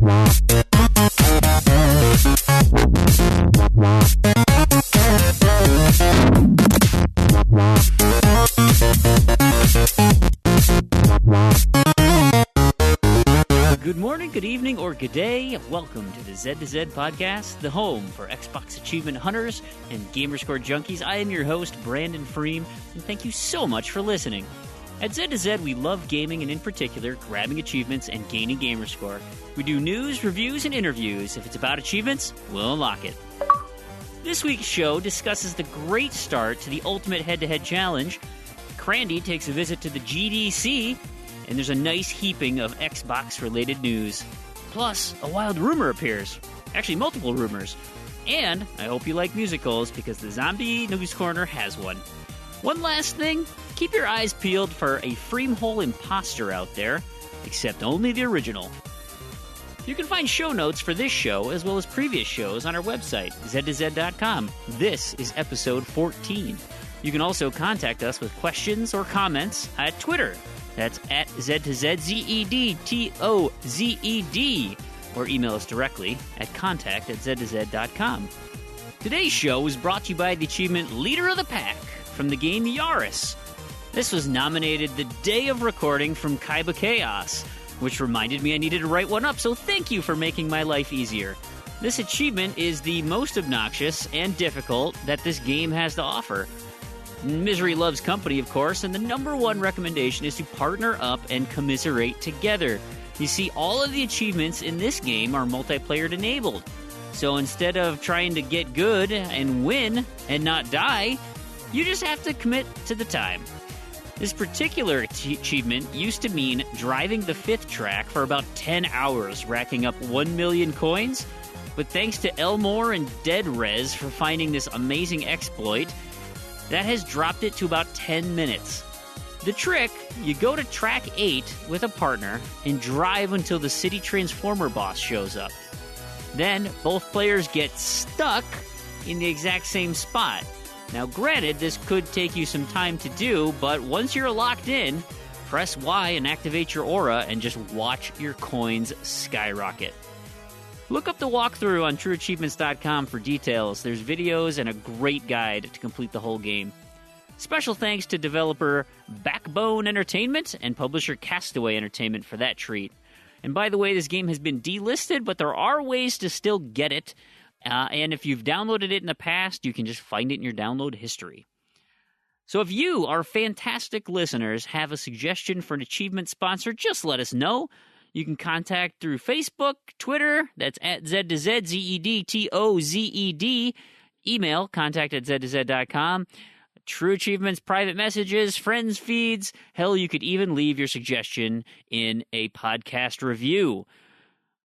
Good morning, good evening, or good day. Welcome to the Z to Z podcast, the home for Xbox achievement hunters and Gamerscore junkies. I am your host, Brandon Freem, and thank you so much for listening. At Z to Z, we love gaming and, in particular, grabbing achievements and gaining Gamerscore. We do news, reviews, and interviews. If it's about achievements, we'll unlock it. This week's show discusses the great start to the Ultimate Head-to-Head Challenge. Crandy takes a visit to the GDC, and there's a nice heaping of Xbox-related news. Plus, a wild rumor appears. Actually, multiple rumors. And I hope you like musicals, because the Zombie News Corner has one. One last thing, keep your eyes peeled for a Freemhole imposter out there, except only the original. You can find show notes for this show, as well as previous shows, on our website, z2z.com. This is episode 14. You can also contact us with questions or comments at Twitter. That's at Z2Z, or email us directly at contact@z2z.com. Today's show is brought to you by the achievement Leader of the Pack from the game Yaris. This was nominated the day of recording from Kaiba Chaos, which reminded me I needed to write one up, so thank you for making my life easier. This achievement is the most obnoxious and difficult that this game has to offer. Misery loves company, of course, and the number one recommendation is to partner up and commiserate together. You see, all of the achievements in this game are multiplayer enabled. So instead of trying to get good and win and not die, you just have to commit to the time. This particular achievement used to mean driving the fifth track for about 10 hours, racking up 1 million coins. But thanks to Elmore and DeadRez for finding this amazing exploit, that has dropped it to about 10 minutes. The trick, you go to track 8 with a partner and drive until the City Transformer boss shows up. Then, both players get stuck in the exact same spot. Now, granted, this could take you some time to do, but once you're locked in, press Y and activate your aura and just watch your coins skyrocket. Look up the walkthrough on TrueAchievements.com for details. There's videos and a great guide to complete the whole game. Special thanks to developer Backbone Entertainment and publisher Castaway Entertainment for that treat. And by the way, this game has been delisted, but there are ways to still get it. And if you've downloaded it in the past, you can just find it in your download history. So if you, our fantastic listeners, have a suggestion for an achievement sponsor, just let us know. You can contact through Facebook, Twitter, that's at Z2Z, ZEDTOZED, email, contact@Z2Z.com, True Achievements, private messages, friends feeds. Hell, you could even leave your suggestion in a podcast review.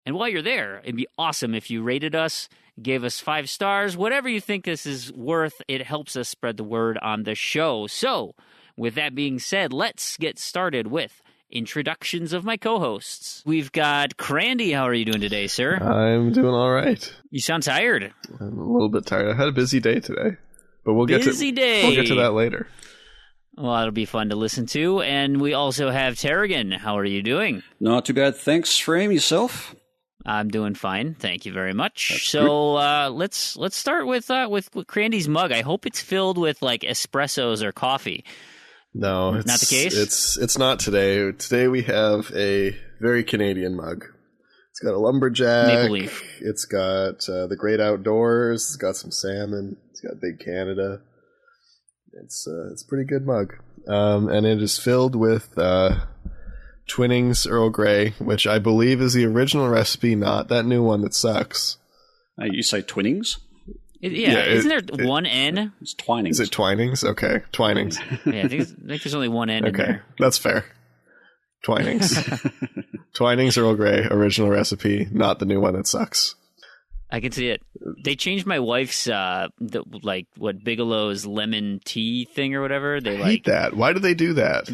And while you're there, it'd be awesome if you rated us, gave us 5 stars, whatever you think this is worth. It helps us spread the word on the show. So, with that being said, let's get started with introductions of my co-hosts. We've got Crandy. How are you doing today, sir? I'm doing all right. You sound tired. I'm a little bit tired. I had a busy day today, but we'll get to that later. Well, that'll be fun to listen to. And we also have Terrigan. How are you doing? Not too bad. Thanks, Frame. Yourself? I'm doing fine. Thank you very much. That's so let's start with Crandy's mug. I hope it's filled with like espressos or coffee. No, it's not the case. It's not today. Today we have a very Canadian mug. It's got a lumberjack. Maple leaf. It's got the great outdoors. It's got some salmon. It's got big Canada. It's a pretty good mug. And it is filled with Twinings Earl Grey, which I believe is the original recipe, not that new one that sucks. You say Twinnings? Isn't there one N? It's Twinings. Is it Twinings? Okay, Twinings. Yeah, I think there's only one N in there. That's fair. Twinings. Twinings Earl Grey, original recipe, not the new one that sucks. I can see it. They changed my wife's Bigelow's lemon tea thing or whatever. They hate that. Why do they do that?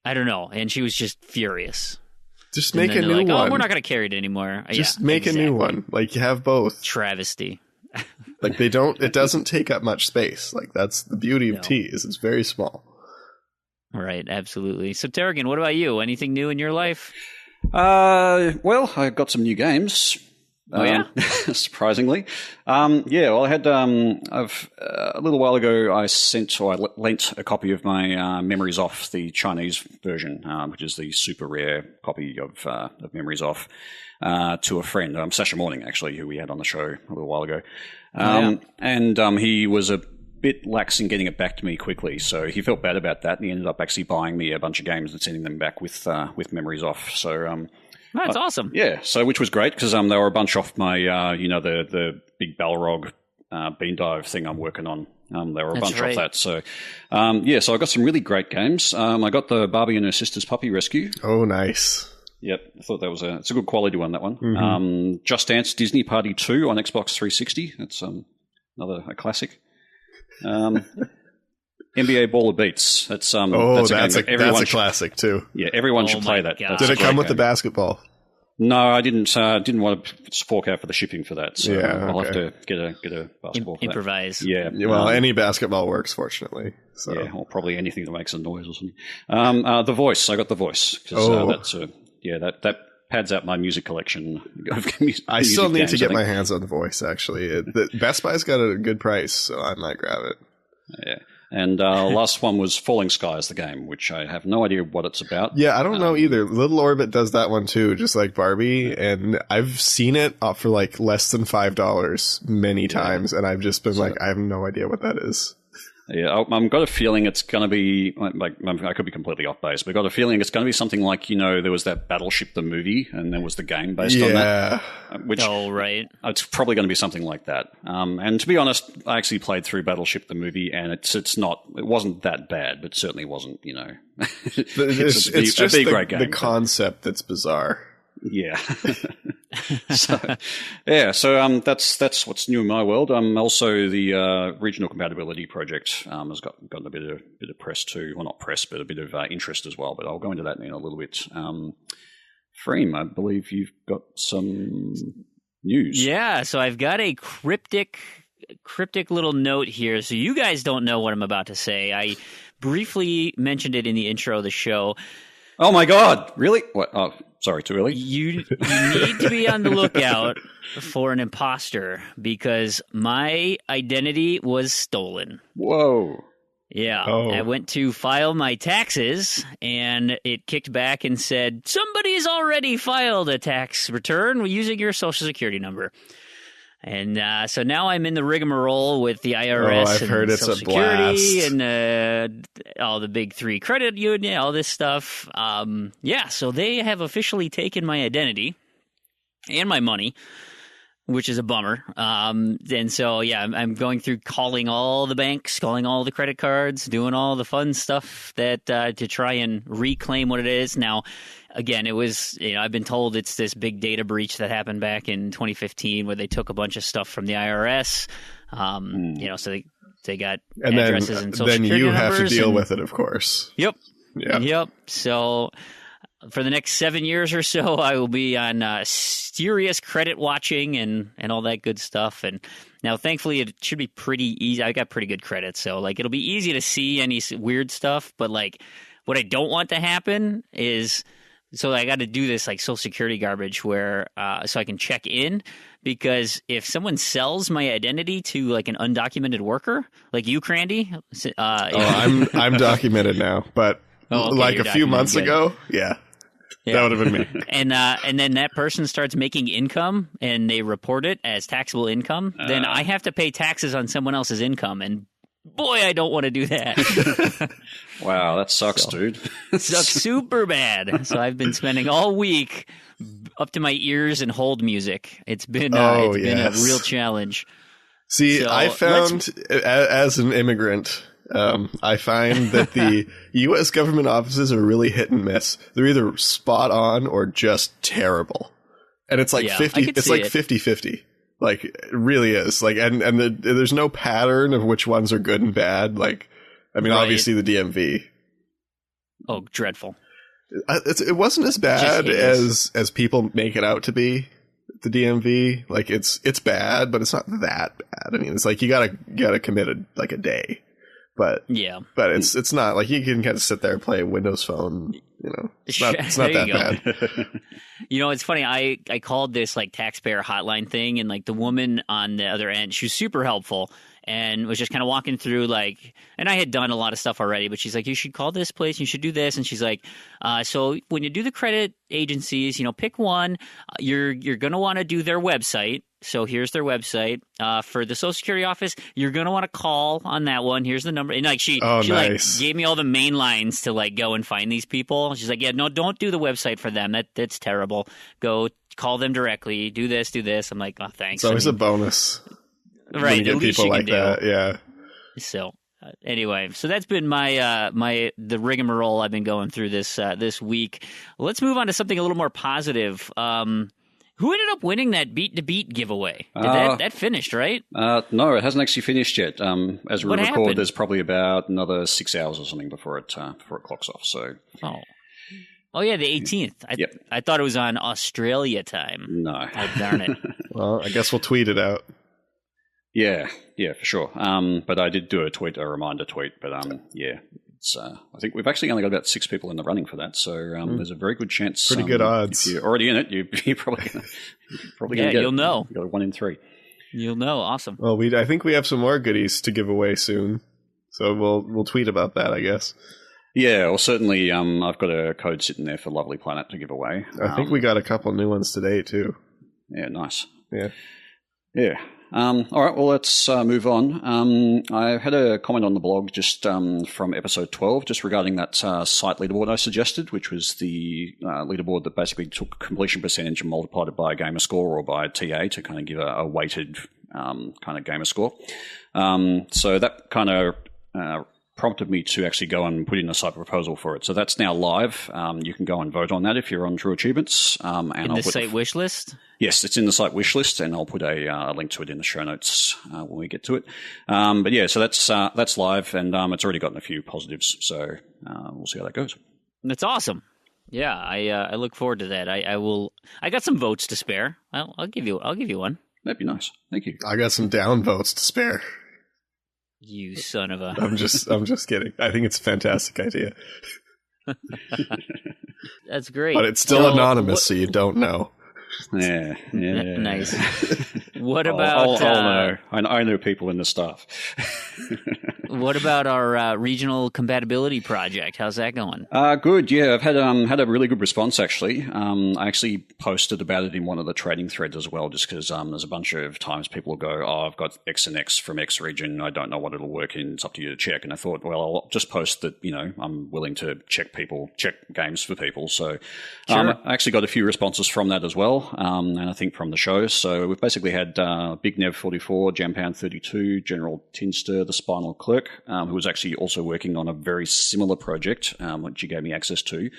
I don't know. And she was just furious. Just make a new one. Oh, we're not going to carry it anymore. Just make a new one. Like, you have both. Travesty. Like, it doesn't take up much space. Like, that's the beauty of tea, is it's very small. Right, absolutely. So, Terrigan, what about you? Anything new in your life? Well, I got some new games. Oh, yeah? Surprisingly. Well, I had, a little while ago, I lent a copy of my Memories Off, the Chinese version, which is the super rare copy of Memories Off, to a friend, Sasha Morning, actually, who we had on the show a little while ago. And he was a bit lax in getting it back to me quickly, so he felt bad about that, and he ended up actually buying me a bunch of games and sending them back with Memories Off. So That's awesome. Yeah, so which was great because they were a bunch off my the big Balrog bean dive thing I'm working on. They were a bunch off that. So so I got some really great games. I got the Barbie and Her Sister's Puppy Rescue. Oh, nice. Yep, I thought that was it's a good quality one, that one. Mm-hmm. Just Dance Disney Party 2 on Xbox 360. That's another classic. NBA Baller Beats. That's that's a classic too. Yeah, everyone should play that. Did it come with the basketball? No, I didn't. Didn't want to fork out for the shipping for that. So I'll have to get a basketball. Improvise. For that. Yeah. Well, any basketball works, fortunately. So. Yeah, or probably anything that makes a noise or something. The Voice. I got The Voice because that pads out my music collection. I still need to get my hands on The Voice. Actually, Best Buy's got a good price, so I might grab it. Yeah. And last one was Falling Skies, the game, which I have no idea what it's about. Yeah, I don't know either. Little Orbit does that one too, just like Barbie, and I've seen it for like less than $5 many times, and I've just been I have no idea what that is. Yeah, I've got a feeling it's going to be, I could be completely off base, but I've got a feeling it's going to be something like, there was that Battleship the movie, and there was the game based on that. Right. It's probably going to be something like that. And to be honest, I actually played through Battleship the movie, and it wasn't that bad, but certainly wasn't, it's just a great game. The concept that's bizarre. Yeah. So that's what's new in my world. Also, the regional compatibility project has gotten a bit of press too. Well, not press, but a bit of interest as well. But I'll go into that in a little bit. Freem, I believe you've got some news. Yeah, so I've got a cryptic little note here. So you guys don't know what I'm about to say. I briefly mentioned it in the intro of the show. Oh my God! Really? What? Oh, sorry, too early. You need to be on the lookout for an imposter because my identity was stolen. Whoa! Yeah, I went to file my taxes, and it kicked back and said somebody's already filed a tax return using your Social Security number. And so now I'm in the rigmarole with the IRS I've and heard it's Social a Security blast. And all the big three credit union, all this stuff. So they have officially taken my identity and my money, which is a bummer. And so, I'm going through calling all the banks, calling all the credit cards, doing all the fun stuff that to try and reclaim what it is. Now, again, it was, I've been told it's this big data breach that happened back in 2015 where they took a bunch of stuff from the IRS. So they got addresses and social security numbers. Then you have to deal with it, of course. Yep. Yeah. Yep. So for the next 7 years or so, I will be on serious credit watching and all that good stuff. And now, thankfully, it should be pretty easy. I got pretty good credit, so it'll be easy to see any weird stuff. But what I don't want to happen is, so I got to do this Social Security garbage where so I can check in, because if someone sells my identity to an undocumented worker like you, Crandy, I'm documented now, but a few months ago, yeah. That would have been me. And then that person starts making income and they report it as taxable income, then I have to pay taxes on someone else's income, and boy, I don't want to do that. Wow, that sucks, dude. Sucks super bad. So I've been spending all week up to my ears in hold music. It's been a real challenge. See, I found, as an immigrant, I find that the U.S. government offices are really hit and miss. They're either spot on or just terrible. And it's 50-50. It really is. There's no pattern of which ones are good and bad. Obviously the DMV. Oh, dreadful. It wasn't as bad as people make it out to be. The DMV, it's bad, but it's not that bad. I mean, it's you gotta commit a day. but Yeah. but it's not like you can kind of sit there and play a Windows Phone. It's not There that you bad. It's funny. I called this like taxpayer hotline thing, and like the woman on the other end, she was super helpful and was just kind of walking through like, and I had done a lot of stuff already, but she's like, you should call this place, you should do this, and she's like, so when you do the credit agencies, pick one. You're gonna want to do their website. So here's their website. For the Social Security office, you're gonna want to call on that one. Here's the number. And like she nice. like gave me all the main lines to like go and find these people. She's like, yeah, no, don't do the website for them. That's terrible. Go call them directly. Do this. I'm like, oh, thanks. It's always a bonus, right? when you get at least people you like can that. do. Yeah. So anyway, so that's been my the rigmarole I've been going through this week. Let's move on to something a little more positive. Who ended up winning that Beat to Beat giveaway? That finished, right? No, it hasn't actually finished yet. As we What record, happened? there's probably about another 6 hours or something before it clocks off. So, oh yeah, the 18th. Yep. I thought it was on Australia time. no. Oh, darn it. Well, I guess we'll tweet it out. Yeah, for sure. But I did do a reminder tweet. But yeah, it's. I think we've actually only got about 6 people in the running for that. So there's a very good chance. Pretty good odds. If you're already in it, you're probably gonna get you'll it. know. You got 1 in 3. You'll know. Awesome. Well, I think we have some more goodies to give away soon, so we'll tweet about that, I guess. Yeah, well, certainly. I've got a code sitting there for Lovely Planet to give away. I think we got a couple new ones today too. Yeah, nice. Yeah. All right, well, let's move on. I had a comment on the blog just from episode 12, just regarding that site leaderboard I suggested, which was the leaderboard that basically took completion percentage and multiplied it by a gamer score or by a TA to kind of give a weighted kind of gamer score. So that kind of prompted me to actually go and put in a site proposal for it. So that's now live. You can go and vote on that if you're on True Achievements. And In the site wish list? Yes, it's in the site wish list, and I'll put a link to it in the show notes when we get to it. But yeah, so that's live, and it's already gotten a few positives. So we'll see how that goes. That's awesome. Yeah, I look forward to that. I will. I got some votes to spare. I'll give you one. That'd be nice. Thank you. I got some down votes to spare. You son of a. I'm just kidding. I think it's a fantastic idea, That's great. but it's still anonymous, so you don't know. Yeah. Nice. What I'll about? know. I know people in the staff. What about our regional compatibility project? How's that going? Good. Yeah, I've had a really good response actually. I actually posted about it in one of the trading threads as well, just because there's a bunch of times people will go, "Oh, I've got X and X from X region. I don't know what it'll work in. It's up to you to check." And I thought, well, I'll just post that. I'm willing to check games for people. So Sure. I actually got a few responses from that as well, and I think from the show. So we've basically had Big Nev 44, Jampound 32, General Tinster, the Spinal Clerk, who was actually also working on a very similar project, which he gave me access to,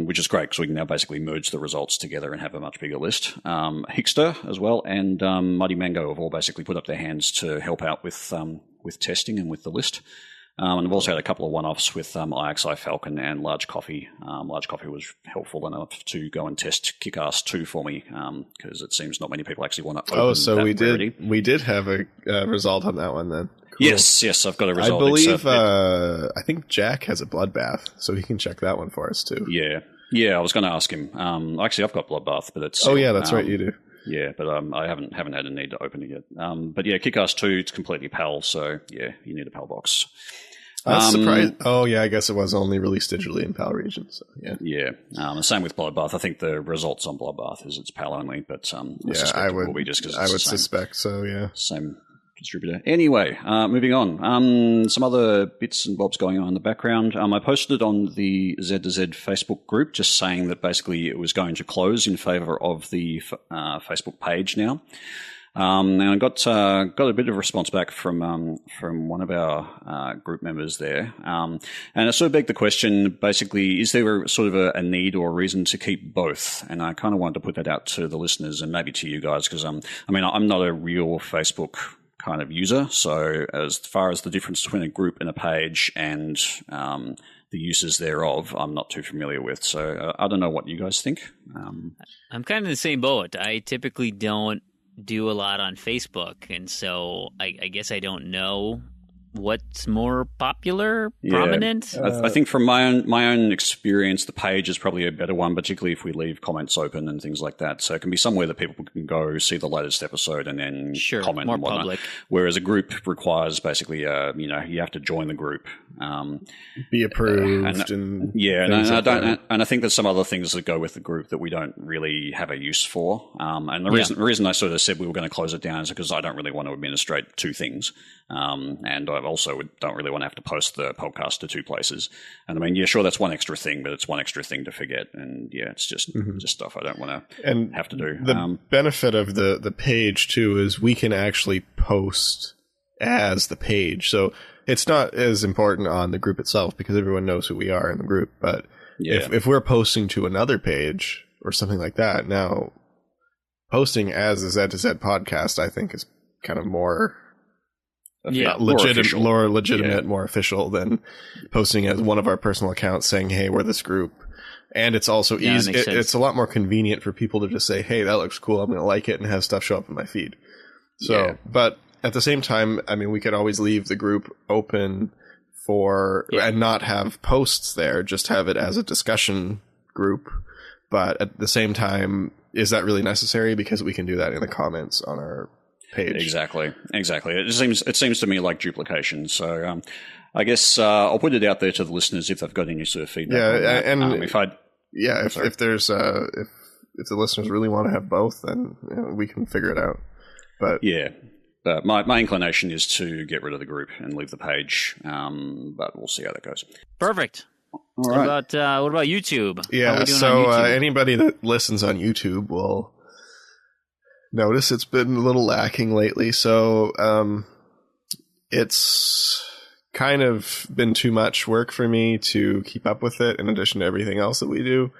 which is great because we can now basically merge the results together and have a much bigger list. Hickster as well and Muddy Mango have all basically put up their hands to help out with testing and with the list. And I've also had a couple of one-offs with IXI Falcon and Large Coffee. Large Coffee was helpful enough to go and test Kick-Ass 2 for me because it seems not many people actually want to open Oh, so that we rarity. did have a result on that one then. Cool. Yes, I've got a I result. believe I think Jack has a bloodbath, so he can check that one for us too. Yeah, I was going to ask him. Actually, I've got Bloodbath, but it's... Oh yeah, that's right, you do. Yeah, but I haven't had a need to open it yet. But yeah, Kick-Ass 2, it's completely PAL, so yeah, you need a PAL box. I was surprised. Oh yeah, I guess it was only released digitally in PAL region. So yeah. Yeah. Same with Bloodbath. I think the results on Bloodbath is it's PAL only, but I will be just because I would suspect so. Yeah. Same distributor. Anyway, moving on. Some other bits and bobs going on in the background. I posted on the Z2Z Facebook group just saying that basically it was going to close in favour of the Facebook page now. And I got a bit of response back from one of our group members there, and it sort of begged the question. Basically, is there a sort of a need or a reason to keep both? And I kind of wanted to put that out to the listeners and maybe to you guys because I'm not a real Facebook kind of user. So as far as the difference between a group and a page and the uses thereof, I'm not too familiar with. So I don't know what you guys think. I'm kind of in the same boat. I typically don't do a lot on Facebook, and so I guess I don't know what's more popular, prominent? I think from my own experience, the page is probably a better one, particularly if we leave comments open and things like that. So it can be somewhere that people can go see the latest episode and then comment more and whatnot. public. Whereas a group requires basically, you have to join the group, Be approved, and I think there's some other things that go with the group that we don't really have a use for. And the reason I sort of said we were going to close it down is because I don't really want to administrate two things, and I also don't really want to have to post the podcast to two places. And I mean, yeah, sure, that's one extra thing, but it's one extra thing to forget. And yeah, it's just stuff I don't want to have to do. The benefit of the page too is we can actually post as the page, so it's not as important on the group itself because everyone knows who we are in the group. But if we're posting to another page or something like that, now posting as a Z to Z podcast, I think is kind of more legitimate, more official than posting as one of our personal accounts saying, "Hey, we're this group." And it's also easy. It's a lot more convenient for people to just say, "Hey, that looks cool. I'm going to like it," and have stuff show up in my feed. So, but at the same time, I mean, we could always leave the group open and not have posts there, just have it as a discussion group. But at the same time, is that really necessary? Because we can do that in the comments on our page. Exactly. It seems to me like duplication. So I guess I'll put it out there to the listeners if they've got any sort of feedback. If there's if the listeners really want to have both, then we can figure it out. But but my inclination is to get rid of the group and leave the page. But we'll see how that goes. Perfect. All right. What about YouTube? Yeah, so anybody that listens on YouTube will notice it's been a little lacking lately. So it's kind of been too much work for me to keep up with it in addition to everything else that we do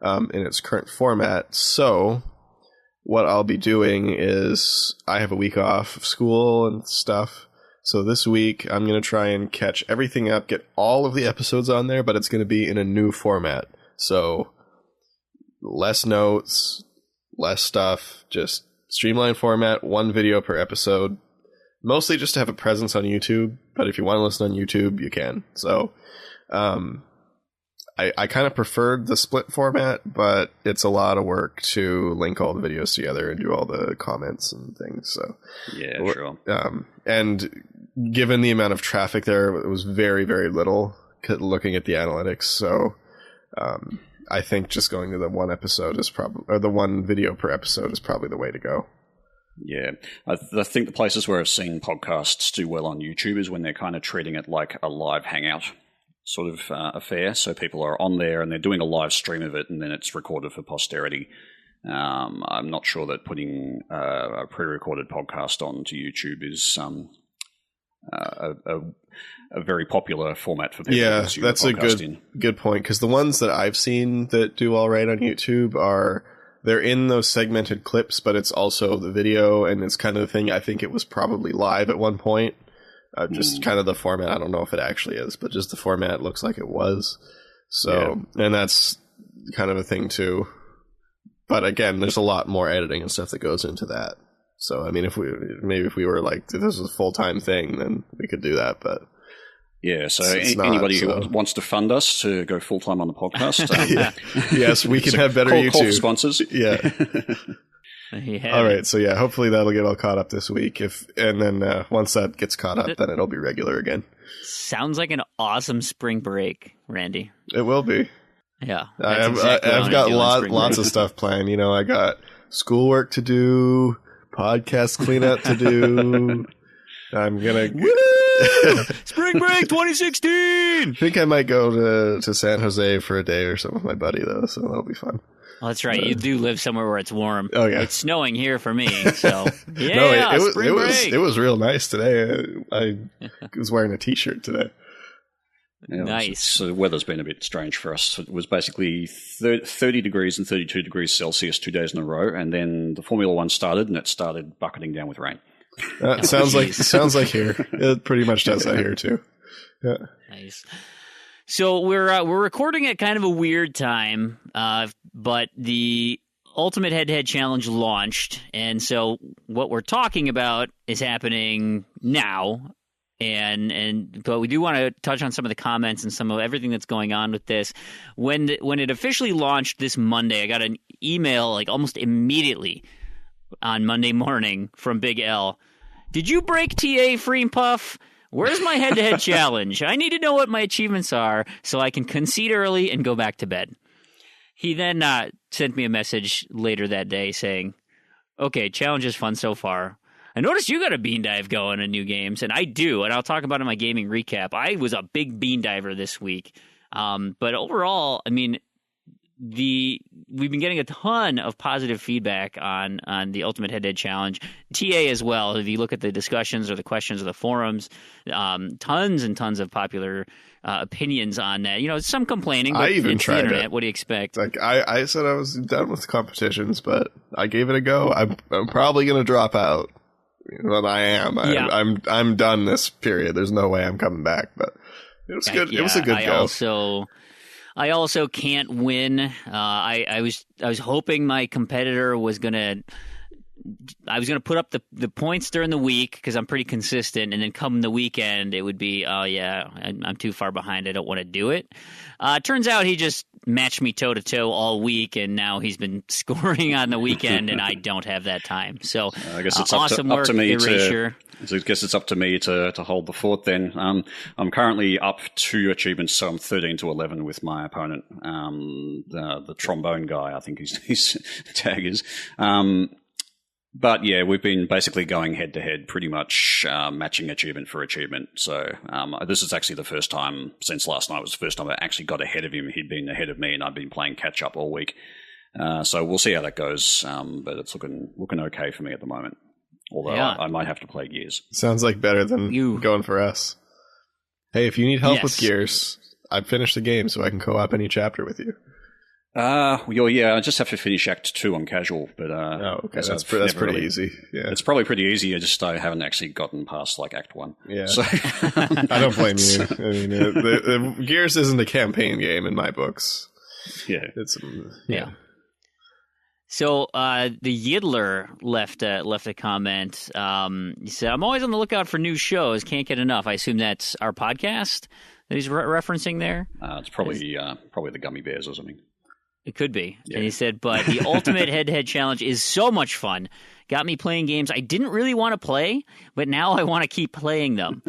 in its current format. So what I'll be doing is I have a week off of school and stuff. So this week I'm going to try and catch everything up, get all of the episodes on there, but it's going to be in a new format. So less notes, less stuff, just streamlined format, one video per episode. Mostly just to have a presence on YouTube, but if you want to listen on YouTube, you can. So I kind of preferred the split format, but it's a lot of work to link all the videos together and do all the comments and things. So yeah, sure. And given the amount of traffic there, it was very, very little looking at the analytics. So I think just going to the one episode is probably, or the one video per episode is probably the way to go. Yeah, I think the places where I've seen podcasts do well on YouTube is when they're kind of treating it like a live hangout sort of affair. So people are on there and they're doing a live stream of it and then it's recorded for posterity. I'm not sure that putting a pre-recorded podcast onto YouTube is a very popular format for people. Yeah, that's a good point, because the ones that I've seen that do all right on YouTube they're in those segmented clips, but it's also the video, and it's kind of the thing. I think it was probably live at one point. Just kind of the format. I don't know if it actually is, but just the format looks like it was. So, and that's kind of a thing too. But again, there's a lot more editing and stuff that goes into that. So, I mean, if we were like, if this was a full-time thing, then we could do that, but yeah, so anybody who wants to fund us to go full-time on the podcast. Yes, we can have better YouTube. Call for sponsors. Yeah. All right, so yeah, hopefully that'll get all caught up this week. And then once that gets caught up, then it'll be regular again. Sounds like an awesome spring break, Randy. It will be. Yeah. I've got lots of stuff planned. You know, I got schoolwork to do, podcast cleanup to do. I'm going to... Spring break 2016! I think I might go to San Jose for a day or something with my buddy, though, so that'll be fun. Well, that's right. You do live somewhere where it's warm. Oh, yeah. It's snowing here for me, so yeah, it was real nice today. I was wearing a t-shirt today. Yeah, nice. So the weather's been a bit strange for us. It was basically 30 degrees and 32 degrees Celsius 2 days in a row, and then the Formula One started, and it started bucketing down with rain. Sounds like here. It pretty much does that here too. Yeah. Nice. So we're recording at kind of a weird time, but the Ultimate Head-to-Head Challenge launched, and so what we're talking about is happening now. But we do want to touch on some of the comments and some of everything that's going on with this. When it officially launched this Monday, I got an email like almost immediately on Monday morning from Big L. Did you break TA, Freem Puff? Where's my head-to-head challenge? I need to know what my achievements are so I can concede early and go back to bed. He then sent me a message later that day saying, okay, challenge is fun so far. I noticed you got a bean dive going in new games, and I do, and I'll talk about it in my gaming recap. I was a big bean diver this week. But overall, I mean, we've been getting a ton of positive feedback on the Ultimate Head-to-Head Challenge. TA as well. If you look at the discussions or the questions of the forums, tons and tons of popular opinions on that. You know, some complaining, but I even it's tried the internet. it. What do you expect? Like I said I was done with competitions, but I gave it a go. I'm probably going to drop out. Well, I am. I'm done this period. There's no way I'm coming back, but it was good. Yeah, it was a good go. I also can't win. I was hoping my competitor was gonna. I was gonna put up the points during the week because I'm pretty consistent, and then come the weekend it would be, oh yeah, I'm too far behind. I don't want to do it. Turns out he just matched me toe to toe all week, and now he's been scoring on the weekend, and I don't have that time. So I guess it's awesome up to me Erasure. So I guess it's up to me to hold the fort then. I'm currently up 2 achievements, so I'm 13 to 11 with my opponent, the trombone guy, I think his tag is. But yeah, we've been basically going head to head, pretty much matching achievement for achievement. So this is actually the first time since last night was the first time I actually got ahead of him. He'd been ahead of me, and I've been playing catch up all week. So we'll see how that goes. But it's looking okay for me at the moment. Although I might have to play Gears. Sounds like better than going for us. Hey, if you need help with Gears, I've finished the game, so I can co-op any chapter with you. Yeah, I just have to finish Act 2 on casual, but okay, that's pretty easy. Yeah, it's probably pretty easy. I haven't actually gotten past like Act 1. Yeah, so I don't blame you. I mean, the Gears isn't a campaign game in my books. Yeah, it's yeah. So the Yiddler left a comment. He said, "I'm always on the lookout for new shows. Can't get enough." I assume that's our podcast that he's referencing there. It's probably the Gummy Bears or something. It could be. Yeah. And he said, but the Ultimate Head-to-Head Challenge is so much fun. Got me playing games I didn't really want to play, but now I want to keep playing them.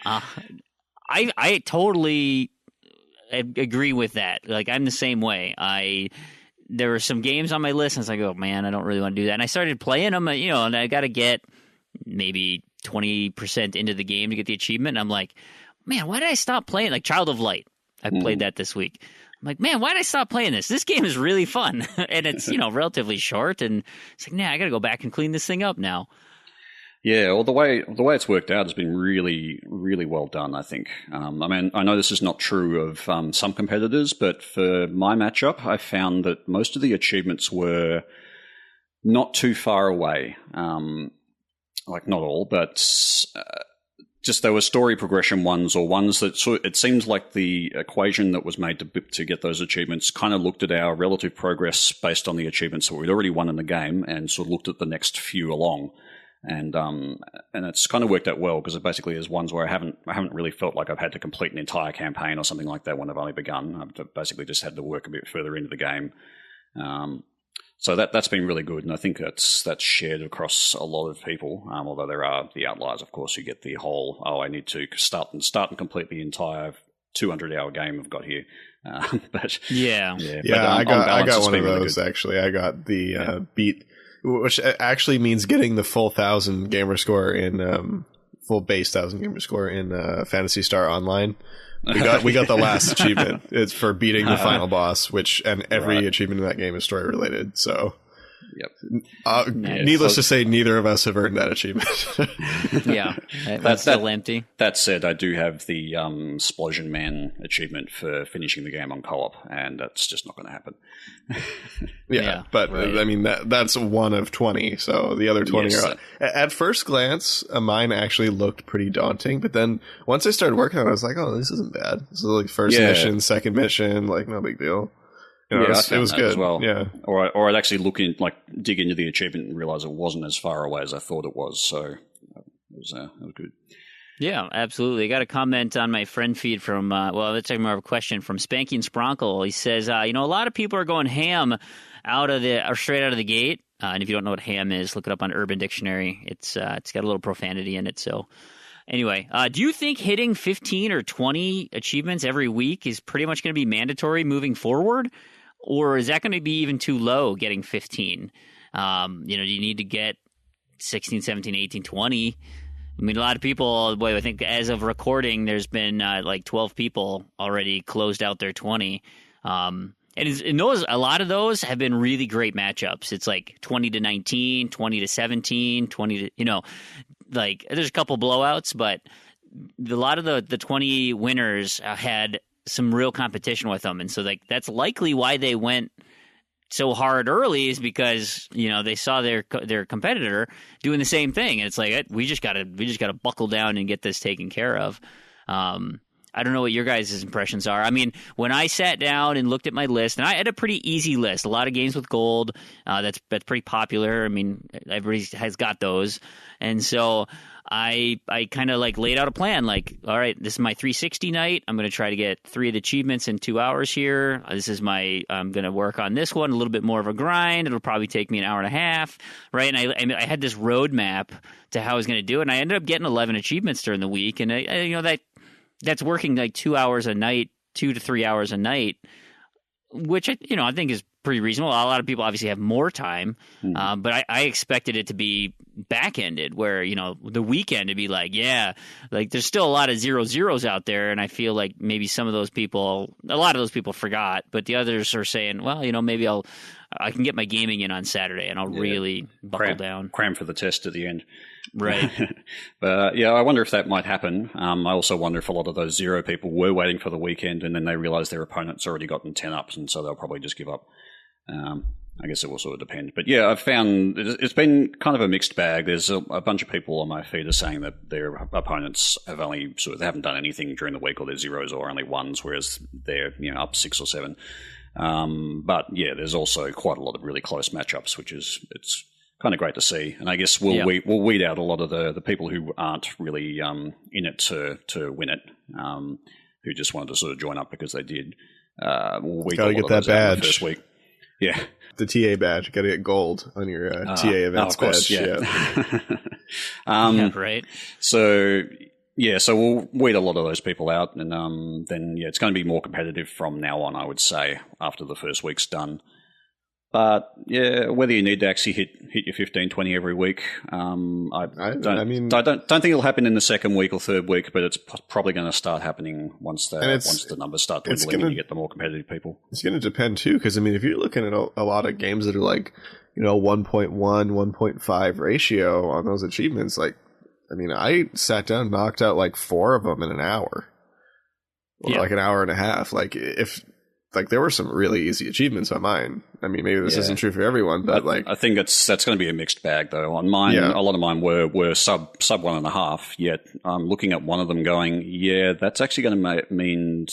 I totally agree with that. Like, I'm the same way. There were some games on my list, and I was like, oh, man, I don't really want to do that. And I started playing them, and I got to get maybe 20% into the game to get the achievement. And I'm like, man, why did I stop playing? Like Child of Light. I played that this week. I'm like, man, why did I stop playing this? This game is really fun. And it's, relatively short. And it's like, nah, I got to go back and clean this thing up now. Yeah, well, the way it's worked out has been really, really well done, I think. I mean, I know this is not true of some competitors, but for my matchup, I found that most of the achievements were not too far away. Like, not all, but just there were story progression ones, or ones that it seems like the equation that was made to get those achievements kind of looked at our relative progress based on the achievements that we'd already won in the game, and sort of looked at the next few along. And it's kind of worked out well, because it basically is ones where I haven't really felt like I've had to complete an entire campaign or something like that when I've only begun. I've basically just had to work a bit further into the game. So that's been really good, and I think that's shared across a lot of people. Although there are the outliers, of course, who get the whole I need to start and complete the entire 200-hour game I've got here. But I got one of those really actually. I got the beat. Which actually means getting the full 1,000 gamer score in full base 1,000 gamer score in Phantasy Star Online. We got the last achievement. It's for beating the final boss, and every achievement in that game is story related. So, needless to say, neither of us have earned that achievement. Yeah, that's still empty. That said, I do have the Splosion Man achievement for finishing the game on co-op, and that's just not going to happen. But I mean that's one of 20. So the other 20 are at first glance, mine actually looked pretty daunting. But then once I started working on it, I was like, oh, this isn't bad. This is like first mission, second mission, like no big deal. It was good as well. Yeah, or I'd actually dig into the achievement and realize it wasn't as far away as I thought it was. So it was good. Yeah, absolutely. I got a comment on my friend feed from, let's take more of a question from Spanking Spronkle. He says, a lot of people are going ham straight out of the gate. And if you don't know what ham is, look it up on Urban Dictionary. It's got a little profanity in it. So anyway, do you think hitting 15 or 20 achievements every week is pretty much going to be mandatory moving forward? Or is that going to be even too low, getting 15? Do you need to get 16, 17, 18, 20? I mean, a lot of people, I think as of recording, there's been 12 people already closed out their 20. And a lot of those have been really great matchups. It's like 20 to 19, 20 to 17, 20 to, there's a couple blowouts, but a lot of the 20 winners had some real competition with them. And so that's likely why they went so hard early, is because they saw their competitor doing the same thing, and it's like we just gotta buckle down and get this taken care of. I don't know what your guys' impressions are. I mean, when I sat down and looked at my list, and I had a pretty easy list, a lot of games with gold. That's pretty popular. I mean, everybody has got those, and so I kind of laid out a plan. All right, this is my 360 night. I'm going to try to get 3 of the achievements in 2 hours here. I'm going to work on this one, a little bit more of a grind. It'll probably take me an hour and a half, right? And I had this roadmap to how I was going to do it, and I ended up getting 11 achievements during the week, and that's working 2 hours a night, 2 to 3 hours a night, which I think is pretty reasonable. A lot of people obviously have more time, but I expected it to be back-ended, where the weekend to be there's still a lot of 0-0s out there, and I feel like maybe a lot of those people forgot, but the others are saying, well, maybe I can get my gaming in on Saturday, and I'll really buckle down. Cram for the test at the end. Right. But I wonder if that might happen. I also wonder if a lot of those 0 people were waiting for the weekend, and then they realized their opponent's already gotten 10 ups, and so they'll probably just give up. I guess it will sort of depend. But yeah, I've found it's been kind of a mixed bag. There's a bunch of people on my feed are saying that their opponents have only they haven't done anything during the week, or they're 0s or only 1s, whereas they're up 6 or 7. But yeah, there's also quite a lot of really close matchups, it's kind of great to see. And I guess we'll weed out a lot of the people who aren't really in it to win it, who just wanted to sort of join up because they did. We'll weed gotta get that badge first week. Yeah, the TA badge. You got to get gold on your TA events badge. Yeah. Right. So we'll weed a lot of those people out, and then it's going to be more competitive from now on, I would say, after the first week's done. But yeah, whether you need to actually hit your 15, 20 every week, I don't think it'll happen in the second week or third week, but it's probably going to start happening once the numbers start dwindling and you get the more competitive people. It's going to depend too, because if you're looking at a lot of games that are 1.1, 1.5 ratio on those achievements, I sat down, knocked out 4 of them in an hour, or an hour and a half. There were some really easy achievements on mine. I mean, maybe this isn't true for everyone, but I think that's going to be a mixed bag, though. On mine, a lot of mine were sub 1.5. Yet I'm looking at one of them going, that's actually going to mean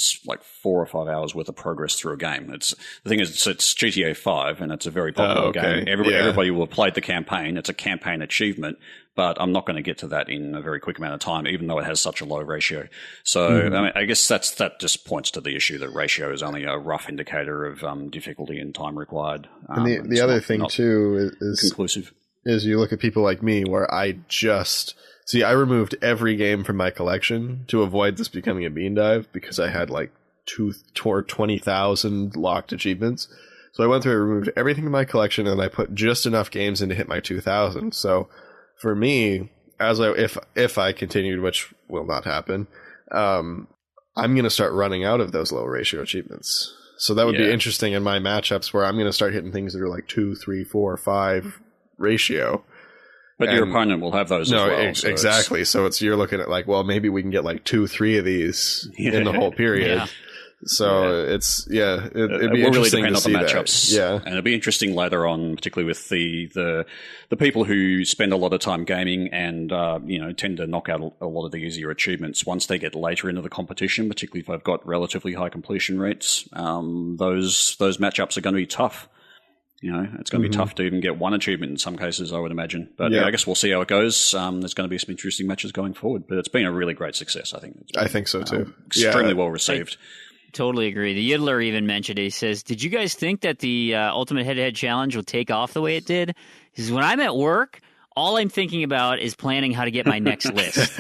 4 or 5 hours worth of progress through a game. The thing is, it's GTA 5, and it's a very popular game. Everybody will have played the campaign. It's a campaign achievement. But I'm not going to get to that in a very quick amount of time, even though it has such a low ratio. So I guess that just points to the issue that ratio is only a rough indicator of difficulty and time required. And the other thing too is conclusive. Is you look at people like me, where I removed every game from my collection to avoid this becoming a bean dive, because I had 20,000 locked achievements. So I went through and removed everything in my collection, and I put just enough games in to hit my 2,000. So for me, if I continued, which will not happen, I'm going to start running out of those low ratio achievements. So that would be interesting in my matchups, where I'm going to start hitting things that are 2, 3, 4, 5 ratio. But your opponent will have those as well. Exactly. So you're looking at maybe we can get 2, 3 of these in the whole period. Yeah. So it'd be interesting really to see on the matchups. Yeah, and it'll be interesting later on, particularly with the people who spend a lot of time gaming and tend to knock out a lot of the easier achievements. Once they get later into the competition, particularly if they've got relatively high completion rates, those matchups are going to be tough. It's going to be tough to even get one achievement in some cases, I would imagine. But I guess we'll see how it goes. There's going to be some interesting matches going forward. But it's been a really great success, I think. I think so, too. Extremely well received. Totally agree. The Yiddler even mentioned it. He says, did you guys think that the Ultimate Head-to-Head Challenge would take off the way it did? He says, when I'm at work, all I'm thinking about is planning how to get my next list.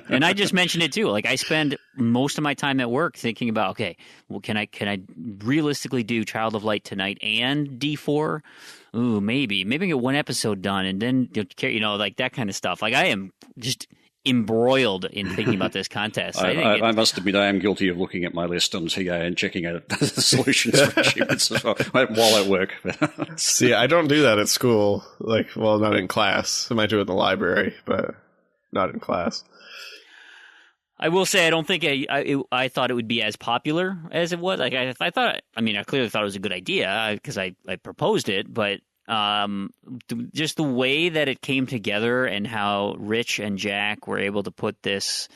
And I just mentioned it too. Like, I spend most of my time at work thinking about, okay, well, can I realistically do Child of Light tonight and D4? Ooh, maybe get one episode done and then, like that kind of stuff. Like, I am just embroiled in thinking about this contest. I must admit, I am guilty of looking at my list on TA and checking out the solutions for achievements as well, while at work. See, I don't do that at school. Not in class. I might do it in the library, but not in class. I will say I don't think I thought it would be as popular as it was. Like I clearly thought it was a good idea because I proposed it, but just the way that it came together and how Rich and Jack were able to put this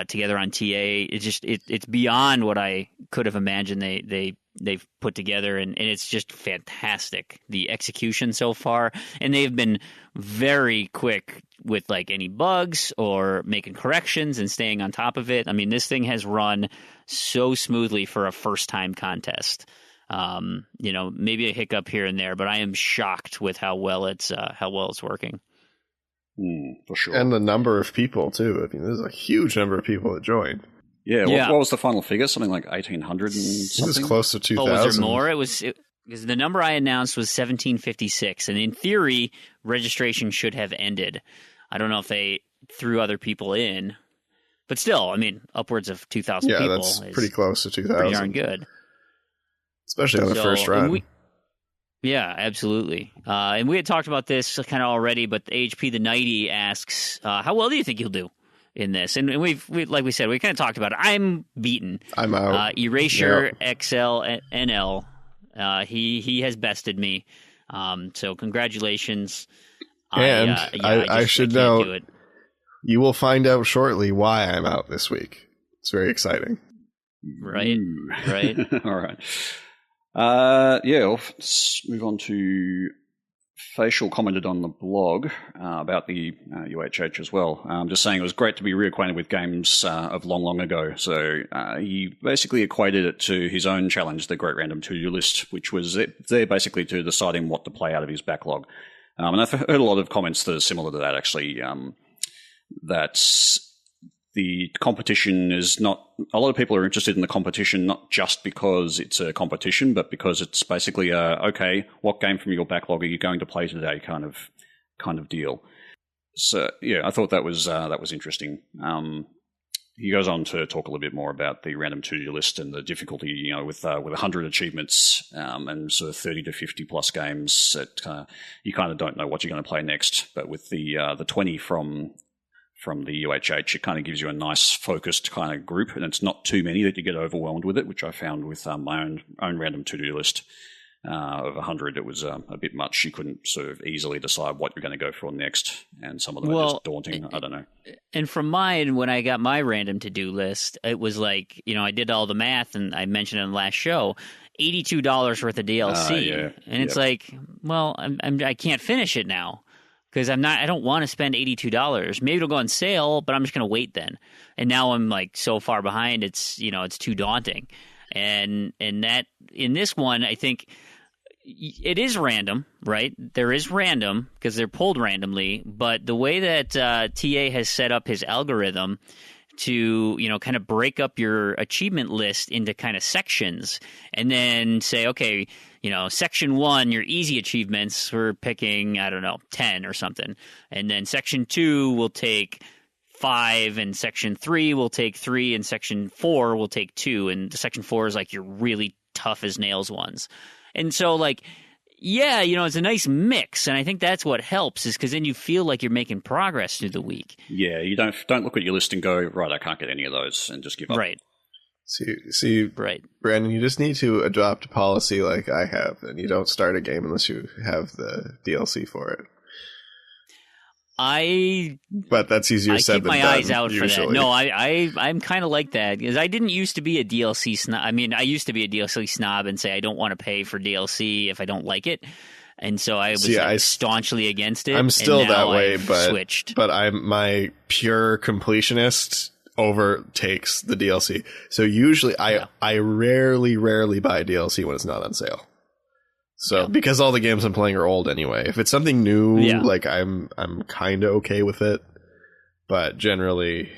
together on TA, it's beyond what I could have imagined they've put together, and it's just fantastic, the execution so far. And they've been very quick with like any bugs or making corrections and staying on top of it. I mean, this thing has run so smoothly for a first time contest. Maybe a hiccup here and there, but I am shocked with how well it's working. For sure. And the number of people too. I mean, there's a huge number of people that joined. Yeah. What was the final figure? Something like 1,800 and something? It was close to 2,000. Oh, was there more? Because the number I announced was 1,756, and in theory, registration should have ended. I don't know if they threw other people in, but still, I mean, upwards of 2,000 people. Yeah, that's pretty close to 2,000. Pretty darn good. Especially on the first run. Yeah, absolutely. And we had talked about this kind of already, but HP the Nighty asks, how well do you think you'll do in this? And we like we said, we kind of talked about it. I'm beaten. I'm out. Erasure XL NL, he has bested me. So congratulations. And I should note, you will find out shortly why I'm out this week. It's very exciting. Right. All right. Let's move on to Facial commented on the blog about the UHH as well. Just saying it was great to be reacquainted with games of long ago. So he basically equated it to his own challenge, the Great Random To-Do List, which was there basically to deciding what to play out of his backlog. And I've heard a lot of comments that are similar to that, actually, that the competition is not – a lot of people are interested in the competition not just because it's a competition, but because it's basically okay, what game from your backlog are you going to play today kind of deal. So, yeah, I thought that was interesting. He goes on to talk a little bit more about the random to-do list and the difficulty, with 100 achievements and sort of 30 to 50 plus games that you kind of don't know what you're going to play next. But with the 20 from the UHH, it kind of gives you a nice focused kind of group, and it's not too many that you get overwhelmed with it, which I found with my own random to-do list of 100. It was a bit much. You couldn't sort of easily decide what you're going to go for next, and some of them are just daunting. I don't know. And from mine, when I got my random to-do list, it was like, I did all the math, and I mentioned it in the last show, $82 worth of DLC. And it's like, well, I can't finish it now. Because I don't want to spend $82. Maybe it'll go on sale, but I'm just going to wait then. And now I'm like so far behind, it's too daunting. And that in this one, I think it is random, right? There is random because they're pulled randomly. But the way that TA has set up his algorithm to kind of break up your achievement list into kind of sections, and then say, okay, section 1, your easy achievements, we're picking, 10 or something. And then section 2 will take 5, and section 3 will take 3, and section 4 will take 2. And section 4 is like your really tough as nails ones. And so it's a nice mix. And I think that's what helps, is because then you feel like you're making progress through the week. Yeah, you don't look at your list and go, right, I can't get any of those, and just give up. Right. See, right, Brandon, you just need to adopt a policy like I have, and you don't start a game unless you have the DLC for it. But that's easier I said keep than my done, eyes out usually. for that. No, I'm kind of like that because I didn't used to be a DLC snob. I mean, I used to be a DLC snob and say I don't want to pay for DLC if I don't like it, and so I was staunchly against it. I'm still and now that way, I've but switched. But my pure completionist overtakes the DLC. So usually, I rarely buy DLC when it's not on sale. So because all the games I'm playing are old anyway. If it's something new, like I'm kind of okay with it, but generally,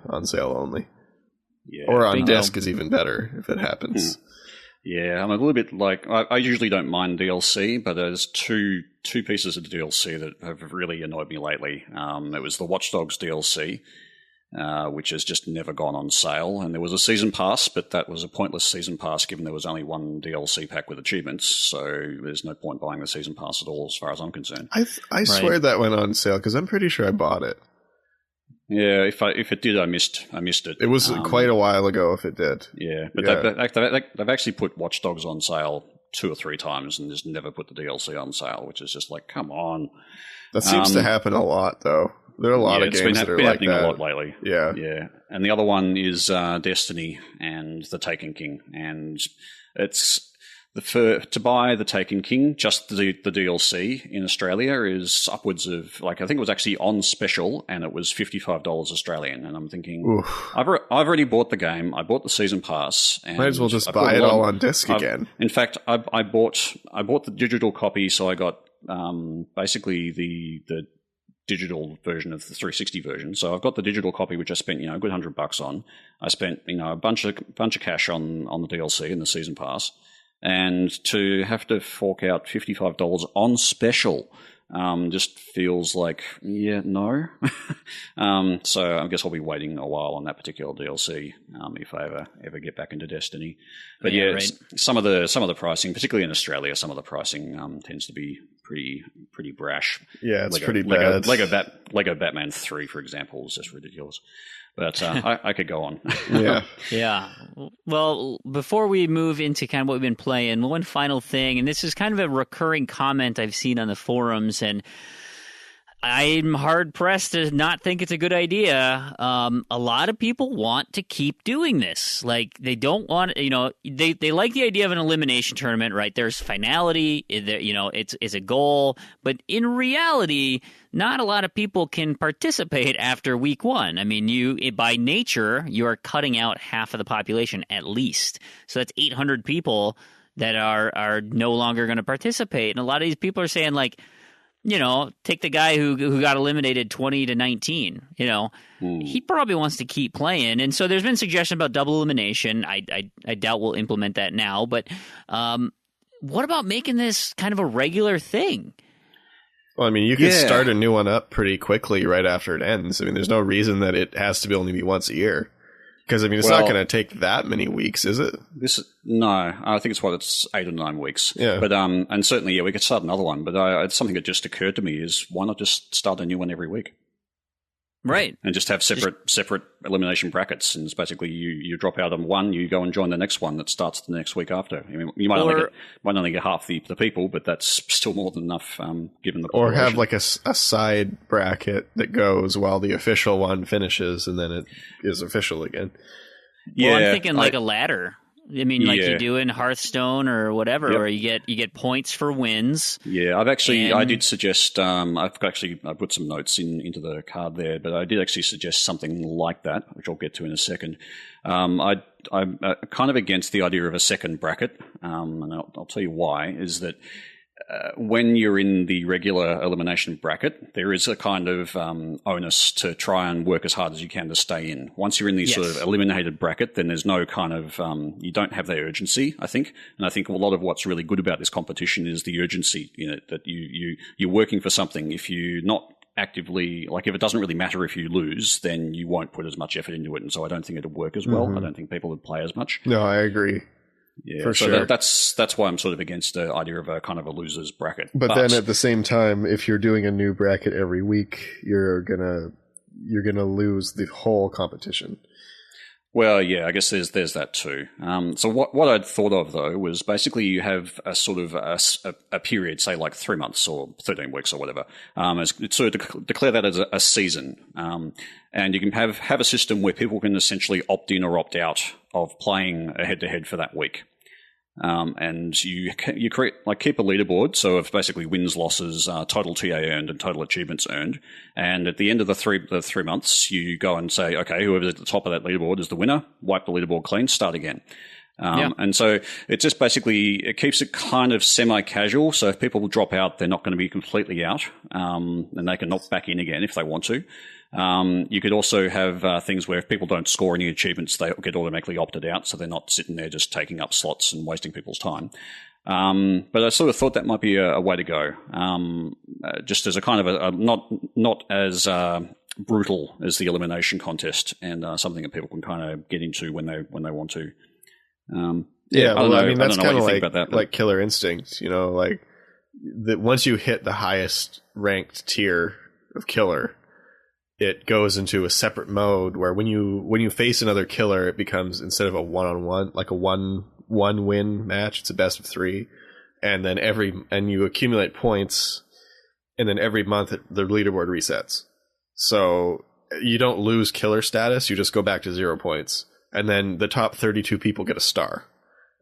on sale only. Yeah, or on disc is even better if it happens. Yeah, I'm a little bit like I usually don't mind DLC, but there's two pieces of DLC that have really annoyed me lately. It was the Watch Dogs DLC. Which has just never gone on sale. And there was a season pass, but that was a pointless season pass given there was only one DLC pack with achievements, so there's no point buying the season pass at all as far as I'm concerned. I swear that went on sale because I'm pretty sure I bought it. Yeah, if it did, I missed it. It was quite a while ago if it did. Yeah, but they've actually put Watch Dogs on sale 2 or 3 times and just never put the DLC on sale, which is just like, come on. That seems to happen a lot, though. There are a lot of games that are like that. It's been happening a lot lately. Yeah. Yeah. And the other one is Destiny and The Taken King. And it's to buy The Taken King, just the DLC in Australia is upwards of, like, I think it was actually on special and it was $55 Australian. And I'm thinking, I've already bought the game. I bought the season pass. And might as well just buy it all on disc again. In fact, I bought the digital copy, so I got basically the digital version of the 360 version. So I've got the digital copy, which I spent, a good $100 on. I spent, a bunch of cash on the DLC and the season pass, and to have to fork out $55 on special just feels like, no. So I guess I'll be waiting a while on that particular DLC if I ever get back into Destiny. But right. Some of the pricing, particularly in Australia, some of the pricing tends to be pretty brash. Yeah, it's pretty bad. Lego Batman 3, for example, is just ridiculous. But I could go on. Yeah. Yeah. Well, before we move into kind of what we've been playing, one final thing, and this is kind of a recurring comment I've seen on the forums, and I'm hard-pressed to not think it's a good idea. A lot of people want to keep doing this. Like, they don't want, they like the idea of an elimination tournament, right? There's finality, it's a goal. But in reality, not a lot of people can participate after week 1. I mean, by nature, you are cutting out half of the population at least. So that's 800 people that are no longer going to participate. And a lot of these people are saying, like, take the guy who got eliminated 20-19. He probably wants to keep playing, and so there's been suggestion about double elimination. I doubt we'll implement that now, but what about making this kind of a regular thing? Well, I mean, you could start a new one up pretty quickly right after it ends. I mean, there's no reason that it has to only be once a year. Because, I mean, it's not going to take that many weeks, is it? No, I think it's 8 or 9 weeks. Yeah. But, and certainly, we could start another one. But it's something that just occurred to me is why not just start a new one every week? Right. And just have separate elimination brackets. And it's basically you drop out on one, you go and join the next one that starts the next week after. I mean, you might only get half the people, but that's still more than enough given the population. Or have like a side bracket that goes while the official one finishes and then it is official again. Well, I'm thinking like a ladder. I mean, like you do in Hearthstone or whatever, where you get points for wins. Yeah, I did suggest. I put some notes into the card there, but I did actually suggest something like that, which I'll get to in a second. I'm kind of against the idea of a second bracket, and I'll tell you why. Is that when you're in the regular elimination bracket, there is a kind of onus to try and work as hard as you can to stay in. Once you're in the sort of eliminated bracket, then there's no kind of you don't have that urgency, I think. And I think a lot of what's really good about this competition is the urgency in it, that you're working for something. If you're not actively, like if it doesn't really matter if you lose, then you won't put as much effort into it. And so I don't think it'll work as well. I don't think people would play as much. No, I agree. Yeah, for so sure. That's why I'm sort of against the idea of a kind of a losers bracket. But then at the same time, if you're doing a new bracket every week, you're gonna lose the whole competition. Well, yeah, I guess there's that too. So what I'd thought of though was basically you have a sort of a period, say like 3 months or 13 weeks or whatever. So declare that as a season, and you can have a system where people can essentially opt in or opt out of playing a head to head for that week. And you create keep a leaderboard, so of basically wins, losses, total TA earned, and total achievements earned. And at the end of the 3 months, you go and say, okay, whoever's at the top of that leaderboard is the winner. Wipe the leaderboard clean, start again. And so it just basically it keeps it kind of semi-casual. So if people drop out, they're not going to be completely out, and they can knock back in again if they want to. You could also have things where if people don't score any achievements, they get automatically opted out, so they're not sitting there just taking up slots and wasting people's time. But I sort of thought that might be a way to go, just as a kind of a not as brutal as the elimination contest, and something that people can kind of get into when they want to. I mean that's kind of like Killer Instinct, like once you hit the highest ranked tier of killer, it goes into a separate mode where when you face another killer, it becomes, instead of a one-on-one, like a one win match, it's a best of 3, and then you accumulate points, and then every month the leaderboard resets. So you don't lose killer status, you just go back to 0 points, and then the top 32 people get a star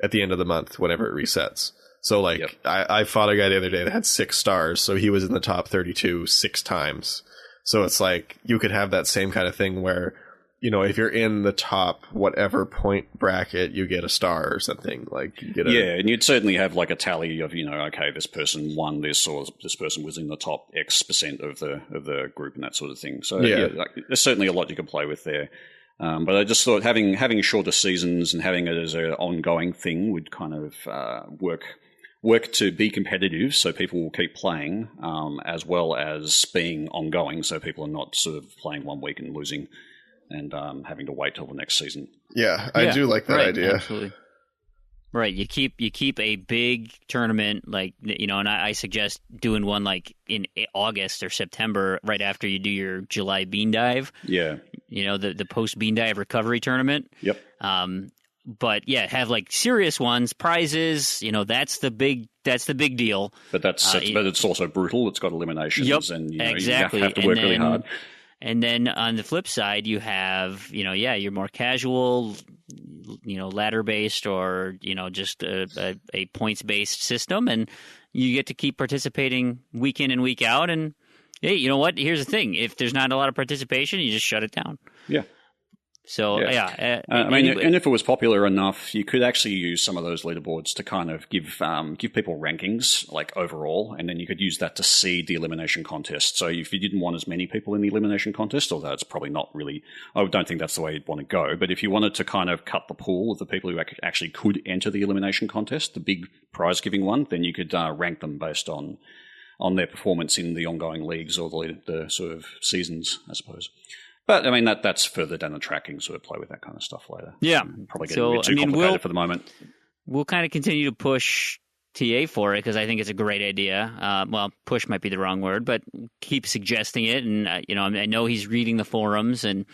at the end of the month whenever it resets. So I fought a guy the other day that had 6 stars, so he was in the top 32 6 times. So it's like you could have that same kind of thing where, if you're in the top whatever point bracket, you get a star or something. Like you get and you'd certainly have like a tally of, okay, this person won this, or this person was in the top X percent of the group and that sort of thing. So there's certainly a lot you can play with there. But I just thought having shorter seasons and having it as an ongoing thing would kind of work to be competitive, so people will keep playing, as well as being ongoing, so people are not sort of playing 1 week and losing and having to wait till the next season. Yeah, I do like that idea. Absolutely. Right, you keep a big tournament, and I suggest doing one like in August or September, right after you do your July bean dive. Yeah, the post bean dive recovery tournament. Yep. But yeah, have like serious ones, prizes. That's the big deal. But but it's also brutal. It's got eliminations, and exactly. You have to work really hard. And then on the flip side, you have your more casual, ladder based or just a points based system, and you get to keep participating week in and week out. And hey, you know what? Here's the thing: if there's not a lot of participation, you just shut it down. Yeah. So, and if it was popular enough, you could actually use some of those leaderboards to kind of give people rankings, like overall, and then you could use that to seed the elimination contest. So if you didn't want as many people in the elimination contest, although it's probably not really, I don't think that's the way you'd want to go, but if you wanted to kind of cut the pool of the people who actually could enter the elimination contest, the big prize-giving one, then you could rank them based on their performance in the ongoing leagues or the sort of seasons, I suppose. But, I mean, that's further down the track. You can sort of play with that kind of stuff later. Yeah. Probably getting a bit too complicated for the moment. We'll kind of continue to push TA for it because I think it's a great idea. Push might be the wrong word, but keep suggesting it. And, I know he's reading the forums and,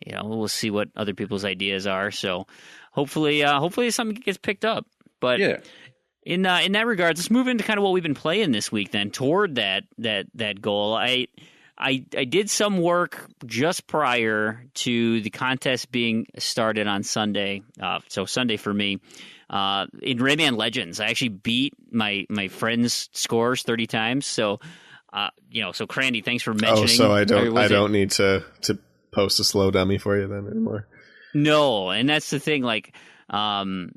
we'll see what other people's ideas are. So hopefully something gets picked up. But yeah. In that regard, let's move into kind of what we've been playing this week then toward that goal. I did some work just prior to the contest being started on Sunday. So Sunday for me, in Rayman Legends, I actually beat my friend's scores 30 times. So, so Crandy, thanhanks for mentioning. Oh, so I don't need to post a slow dummy for you then anymore. No, and that's the thing. Like, the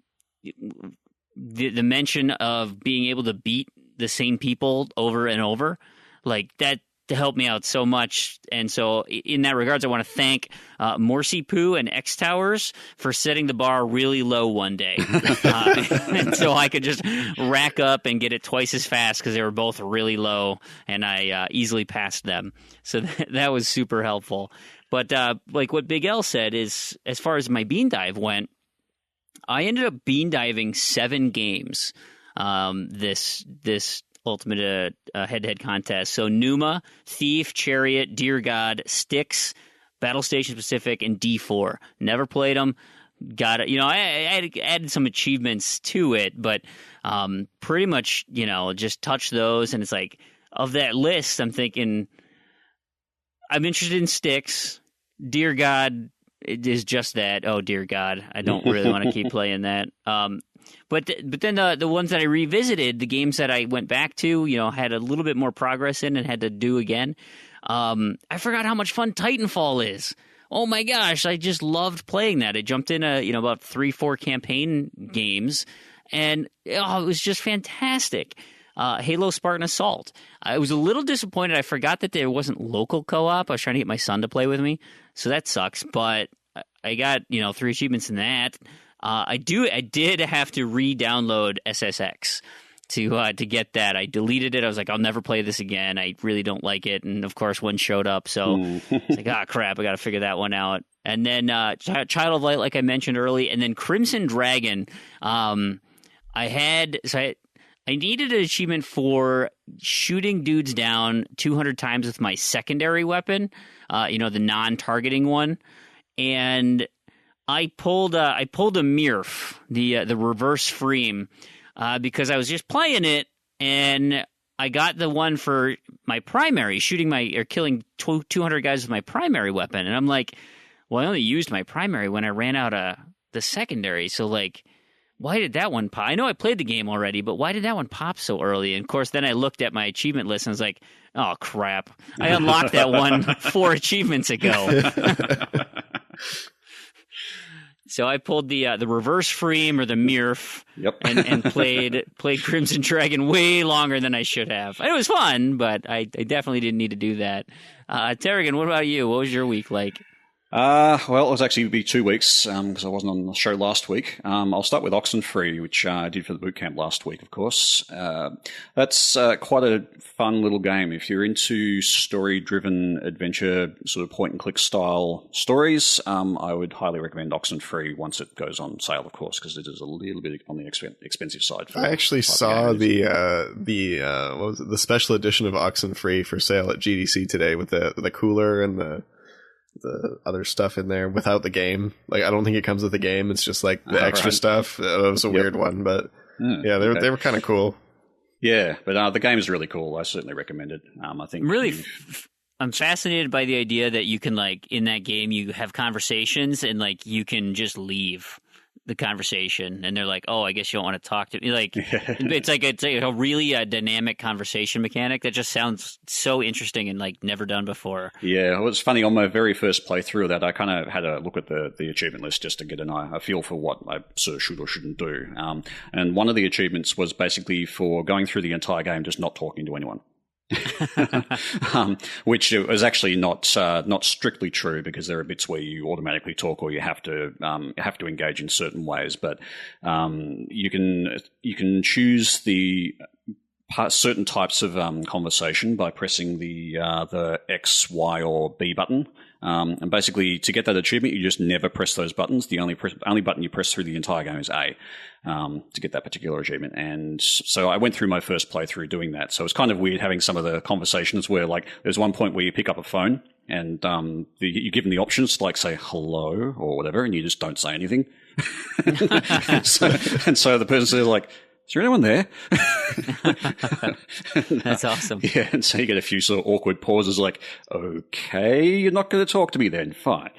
mention of being able to beat the same people over and over, like that. To help me out so much. And so in that regards, I want to thank Morsi Poo and X Towers for setting the bar really low one day. And so I could just rack up and get it twice as fast because they were both really low and I easily passed them. So that was super helpful. But like what Big L said is, as far as my bean dive went, I ended up bean diving 7 games this ultimate head-to-head contest. So Numa, Thief, Chariot, Dear God, Styx, Battle Station Pacific and D4. Never played them. Got it. I added some achievements to it, but pretty much, just touch those. And it's like, of that list, I'm thinking, I'm interested in Styx. Dear God, it is just that. Oh, dear God, I don't really want to keep playing that. But then the ones that I revisited, the games that I went back to, had a little bit more progress in and had to do again. I forgot how much fun Titanfall is. Oh my gosh, I just loved playing that. I jumped in about 3-4 campaign games, and it was just fantastic. Halo Spartan Assault. I was a little disappointed. I forgot that there wasn't local co-op. I was trying to get my son to play with me, so that sucks. But I got 3 achievements in that. I did have to re-download SSX to get that. I deleted it. I was like, I'll never play this again. I really don't like it. And of course, one showed up, so it's like, crap, I got to figure that one out. And then Child of Light, like I mentioned early, and then Crimson Dragon. I needed an achievement for shooting dudes down 200 times with my secondary weapon, the non-targeting one, and I pulled a Mirf, the reverse Freem, because I was just playing it, and I got the one for my primary, killing 200 guys with my primary weapon, and I'm like, well, I only used my primary when I ran out of the secondary, so like, why did that one pop? I know I played the game already, but why did that one pop so early? And of course, then I looked at my achievement list and I was like, oh crap, I unlocked that one 4 achievements ago. So I pulled the reverse Freem or the Mirf, and played Crimson Dragon way longer than I should have. It was fun, but I definitely didn't need to do that. Terrigan, what about you? What was your week like? Well, it was actually be 2 weeks because I wasn't on the show last week. I'll start with Oxenfree, which I did for the boot camp last week, of course. That's quite a fun little game. If you're into story-driven adventure, sort of point-and-click style stories, I would highly recommend Oxenfree once it goes on sale, of course, because it is a little bit on the expensive side. I actually saw the special edition of Oxenfree for sale at GDC today with the cooler and the other stuff in there without the game. Like, I don't think it comes with the game. It's just like the extra stuff. It was a weird one, but they were kind of cool. Yeah, but the game is really cool. I certainly recommend it. I think I'm fascinated by the idea that you can, like, in that game, you have conversations and like you can just leave the conversation, and they're like, "Oh, I guess you don't want to talk to me." Like, it's like a really dynamic conversation mechanic that just sounds so interesting and like never done before. Yeah, it was funny on my very first playthrough of that I kind of had a look at the achievement list just to get a feel for what I sort of should or shouldn't do. And one of the achievements was basically for going through the entire game just not talking to anyone. Which is actually not strictly true, because there are bits where you automatically talk or you have to engage in certain ways. But you can choose the certain types of conversation by pressing the X, Y, or B button. And basically, to get that achievement, you just never press those buttons. The only button you press through the entire game is A to get that particular achievement. And so I went through my first playthrough doing that. So it's kind of weird having some of the conversations where, like, there's one point where you pick up a phone and you give them the options to, like, say hello or whatever, and you just don't say anything. and so the person says, like, is there anyone there? That's awesome. Yeah, and so you get a few sort of awkward pauses like, okay, you're not going to talk to me then, fine.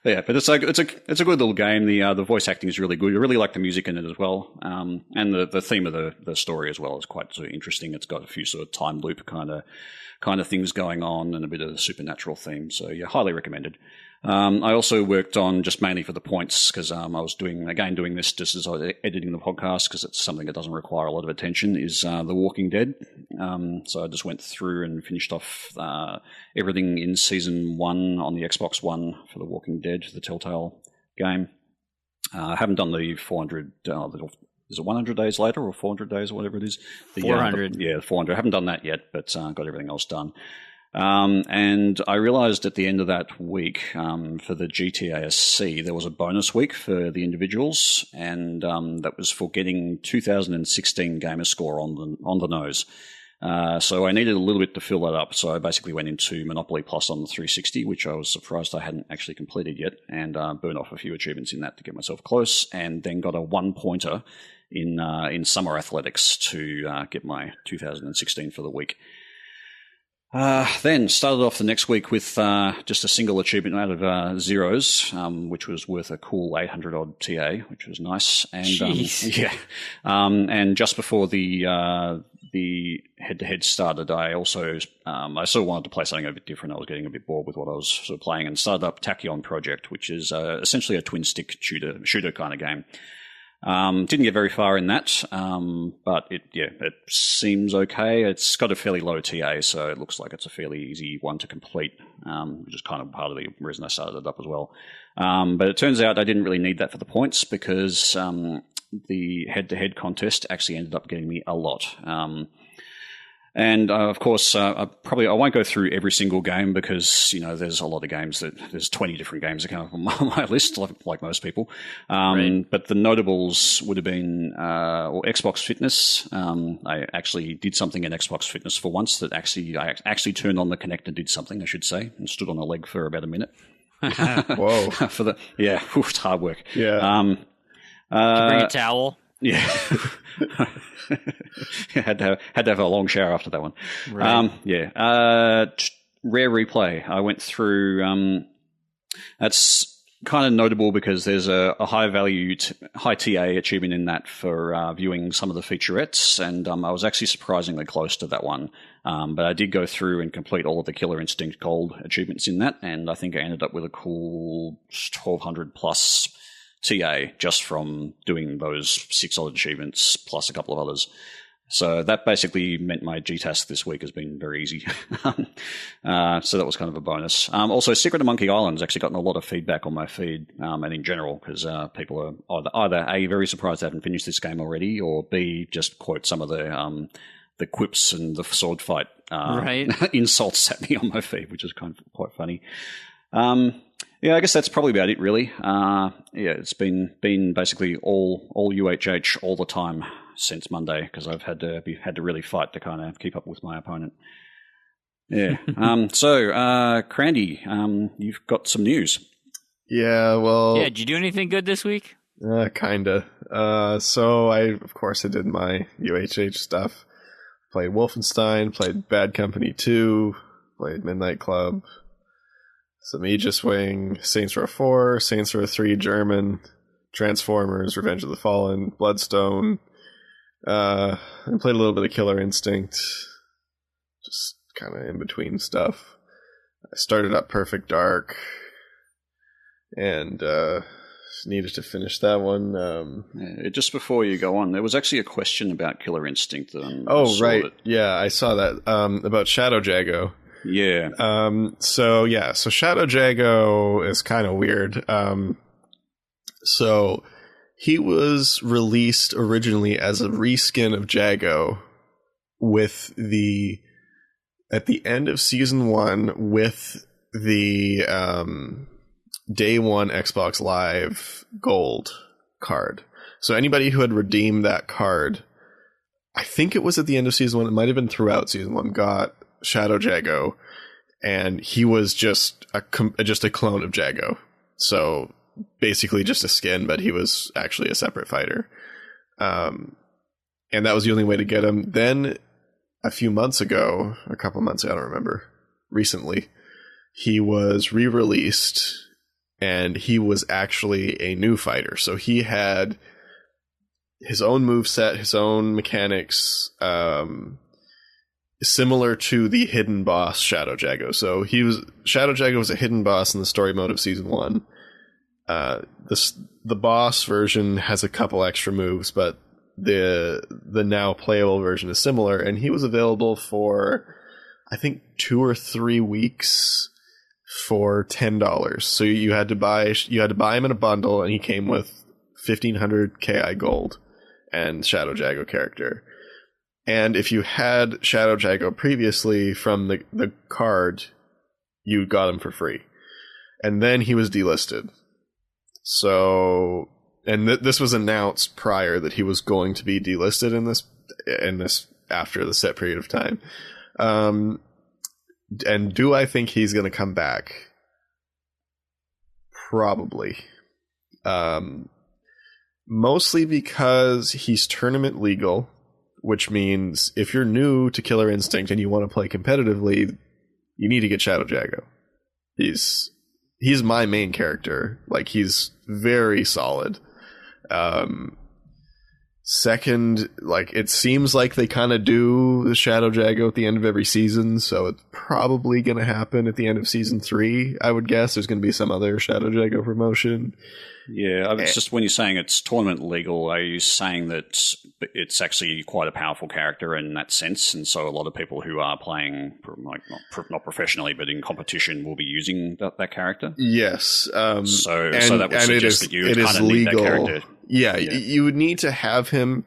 Yeah, but it's a good little game. The voice acting is really good. I really like the music in it as well. And the theme of the story as well is quite sort of interesting. It's got a few sort of time loop kind of things going on and a bit of a supernatural theme. So yeah, highly recommended. I also worked on, just mainly for the points, because I was doing this just as I was editing the podcast, because it's something that doesn't require a lot of attention, is The Walking Dead. So I just went through and finished off everything in Season 1 on the Xbox One for The Walking Dead, the Telltale game. I haven't done the 400... is it 100 days later or 400 days or whatever it is? 400. 400. I haven't done that yet, but got everything else done. And I realized at the end of that week, for the GTASC, there was a bonus week for the individuals, and that was for getting 2016 gamer score on the nose. So I needed a little bit to fill that up. So I basically went into Monopoly Plus on the 360, which I was surprised I hadn't actually completed yet, and burned off a few achievements in that to get myself close, and then got a 1-pointer in Summer Athletics to get my 2016 for the week. Then started off the next week with just a single achievement out of zeros, which was worth a cool 800 odd TA, which was nice. And and just before the head-to-head started, I sort of wanted to play something a bit different. I was getting a bit bored with what I was sort of playing, and started up Tachyon Project, which is essentially a twin-stick shooter kind of game. Didn't get very far in that, but it seems okay. It's got a fairly low TA, so it looks like it's a fairly easy one to complete, which is kind of part of the reason I started it up as well. But it turns out I didn't really need that for the points, because the head-to-head contest actually ended up getting me a lot. And of course, I won't go through every single game, because there's a lot of games there's 20 different games that come up on my list, like most people. Right. But the notables would have been Xbox Fitness. I actually did something in Xbox Fitness for once I actually turned on the Kinect and did something, I should say, and stood on a leg for about a minute. Whoa! It's hard work. Yeah. Did you bring a towel? Yeah. had to have a long shower after that one. Right. Rare Replay. I went through. That's kind of notable because there's a high value, high TA achievement in that for viewing some of the featurettes, and I was actually surprisingly close to that one. But I did go through and complete all of the Killer Instinct Gold achievements in that, and I think I ended up with a cool 1,200 plus TA just from doing those 6 odd achievements plus a couple of others. So that basically meant my G-Task this week has been very easy. So that was kind of a bonus. Also, Secret of Monkey Island has actually gotten a lot of feedback on my feed, and in general, because people are either A, very surprised I haven't finished this game already, or B, just quote some of the quips and the sword fight insults at me on my feed, which is kind of quite funny. Yeah, I guess that's probably about it, really. It's been basically all UHH all the time since Monday, because I've had to really fight to kind of keep up with my opponent. Yeah. So, Crandy, you've got some news. Yeah. Well. Yeah. Did you do anything good this week? Kinda. So I did my UHH stuff. Played Wolfenstein. Played Bad Company 2. Played Midnight Club. Some Aegis Wing, Saints Row 4, Saints Row 3 German, Transformers, Revenge of the Fallen, Bloodstone, and played a little bit of Killer Instinct, just kind of in between stuff. I started up Perfect Dark, and needed to finish that one. Just before you go on, there was actually a question about Killer Instinct. Yeah, I saw that, about Shadow Jago. Yeah. So Shadow Jago is kind of weird. So he was released originally as a reskin of Jago at the end of season 1 with the day 1 Xbox Live Gold card. So anybody who had redeemed that card, I think it was at the end of season 1, it might have been throughout season 1, got Shadow Jago, and he was just a clone of Jago. So basically just a skin, but he was actually a separate fighter. And that was the only way to get him. Then a couple months ago, I don't remember, recently, he was re-released, and he was actually a new fighter. So he had his own moveset, his own mechanics, similar to the hidden boss Shadow Jago. So Shadow Jago was a hidden boss in the story mode of season 1. The boss version has a couple extra moves, but the now playable version is similar, and he was available for I think 2 or 3 weeks for $10. So you had to buy him in a bundle, and he came with 1,500 KI gold and Shadow Jago character. And if you had Shadow Jago previously from the card, you got him for free. And then he was delisted. So, and this was announced prior that he was going to be delisted in this after the set period of time. And do I think he's going to come back? Probably. Mostly because he's tournament legal, which means if you're new to Killer Instinct and you want to play competitively, you need to get Shadow Jago. He's my main character. Like, he's very solid. Second, like, it seems like they kind of do the Shadow Jago at the end of every season, so it's probably going to happen at the end of season 3, I would guess. There's going to be some other Shadow Jago promotion. Yeah, it's just when you're saying it's tournament legal, are you saying that it's actually quite a powerful character in that sense? And so a lot of people who are playing, like not professionally, but in competition, will be using that character? Yes. So that would suggest that you kind of need that character. Yeah, you would need to have him.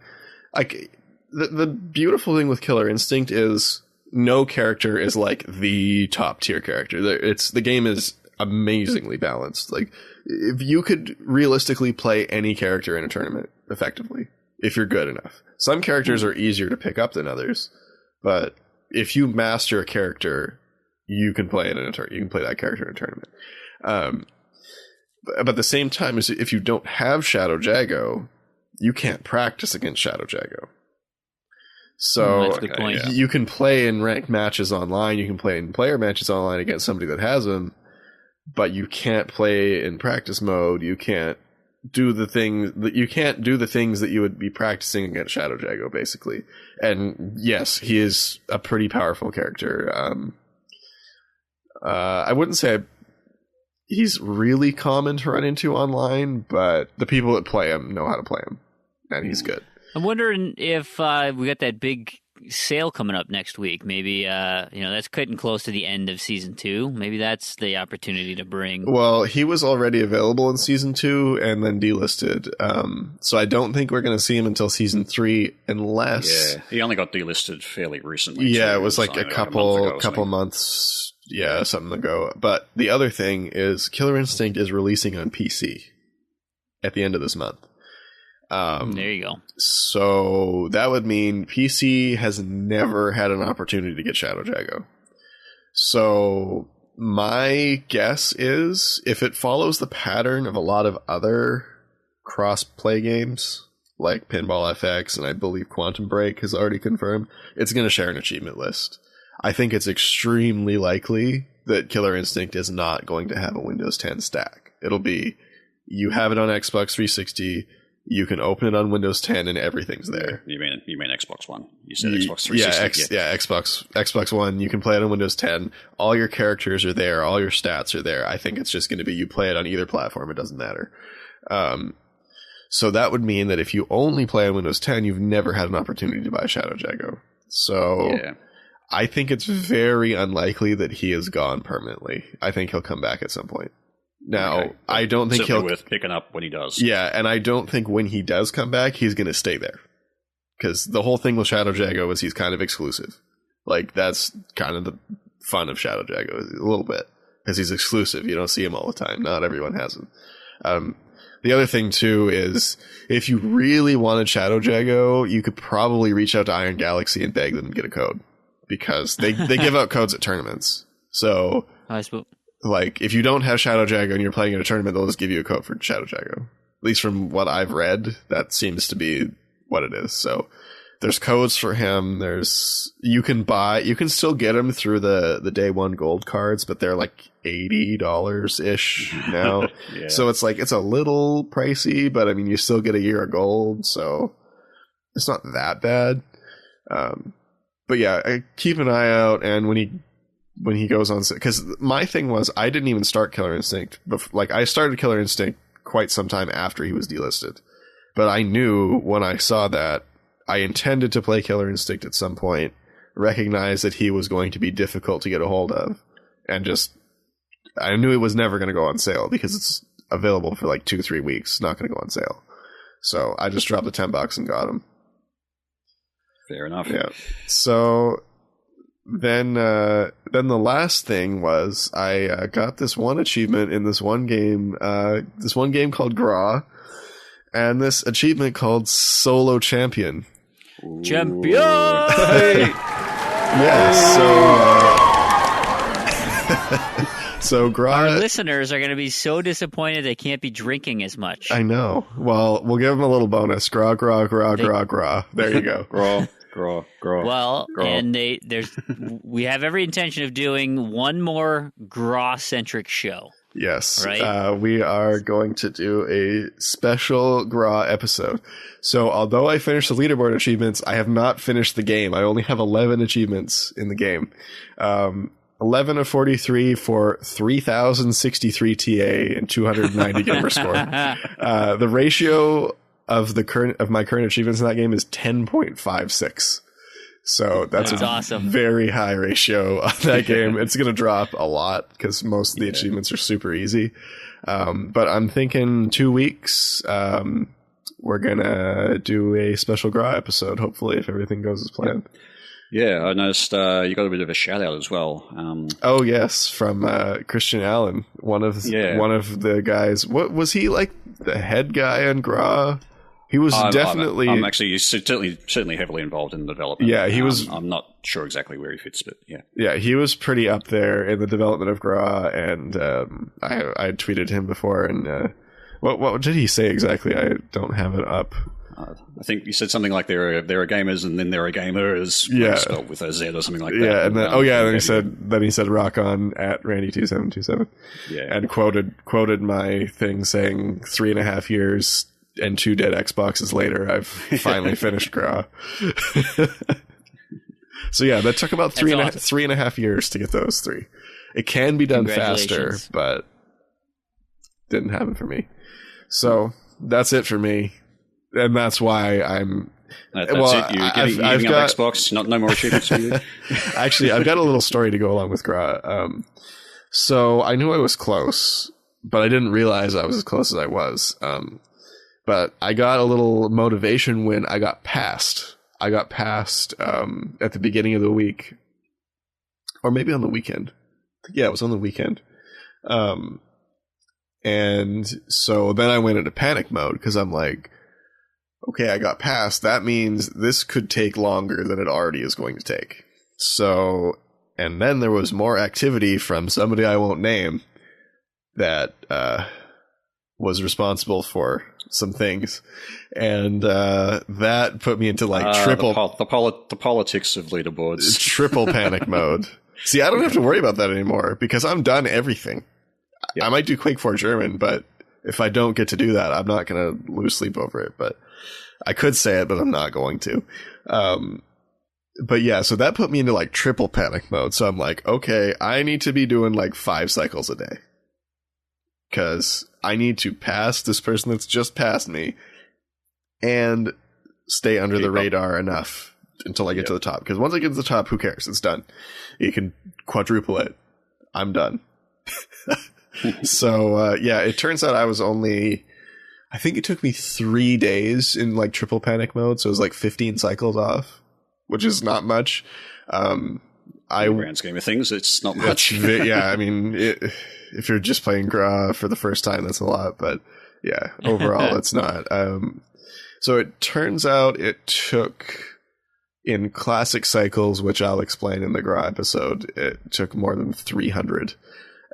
Like, the beautiful thing with Killer Instinct is no character is like the top tier character. The game is amazingly balanced. Like, if you could realistically play any character in a tournament effectively, if you're good enough. Some characters are easier to pick up than others, but if you master a character, you can play it in a tournament. You can play that character in a tournament. But at the same time, if you don't have Shadow Jago, you can't practice against Shadow Jago. So that's a good point. You can play in ranked matches online. You can play in player matches online against somebody that has them, but you can't play in practice mode. You can't do the things that you would be practicing against Shadow Jago, basically. And yes, he is a pretty powerful character. I wouldn't say he's really common to run into online, but the people that play him know how to play him, and he's good. I'm wondering if we got that big sale coming up next week. Maybe that's getting close to the end of season 2. Maybe that's the opportunity to bring. Well, he was already available in season 2 and then delisted. So I don't think we're going to see him until season 3, unless he only got delisted fairly recently. Yeah, it was like a couple months. Yeah, something ago. But the other thing is Killer Instinct is releasing on PC at the end of this month. There you go. So that would mean PC has never had an opportunity to get Shadow Jago. So my guess is if it follows the pattern of a lot of other cross-play games, like Pinball FX, and I believe Quantum Break has already confirmed, it's going to share an achievement list. I think it's extremely likely that Killer Instinct is not going to have a Windows 10 stack. It'll be, you have it on Xbox 360, you can open it on Windows 10, and everything's there. You mean Xbox One? You said Xbox 360. Xbox One. You can play it on Windows 10. All your characters are there. All your stats are there. I think it's just going to be you play it on either platform. It doesn't matter. So that would mean that if you only play on Windows 10, you've never had an opportunity to buy Shadow Jago. So I think it's very unlikely that he is gone permanently. I think he'll come back at some point. Now, I don't think he'll worth picking up when he does. Yeah, and I don't think when he does come back, he's going to stay there. Because the whole thing with Shadow Jago is he's kind of exclusive. Like, that's kind of the fun of Shadow Jago, a little bit. Because he's exclusive. You don't see him all the time. Not everyone has him. The other thing, too, is if you really wanted Shadow Jago, you could probably reach out to Iron Galaxy and beg them to get a code. Because they give out codes at tournaments. So, I suppose. Like, if you don't have Shadow Jago and you're playing in a tournament, they'll just give you a code for Shadow Jago. At least from what I've read, that seems to be what it is. So there's codes for him. You can still get him through the day one gold cards, but they're like $80-ish now. Yeah. So it's like, it's a little pricey, but I mean, you still get a year of gold. So it's not that bad. But yeah, I keep an eye out. And when he goes on, because my thing was I didn't even start Killer Instinct. Like, I started Killer Instinct quite some time after he was delisted, but I knew when I saw that I intended to play Killer Instinct at some point, recognized that he was going to be difficult to get a hold of, and just I knew it was never going to go on sale because it's available for like 2-3 weeks, not going to go on sale. So I just dropped the $10 and got him. Fair enough. Yeah. So then the last thing was I got this one achievement in this one game called Gra, and this achievement called Solo Champion. Champion! Yeah, so Gra... Our listeners are going to be so disappointed they can't be drinking as much. I know. Well, we'll give them a little bonus. Gra. There you go. Gra. Well, and we have every intention of doing one more Gra-centric show. Yes, right? We are going to do a special Gra episode. So although I finished the leaderboard achievements, I have not finished the game. I only have 11 achievements in the game. 11 of 43 for 3,063 TA and 290 gamer score. The ratio of my current achievements in that game is 10.56. So that's awesome. Very high ratio on that game. It's going to drop a lot because most of the achievements are super easy. But I'm thinking 2 weeks, we're going to do a special Gra episode, hopefully, if everything goes as planned. Yeah, I noticed you got a bit of a shout out as well. Oh yes, from Christian Allen, one of the guys. What was he like? The head guy on Gra? He was definitely. I'm actually certainly heavily involved in the development. Yeah, he was. I'm not sure exactly where he fits, but yeah. Yeah, he was pretty up there in the development of Gra, and I tweeted him before. And what did he say exactly? I don't have it up. I think he said something like there are gamers and then there are gamers, spelled with a Z or something like that. Yeah, and then he said rock on at Randy2727. Yeah, and quoted my thing saying 3.5 years and 2 dead Xboxes later, I've finally finished Gra. So yeah, that took about three and a half years to get those 3. It can be done faster, but didn't happen for me. So that's it for me. And that's why I'm. That's it. You're giving up Xbox. No more achievements for you. Actually, I've got a little story to go along with Gra. So I knew I was close, but I didn't realize I was as close as I was. But I got a little motivation when I got passed. I got passed at the beginning of the week, or maybe on the weekend. Yeah, it was on the weekend. And so then I went into panic mode because I'm like, okay, I got passed. That means this could take longer than it already is going to take. So, and then there was more activity from somebody I won't name that was responsible for some things. And that put me into like triple... The politics of leaderboards. Triple panic mode. See, I don't have to worry about that anymore because I'm done everything. Yeah. I might do Quake 4 German, but if I don't get to do that, I'm not going to lose sleep over it. But I could say it, but I'm not going to. But yeah, so that put me into like triple panic mode. So I'm like, okay, I need to be doing like 5 cycles a day. Because I need to pass this person that's just passed me and stay under the radar enough until I get to the top. Because once I get to the top, who cares? It's done. You can quadruple it. I'm done. So, yeah, it turns out I was only... I think it took me 3 days in like triple panic mode. So it was like 15 cycles off, which is not much. In the grand scheme of things, it's not much. Yeah, I mean, if you're just playing Gra for the first time, that's a lot. But yeah, overall, it's not. So it turns out it took, in classic cycles, which I'll explain in the Gra episode, it took more than 300.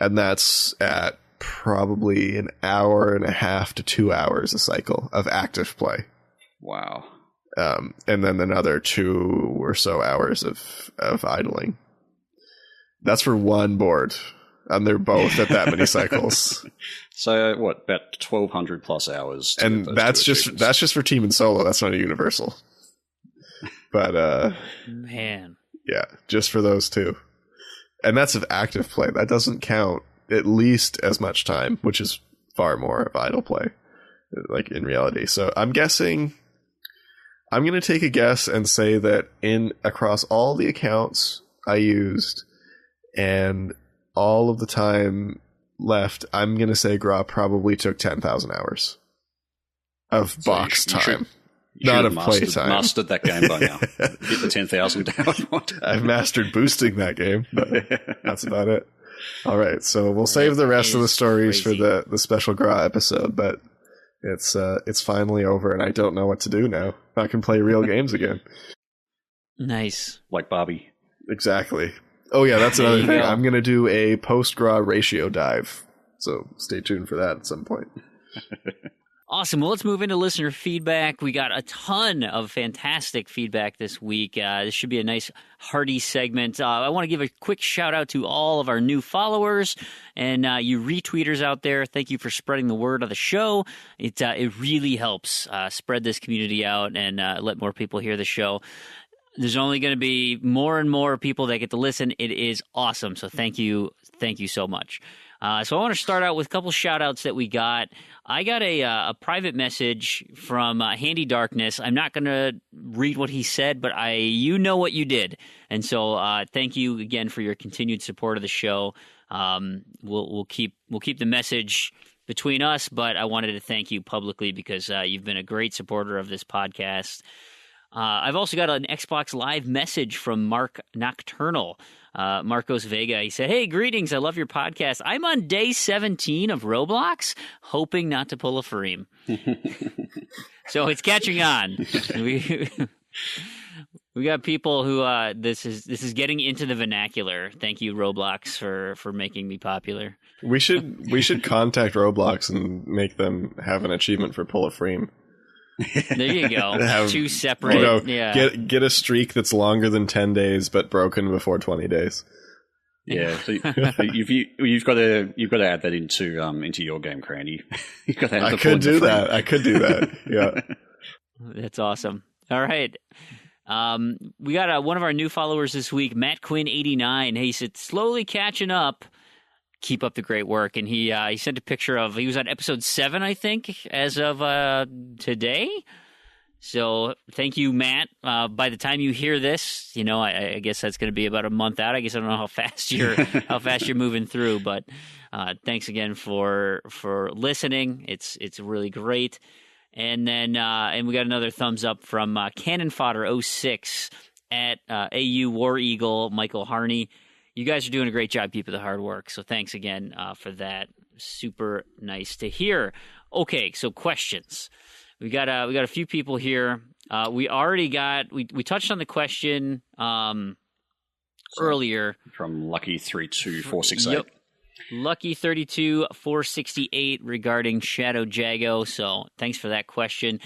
And that's at probably an hour and a half to 2 hours a cycle of active play. Wow. And then another 2 or so hours of idling. That's for one board, and they're both at that many cycles. So what? About 1,200 plus hours. And that's just for team and solo. That's not a universal. But man, yeah, just for those 2, and that's of active play. That doesn't count at least as much time, which is far more of idle play, like in reality. So I'm guessing. I'm going to take a guess and say that across all the accounts I used and all of the time left, I'm going to say Gra probably took 10,000 hours of box time. Not of play time. Mastered that game by now. Hit the 10,000 down. I've mastered boosting that game, but that's about it. All right, so we'll save the rest of the stories for the special Gra episode, but It's finally over, and I don't know what to do now. I can play real games again. Nice. Like Barbie. Exactly. Oh yeah, that's another thing. Go. I'm going to do a post-GRA ratio dive, so stay tuned for that at some point. Awesome. Well, let's move into listener feedback. We got a ton of fantastic feedback this week. This should be a nice, hearty segment. I want to give a quick shout-out to all of our new followers and you retweeters out there. Thank you for spreading the word of the show. It really helps spread this community out and let more people hear the show. There's only going to be more and more people that get to listen. It is awesome. So thank you so much. So I want to start out with a couple shout-outs that we got. I got a private message from Handy Darkness. I'm not going to read what he said, but you know what you did. And so thank you again for your continued support of the show. We'll keep the message between us, but I wanted to thank you publicly because you've been a great supporter of this podcast. I've also got an Xbox Live message from Mark Nocturnal. Marcos Vega. He said, "Hey, greetings. I love your podcast. I'm on day 17 of Roblox, hoping not to pull a Fareem." So it's catching on. We got people who this is getting into the vernacular. Thank you, Roblox, for making me popular. We should contact Roblox and make them have an achievement for pull a Fareem. There you go. Two separate. Get a streak that's longer than 10 days but broken before 20 days. Yeah, so you've got to add that into your game, Cranny. I could do that. Yeah, that's awesome. All right. We got one of our new followers this week, Matt Quinn 89. He said, "Slowly catching up. Keep up the great work." And he sent a picture of, he was on episode 7, I think, as of today. So thank you, Matt. By the time you hear this, I guess that's going to be about a month out. I guess I don't know how fast you're moving through, but thanks again for listening. It's really great. And then and we got another thumbs up from Cannon Fodder 06 at AU War Eagle Michael Harney. You guys are doing a great job keeping the hard work, so thanks again for that. Super nice to hear. Okay, so questions. We got a few people here. We already got we touched on the question earlier from Lucky 32468. Yep. Lucky 32468 regarding Shadow Jago. So thanks for that question.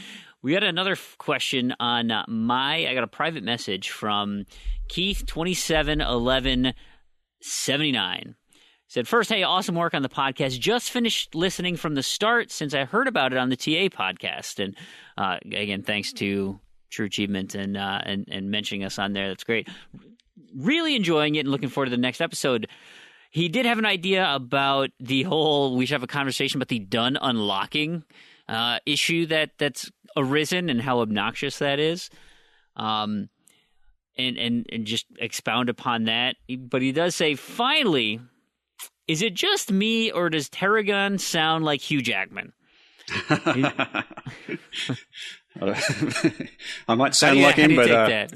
We got another question on I got a private message from Keith 271179. Said, "First, hey, awesome work on the podcast. Just finished listening from the start since I heard about it on the TA podcast." And again, thanks to True Achievement and mentioning us on there. That's great. Really enjoying it and looking forward to the next episode. He did have an idea about the whole, we should have a conversation about the done unlocking issue that's arisen and how obnoxious that is. And just expound upon that. But he does say, finally, is it just me or does Tarragon sound like Hugh Jackman? I might sound like him, but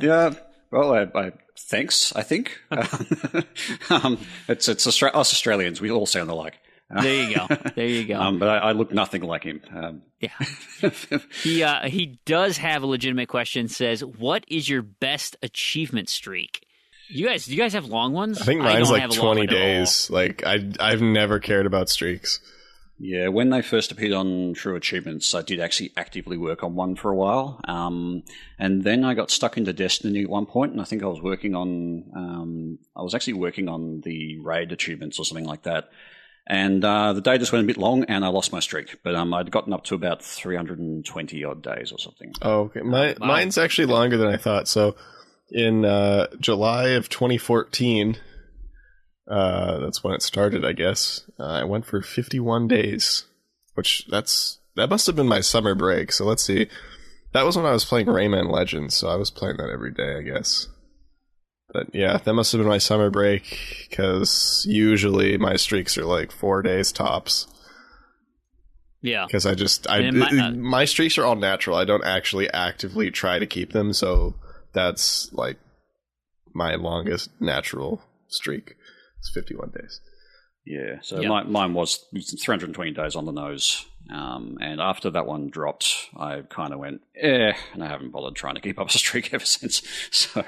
yeah. Well, thanks. I think it's us Australians. We all sound alike. There you go. But I look nothing like him. Yeah. He does have a legitimate question. Says, "What is your best achievement streak?" Do you guys have long ones? I think mine's like 20 days. Like I've never cared about streaks. Yeah, when they first appeared on True Achievements, I did actually actively work on one for a while, and then I got stuck into Destiny at one point, and I think I was working on the raid achievements or something like that. And the day just went a bit long, and I lost my streak. But I'd gotten up to about 320 odd days or something. Oh, okay. Mine's actually longer than I thought. So in July of 2014. That's when it started, I guess. I went for 51 days, which that must have been my summer break. So let's see. That was when I was playing Rayman Legends, so I was playing that every day, I guess. But yeah, that must have been my summer break, because usually my streaks are like 4 days tops. Yeah. Because my streaks are all natural. I don't actually actively try to keep them, so that's like my longest natural streak. It's 51 days. Yeah, so Yep. mine was 320 days on the nose. And after that one dropped, I kind of went, and I haven't bothered trying to keep up a streak ever since. So,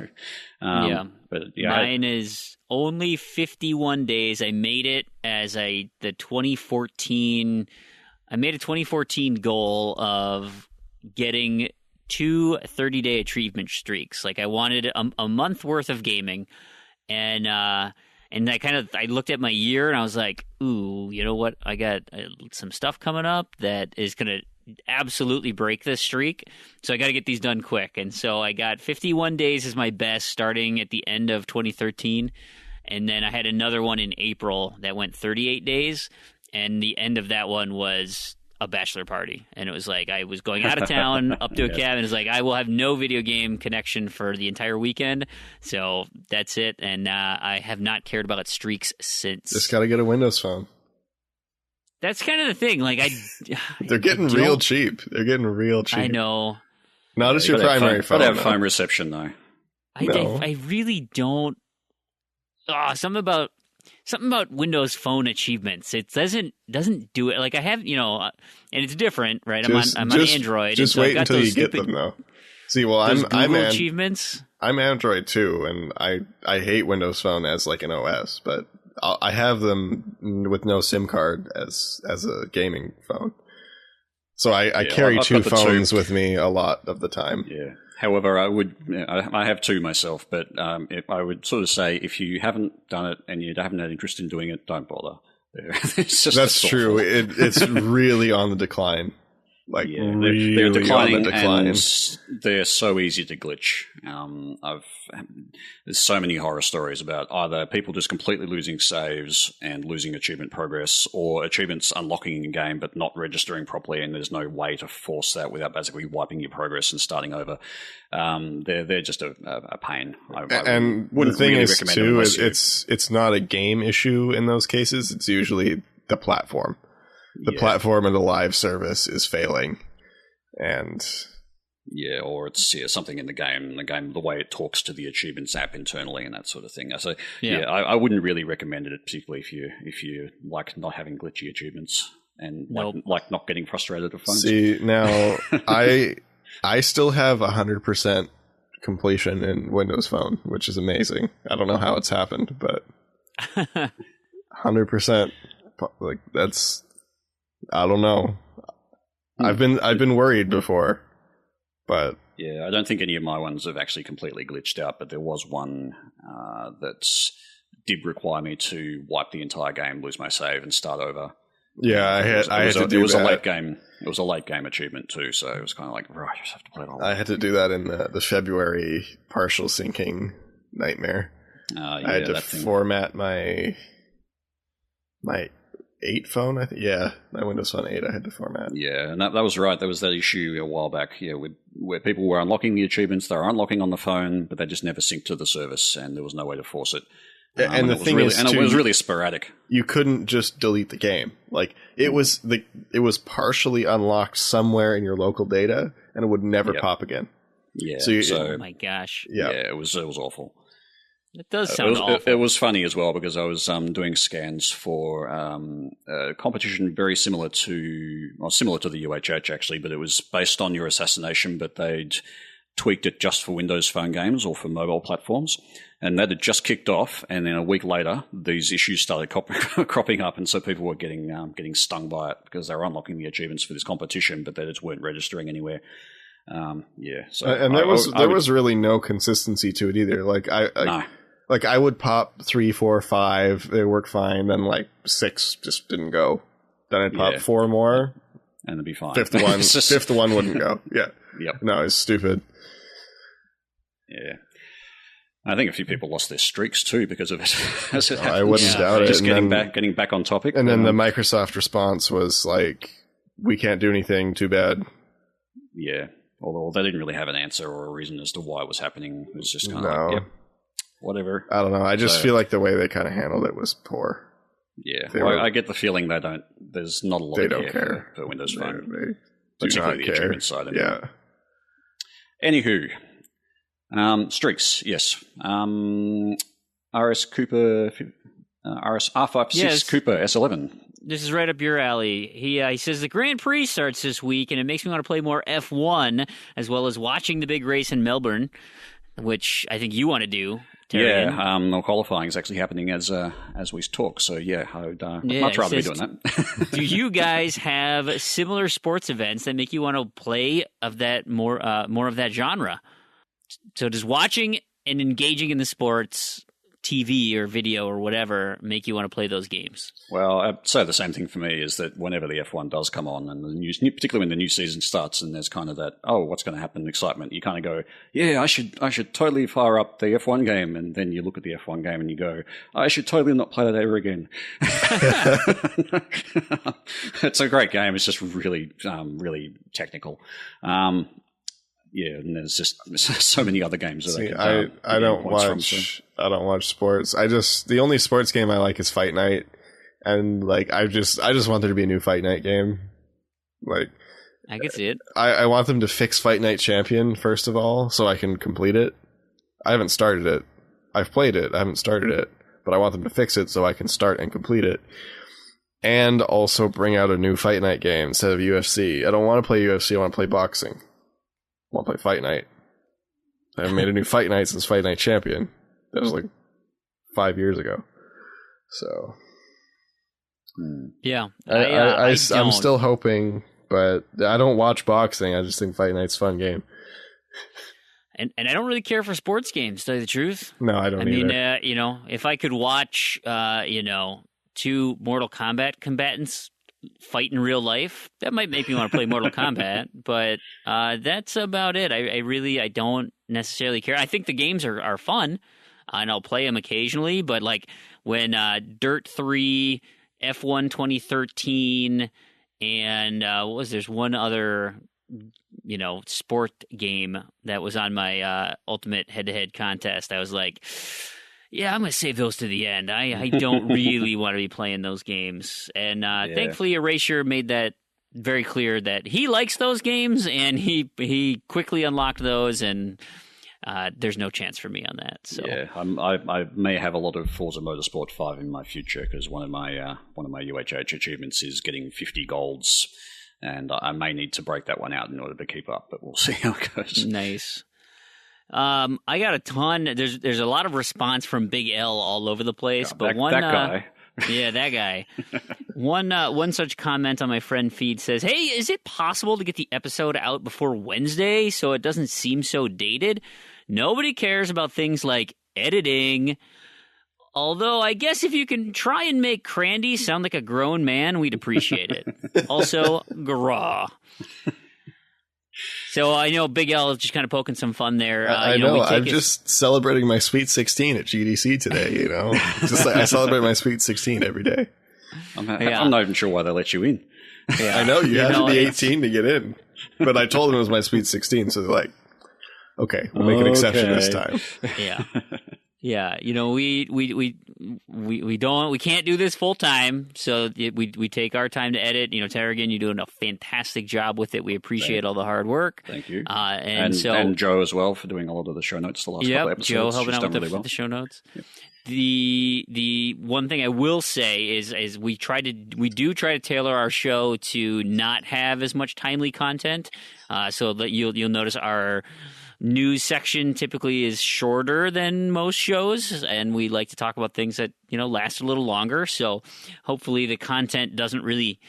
Yeah. But yeah, Mine is only 51 days. I made it as the 2014. I made a 2014 goal of getting 2 30-day achievement streaks. Like I wanted a month worth of gaming, and I looked at my year and I was like, ooh, you know what? I got some stuff coming up that is going to absolutely break this streak. So I got to get these done quick. And so I got 51 days as my best starting at the end of 2013. And then I had another one in April that went 38 days. And the end of that one was a bachelor party. And it was like I was going out of town up to a cabin. It's like I will have no video game connection for the entire weekend. So that's it. And I have not cared about streaks since. Just got to get a Windows phone. That's kind of the thing. Like They're getting real cheap. They're getting real cheap. I know. Not as your primary phone. Gotta have phone reception though. I really don't. Something about Windows Phone achievements. It doesn't do it. Like I have, and it's different, right? I'm on Android. Just wait until you get them, though. See, well, I'm achievements. I'm Android too, and I hate Windows Phone as like an OS, but I have them with no SIM card as a gaming phone. So I carry two phones with me a lot of the time. Yeah. However, I have two myself, but I would sort of say if you haven't done it and you haven't had interest in doing it, don't bother. That's true. It's really on the decline. Like really they're declining, on the decline. And they're so easy to glitch. There's so many horror stories about either people just completely losing saves and losing achievement progress, or achievements unlocking in game but not registering properly, and there's no way to force that without basically wiping your progress and starting over. They're just a pain. And the thing is, too, it's not a game issue in those cases. It's usually the platform. The platform of the live service is failing, and or it's something in the game, the way it talks to the achievements app internally and that sort of thing. So I wouldn't really recommend it, particularly if you like not having glitchy achievements and like not getting frustrated with phones. See, now I still have 100% completion in Windows Phone, which is amazing. I don't know how it's happened, but 100%, like that's. I don't know. I've been worried before, but I don't think any of my ones have actually completely glitched out. But there was one that did require me to wipe the entire game, lose my save, and start over. Yeah, I had to do that. It was a late game. It was a late game achievement too, so it was kind of like, right, I just have to play it all. I had to do that in the February partial syncing nightmare. I had to format my 8 phone, I think. Yeah, my Windows Phone 8 I had to format. Yeah, and that was right. There was that issue a while back, where people were unlocking the achievements, they were unlocking on the phone, but they just never synced to the service, and there was no way to force it. And the thing is, it was really sporadic. You couldn't just delete the game. Like it was partially unlocked somewhere in your local data, and it would never pop again. Yeah. Oh my gosh. Yeah, it was awful. It does sound awful. It was funny as well because I was doing scans for a competition very similar to the UHH actually, but it was based on your assassination, but they'd tweaked it just for Windows Phone games or for mobile platforms, and that had just kicked off. And then a week later, these issues started cropping up, and so people were getting stung by it because they were unlocking the achievements for this competition, but they just weren't registering anywhere. So and there was really no consistency to it either. Like no. Like I would pop 3, 4, 5, they worked fine. Then like 6 just didn't go. Then I'd pop 4 more, and it'd be fine. Fifth one wouldn't go. Yeah. Yep. No, it's stupid. Yeah. I think a few people lost their streaks too because of it. I wouldn't doubt it. Just getting back on topic. And then the Microsoft response was like, "We can't do anything. Too bad." Yeah. Although they didn't really have an answer or a reason as to why it was happening. It was just kind of like, whatever. I don't know. I just feel like the way they kind of handled it was poor. Yeah. I get the feeling they don't. There's not a lot of care for Windows Phone. They particularly do not the care. achievement side of it. Yeah. Anywho. Streaks, yes. RS Cooper R56 Yes. Cooper S11. This is right up your alley. He says the Grand Prix starts this week, and it makes me want to play more F1, as well as watching the big race in Melbourne, which I think you want to do. Terrian. Yeah, no, qualifying is actually happening as we talk. So yeah, I would much rather be doing that. Do you guys have similar sports events that make you want to play of that more of that genre? So does watching and engaging in the sports, TV or video or whatever, make you want to play those games? Well, I'd say the same thing for me is that whenever the F1 does come on, and particularly when the new season starts, and there's kind of that, oh, what's going to happen excitement, you kind of go, yeah, I should totally fire up the F1 game, and then you look at the F1 game and you go, I should totally not play that ever again. It's a great game. It's just really, really technical. Yeah, and there's just so many other games that I don't watch sports. The only sports game I like is Fight Night, and like I just want there to be a new Fight Night game. Like I can see it. I want them to fix Fight Night Champion first of all, so I can complete it. I haven't started it. I've played it. I haven't started it, but I want them to fix it so I can start and complete it. And also bring out a new Fight Night game instead of UFC. I don't want to play UFC. I want to play boxing. I want to play Fight Night. I haven't made a new Fight Night since Fight Night Champion. That was like 5 years ago. So yeah, I'm still hoping, but I don't watch boxing. I just think Fight Night's a fun game. And I don't really care for sports games, to tell you the truth. No, I don't. I mean, if I could watch, two Mortal Kombat combatants fight in real life, that might make me want to play Mortal Kombat, but that's about it. I don't necessarily care. I think the games are fun, and I'll play them occasionally, but like when Dirt 3, F1 2013, and there's one other sport game that was on my ultimate head-to-head contest, I was like, yeah, I'm going to save those to the end. I don't really want to be playing those games. And thankfully, Erasure made that very clear that he likes those games, and he quickly unlocked those, and there's no chance for me on that. So. Yeah, I may have a lot of Forza Motorsport 5 in my future, because one of my UHH achievements is getting 50 golds, and I may need to break that one out in order to keep up, but we'll see how it goes. Nice. I got a ton. There's a lot of response from Big L all over the place, but that guy. Yeah, that guy. One such comment on my friend feed says, "Hey, is it possible to get the episode out before Wednesday so it doesn't seem so dated? Nobody cares about things like editing. Although I guess if you can try and make Crandy sound like a grown man, we'd appreciate it. Also, graw." So I know Big L is just kind of poking some fun there. I know. I'm just celebrating my Sweet 16 at GDC today. Just like I celebrate my Sweet 16 every day. I'm not even sure why they let you in. Yeah. I know you have to be 18 to get in, but I told them it was my Sweet 16, so they're like, "Okay, we'll make an exception this time." Yeah. Yeah, we can't do this full time, so we take our time to edit. Terrigan, you're doing a fantastic job with it. We appreciate all the hard work. Thank you. And Joe as well for doing a lot of the show notes the last couple episodes. Joe helping out with the show notes. Yep. The one thing I will say is we do try to tailor our show to not have as much timely content, so that you'll notice our news section typically is shorter than most shows, and we like to talk about things that last a little longer. So hopefully the content doesn't really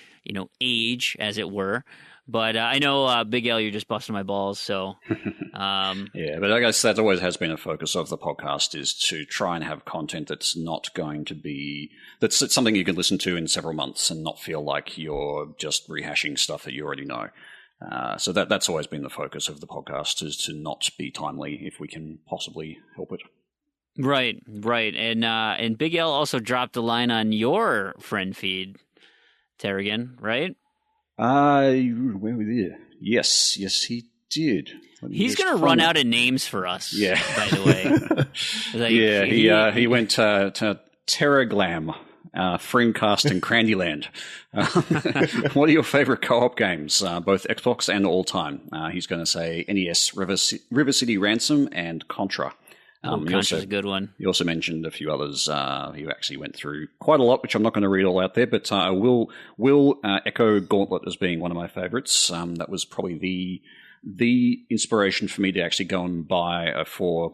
age, as it were. But I know Big L, you're just busting my balls. So yeah, but I guess that always has been a focus of the podcast, is to try and have content that's not going to be that's something you can listen to in several months and not feel like you're just rehashing stuff that you already know. So that's always been the focus of the podcast, is to not be timely if we can possibly help it. Right. And Big L also dropped a line on your friend feed, Terrigan, right? Where were you? Yes, he did. He's going to run out of names for us. Yeah. By the way. He went to TerraGlam. Freamcast and Crandyland. What are your favorite co-op games, both Xbox and all time? He's going to say NES, River City Ransom, and Contra. Contra's a good one. You also mentioned a few others. You actually went through quite a lot, which I'm not going to read all out there, but I will echo Gauntlet as being one of my favorites. That was probably the inspiration for me to actually go and buy a four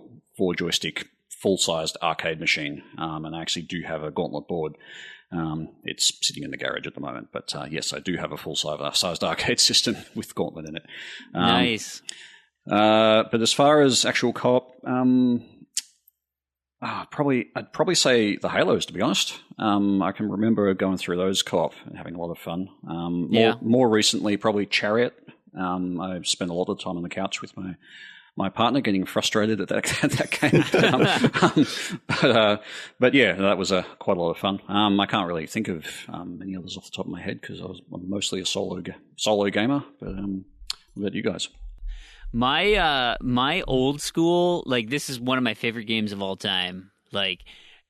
joystick full-sized arcade machine, and I actually do have a Gauntlet board. It's sitting in the garage at the moment, but yes, I do have a full-sized arcade system with Gauntlet in it. Nice. But as far as actual co-op, I'd probably say the Halos, to be honest. I can remember going through those co-op and having a lot of fun. More recently, probably Chariot. I spent a lot of time on the couch with my partner, getting frustrated at that game. But yeah, that was quite a lot of fun. I can't really think of any others off the top of my head because I'm mostly a solo gamer. But what about you guys? My old school, like, this is one of my favorite games of all time. Like,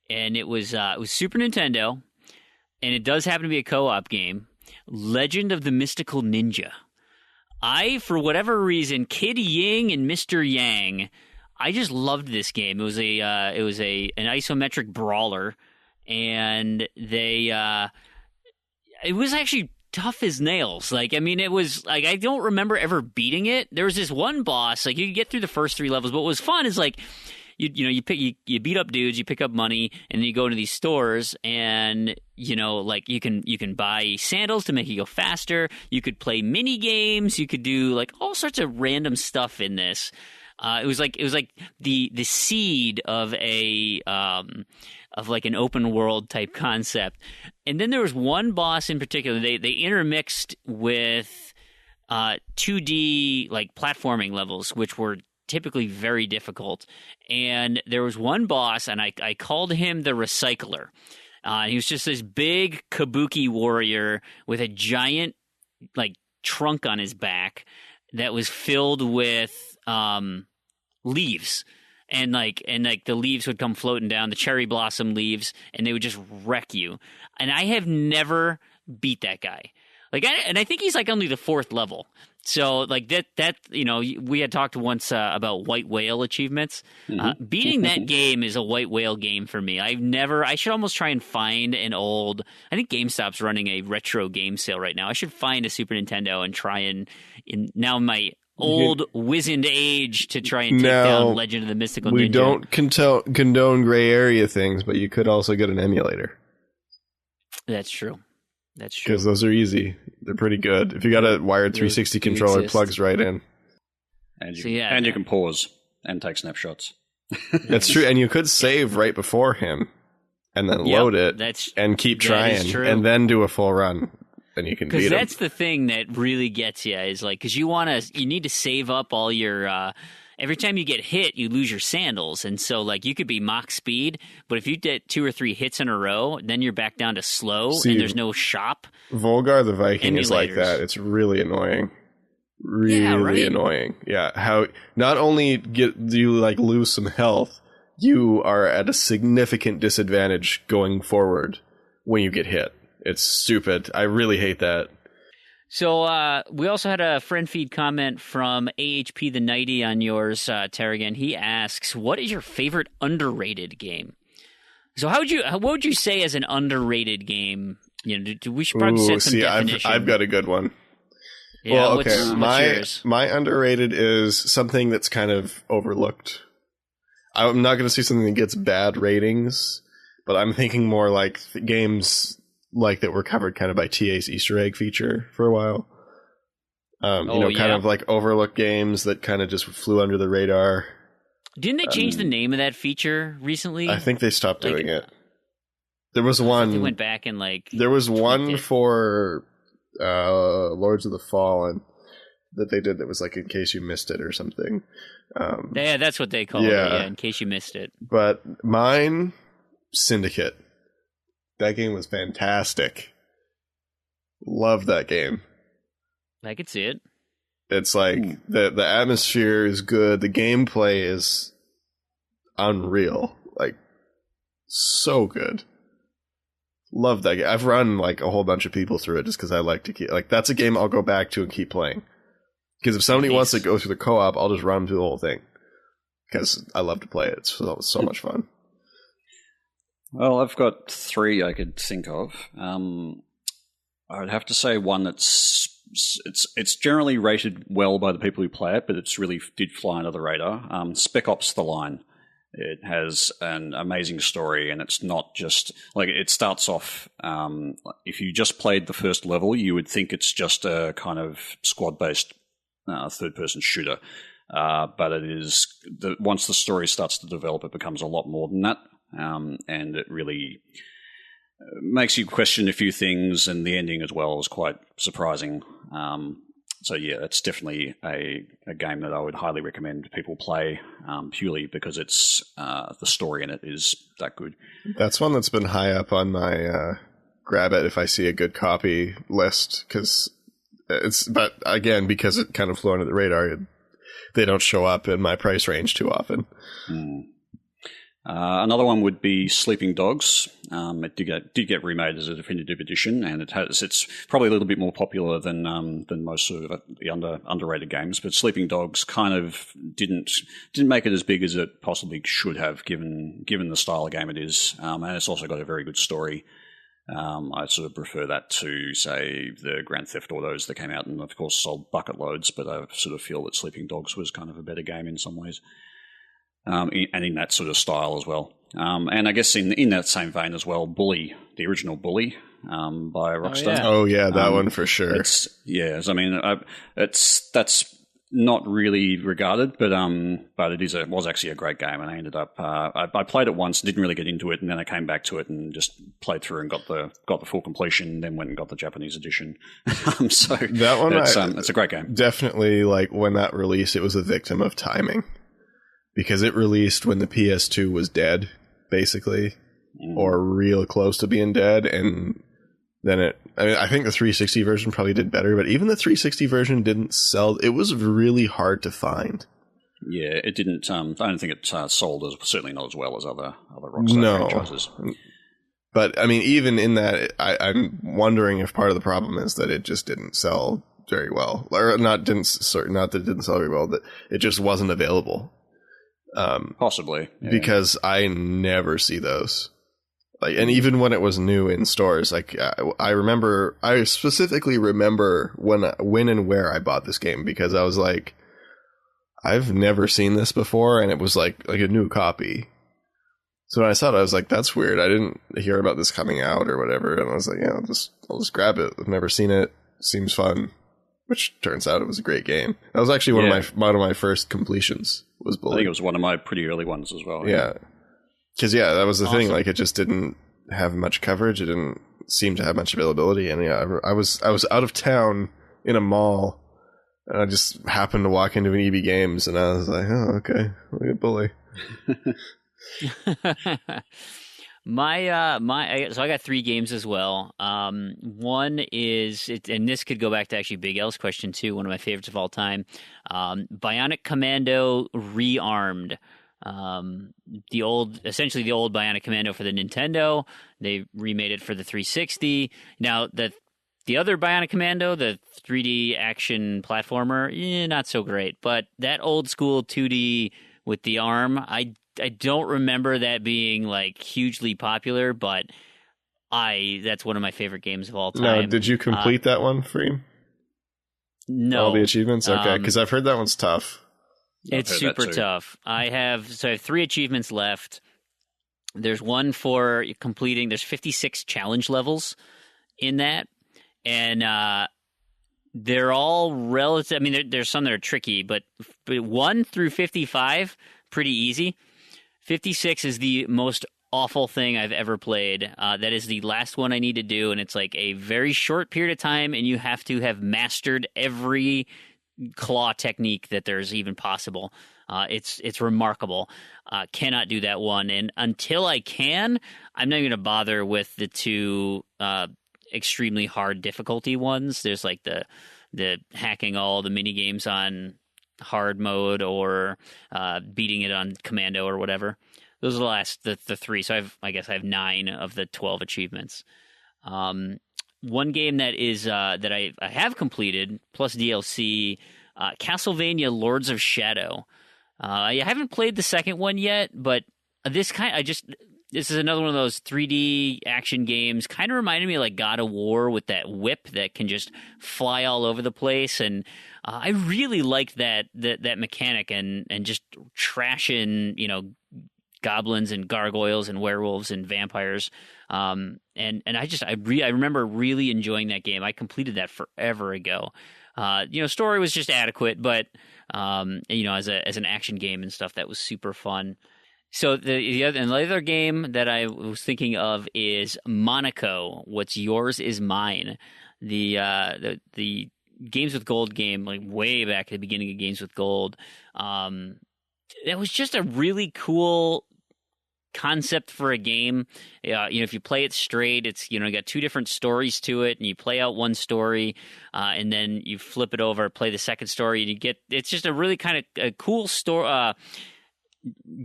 and it was Super Nintendo, and it does happen to be a co-op game. Legend of the Mystical Ninja. For whatever reason, Kid Ying and Mr. Yang, I just loved this game. It was an isometric brawler, and it was actually tough as nails. Like, I mean, it was like, I don't remember ever beating it. There was this one boss, like, you could get through the first 3 levels, but what was fun is, like, you beat up dudes, you pick up money, and then you go into these stores, and like, you can buy sandals to make you go faster. You could play mini games. You could do, like, all sorts of random stuff in this. It was like the seed of like an open world type concept. And then there was one boss in particular. They intermixed with 2D, like, platforming levels, which were typically very difficult. And there was one boss, and I called him the Recycler. He was just this big kabuki warrior with a giant, like, trunk on his back that was filled with leaves. And the leaves would come floating down, the cherry blossom leaves, and they would just wreck you. And I have never beat that guy. I think he's, like, only the 4th level. So, like, that we had talked once about white whale achievements. Mm-hmm. Beating that game is a white whale game for me. I should almost try and find an old, I think GameStop's running a retro game sale right now. I should find a Super Nintendo and try and now my old wizened age to try and take down Legend of the Mystical Ninja. We don't condone gray area things, but you could also get an emulator. That's true. Because those are easy. They're pretty good. If you got a wired 360 controller, it plugs right in. And you can pause and take snapshots. That's true. And you could save right before him and then load it and keep trying and then do a full run. And you can beat him. Because that's the thing that really gets you is, like, because you need to save up all your every time you get hit, you lose your sandals. And so, like, you could be Mach speed, but if you get 2 or 3 hits in a row, then you're back down to slow, and there's no shop. Volgar the Viking is like that. It's really annoying. Really annoying. Yeah. How not only do you, like, lose some health, you are at a significant disadvantage going forward when you get hit. It's stupid. I really hate that. So we also had a friend feed comment from AHP the Nighty on yours, Terrigan. He asks, "What is your favorite underrated game?" So what would you say as an underrated game? We should probably set some definition. I've got a good one. Yeah, well, okay. My underrated is something that's kind of overlooked. I'm not going to say something that gets bad ratings, but I'm thinking more like games like that were covered kind of by TA's Easter egg feature for a while. Kind of like overlooked games that kind of just flew under the radar. Didn't they change the name of that feature recently? I think they stopped doing it. There was one. They went back and There was one for Lords of the Fallen that they did that was like in case you missed it or something. Yeah, that's what they call it. Yeah, in case you missed it. But mine, Syndicate. That game was fantastic. Love that game. I could see it. It's like the atmosphere is good. The gameplay is unreal. Like, so good. Love that game. I've run like a whole bunch of people through it just because I like to keep... Like, that's a game I'll go back to and keep playing. Because if somebody wants to go through the co-op, I'll just run through the whole thing. because I love to play it. So much fun. Well, I've got 3 I could think of. I'd have to say one it's generally rated well by the people who play it, but it's really did fly under the radar. Spec Ops: The Line. It has an amazing story, and it's not just like it starts off. If you just played the first level, you would think it's just a kind of squad-based third-person shooter, but it is. Once the story starts to develop, it becomes a lot more than that, and it really makes you question a few things, and the ending as well is quite surprising. So yeah, it's definitely a game that I would highly recommend people play, purely because it's the story in it is that good. That's one that's been high up on my grab it if I see a good copy list, but again, because it kind of flew under the radar, they don't show up in my price range too often. Another one would be Sleeping Dogs. It did get remade as a definitive edition, and it's probably a little bit more popular than most sort of the underrated games. But Sleeping Dogs kind of didn't make it as big as it possibly should have, given the style of game it is, and it's also got a very good story. I sort of prefer that to, say, the Grand Theft Autos that came out and, of course, sold bucket loads, but I sort of feel that Sleeping Dogs was kind of a better game in some ways. And in that sort of style as well. And I guess in that same vein as well, Bully, the original Bully by Rockstar. Oh yeah, that one for sure. That's not really regarded, but it was actually a great game, and I ended up I played it once, didn't really get into it, and then I came back to it and just played through and got the full completion, and then went and got the Japanese edition. So that one, it's a great game. Definitely, like when that released, it was a victim of timing. Because it released when the PS2 was dead, basically, or real close to being dead, and then I think the 360 version probably did better, but even the 360 version didn't sell. It was really hard to find. Yeah, it didn't. I don't think it sold certainly not as well as other Rockstar franchises. But I mean, even in that, I'm wondering if part of the problem is that it just didn't sell very well, or not that it didn't sell very well, that it just wasn't available. Possibly, yeah. Because I never see those, like, and even when it was new in stores, like I specifically remember when and where I bought this game, because I was like, I've never seen this before, and it was like a new copy. So when I saw it, I was like, that's weird. I didn't hear about this coming out or whatever, and I was like, yeah, I'll just grab it. I've never seen it. Seems fun. Which turns out it was a great game. That was actually one of my first completions. Was Bully. I think it was one of my pretty early ones as well. Yeah, because that was the thing. Like, it just didn't have much coverage. It didn't seem to have much availability. And I was out of town in a mall, and I just happened to walk into an EB Games, and I was like, oh, okay, look at Bully. So I got 3 games as well. One is, and this could go back to actually Big L's question too, one of my favorites of all time, Bionic Commando Rearmed. Essentially the old Bionic Commando for the Nintendo. They remade it for the 360. Now the other Bionic Commando, the 3D action platformer, not so great. But that old school 2D with the arm, I don't remember that being like hugely popular, but that's one of my favorite games of all time. No, did you complete that one, Freem? No. All the achievements? Okay, because I've heard that one's tough. It's super tough. I have 3 achievements left. There's one for completing, there's 56 challenge levels in that, and they're all relative. I mean, there's some that are tricky, but 1 through 55, pretty easy. 56 is the most awful thing I've ever played. That is the last one I need to do, and it's like a very short period of time, and you have to have mastered every claw technique that there's even possible. It's remarkable. Cannot do that one, and until I can, I'm not going to bother with the 2 extremely hard difficulty ones. There's like the hacking all the mini games on hard mode, or beating it on commando or whatever. Those are the 3. So I guess I have 9 of the 12 achievements. One game that is that I have completed plus DLC, Castlevania Lords of Shadow. I haven't played the second one yet, but this is another one of those 3D action games. Kind of reminded me of like God of War with that whip that can just fly all over the place, and I really liked that mechanic and just trashing, goblins and gargoyles and werewolves and vampires. And I remember really enjoying that game. I completed that forever ago. Story was just adequate, but as an action game and stuff, that was super fun. So the other game that I was thinking of is Monaco. What's yours is mine. The Games with Gold game, like way back at the beginning of Games with Gold. That was just a really cool concept for a game. If you play it straight, it's got two different stories to it, and you play out one story, and then you flip it over, play the second story, and it's just a really kind of a cool story.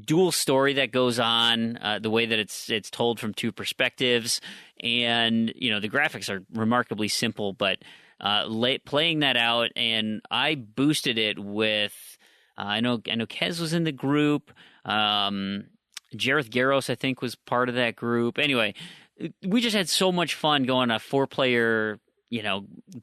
Dual story that goes on, the way that it's told from two perspectives, and the graphics are remarkably simple. But playing that out, and I boosted it with I know Kez was in the group. Jareth Garros, I think, was part of that group. Anyway, we just had so much fun going a 4-player